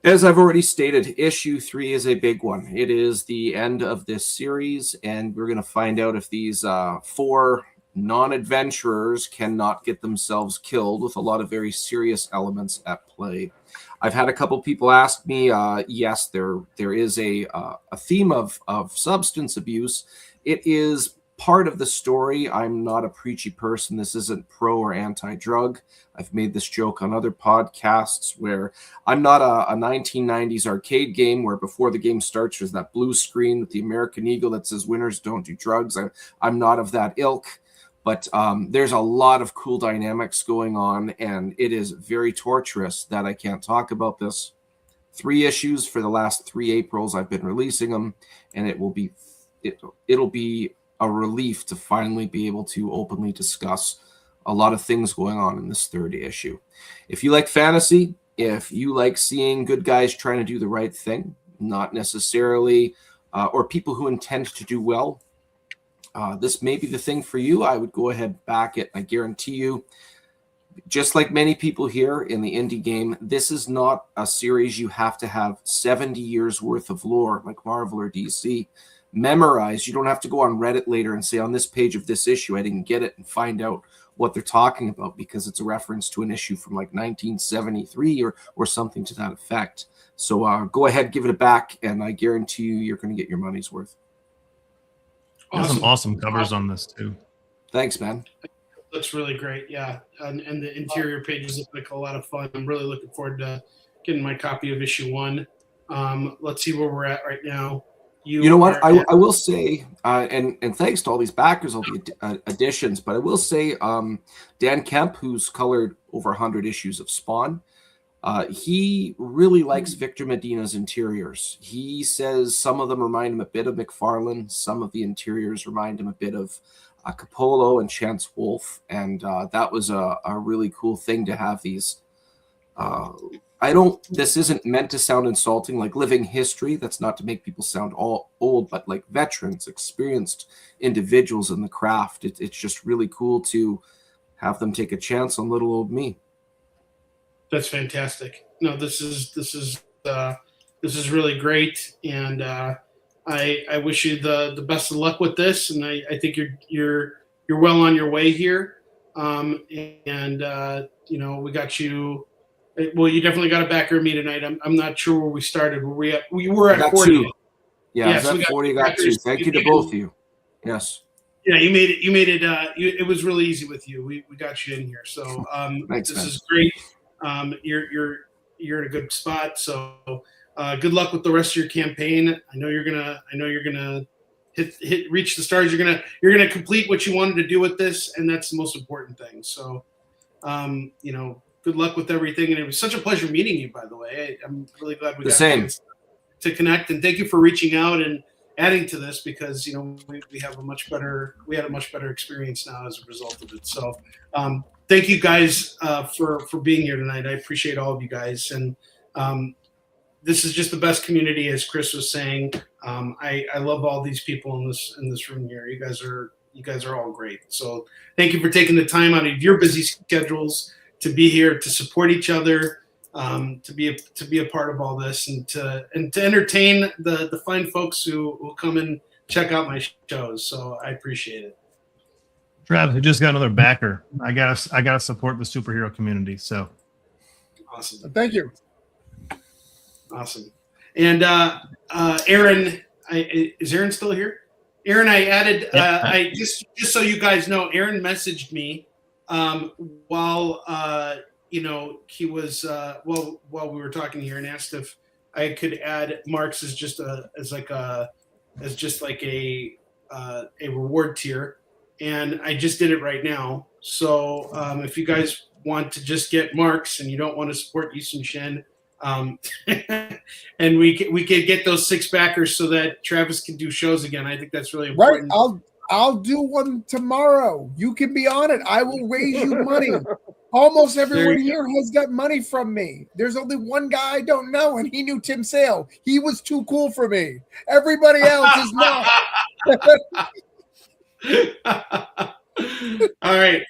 Speaker 9: As I've already stated, issue 3 is a big one. It is the end of this series, and we're going to find out if these 4 non-adventurers cannot get themselves killed with a lot of very serious elements at play. I've had a couple people ask me, yes, there is a theme of substance abuse. It is part of the story. I'm not a preachy person. This isn't pro or anti-drug. I've made this joke on other podcasts where I'm not a 1990s arcade game where before the game starts there's that blue screen with the American Eagle that says winners don't do drugs. I'm not of that ilk, but there's a lot of cool dynamics going on, and it is very torturous that I can't talk about this. 3 issues for the last 3 Aprils I've been releasing them, and it'll be a relief to finally be able to openly discuss a lot of things going on in this 3rd issue. If you like fantasy, if you like seeing good guys trying to do the right thing, not necessarily, or people who intend to do well, this may be the thing for you. I would go ahead, back it. I guarantee you, just like many people here in the indie game, this is not a series you have to have 70 years worth of lore like Marvel or DC memorized. You don't have to go on Reddit later and say, on this page of this issue, I didn't get it, and find out what they're talking about because it's a reference to an issue from like 1973 or something to that effect. So go ahead, give it a back, and I guarantee you're going to get your money's worth.
Speaker 7: There's some awesome covers on this too.
Speaker 9: Thanks, man.
Speaker 2: Looks really great, yeah. And the interior pages look like a lot of fun. I'm really looking forward to getting my copy of issue 1. Let's see where we're at right now.
Speaker 9: You know what? I will say, and thanks to all these backers, all the additions, but I will say Dan Kemp, who's colored over 100 issues of Spawn, he really likes Victor Medina's interiors. He says some of them remind him a bit of McFarlane. Some of the interiors remind him a bit of Capullo and Chance Wolfe, and that was a really cool thing to have these. This isn't meant to sound insulting, like living history. That's not to make people sound all old, but like veterans, experienced individuals in the craft. It's just really cool to have them take a chance on little old me.
Speaker 2: That's fantastic. No, this is really great, and I wish you the best of luck with this, and I think you're well on your way here. We got you. Well, you definitely got a backer of me tonight. I'm not sure where we started. We were at 40.
Speaker 9: 2. Yeah, yes, at 40. Got 2. Thank you to both of you. Yes.
Speaker 2: Yeah, you made it. It was really easy with you. We got you in here. So
Speaker 9: Thanks,
Speaker 2: this
Speaker 9: man.
Speaker 2: is great. You're in a good spot. So good luck with the rest of your campaign. I know you're gonna reach the stars. You're gonna complete what you wanted to do with this, and that's the most important thing. So good luck with everything. And it was such a pleasure meeting you, by the way. I'm really glad we got a chance to connect, and thank you for reaching out and adding to this, because we had a much better experience now as a result of it. So thank you guys for being here tonight. I appreciate all of you guys, and this is just the best community, as Chris was saying. I love all these people in this room here. You guys are all great. So thank you for taking the time out of your busy schedules to be here, to support each other, to be a part of all this, and to entertain the fine folks who will come and check out my shows. So I appreciate it.
Speaker 7: Trav, who just got another backer. I gotta support the superhero community. So
Speaker 2: awesome.
Speaker 4: Thank you.
Speaker 2: Awesome. And Aaron, is Aaron still here? Aaron, I added. I just so you guys know, Aaron messaged me while he was while we were talking here, and asked if I could add Marks as just a reward tier, and I just did it right now. So if you guys want to just get Marks and you don't want to support Easton Shen, and we could get those 6 backers so that Travis can do shows again. I think that's really important.
Speaker 4: Right. I'll do one tomorrow. You can be on it. I will raise you money. Almost everyone here has got money from me. There's only one guy I don't know, and he knew Tim Sale. He was too cool for me. Everybody else is not.
Speaker 2: All right.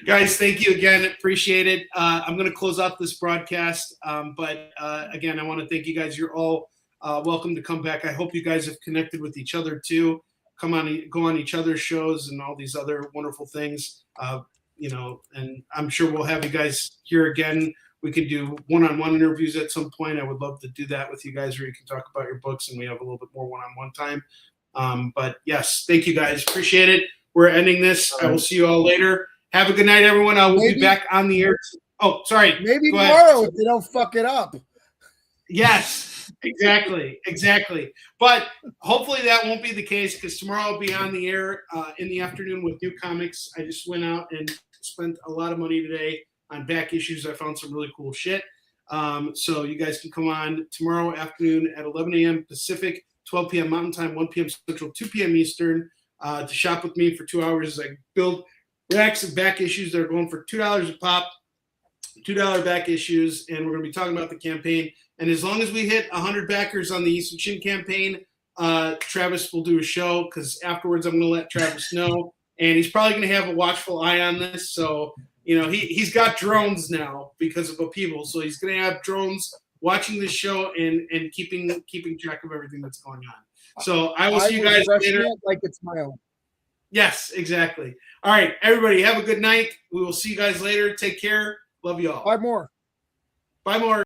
Speaker 2: Guys, thank you again. Appreciate it. I'm going to close out this broadcast. But again, I want to thank you guys. You're all welcome to come back. I hope you guys have connected with each other too. Go on each other's shows and all these other wonderful things. And I'm sure we'll have you guys here again. We can do one-on-one interviews at some point. I would love to do that with you guys, where you can talk about your books and we have a little bit more one-on-one time. But yes, thank you guys. Appreciate it. We're ending this. I will see you all later. Have a good night, everyone. I will be back on the air. Oh, sorry.
Speaker 4: Maybe tomorrow if they don't fuck it up.
Speaker 2: Yes, exactly. But hopefully that won't be the case, because tomorrow I'll be on the air in the afternoon with new comics. I just went out and spent a lot of money today on back issues. I found some really cool shit. So you guys can come on tomorrow afternoon at 11 a.m. Pacific, 12 p.m. Mountain Time, 1 p.m. Central, 2 p.m. Eastern, to shop with me for 2 hours as I build racks of back issues that are going for $2 a pop, $2 back issues, and we're going to be talking about the campaign. And as long as we hit 100 backers on the Easton Shin campaign, Travis will do a show, because afterwards I'm going to let Travis know and he's probably going to have a watchful eye on this. So, he's got drones now because of upheaval. So he's going to have drones watching the show and keeping track of everything that's going on. So I will see you guys later.
Speaker 4: It like it's my own.
Speaker 2: Yes, exactly. All right, everybody, have a good night. We will see you guys later. Take care. Love you all.
Speaker 4: Buy more.
Speaker 2: Bye more.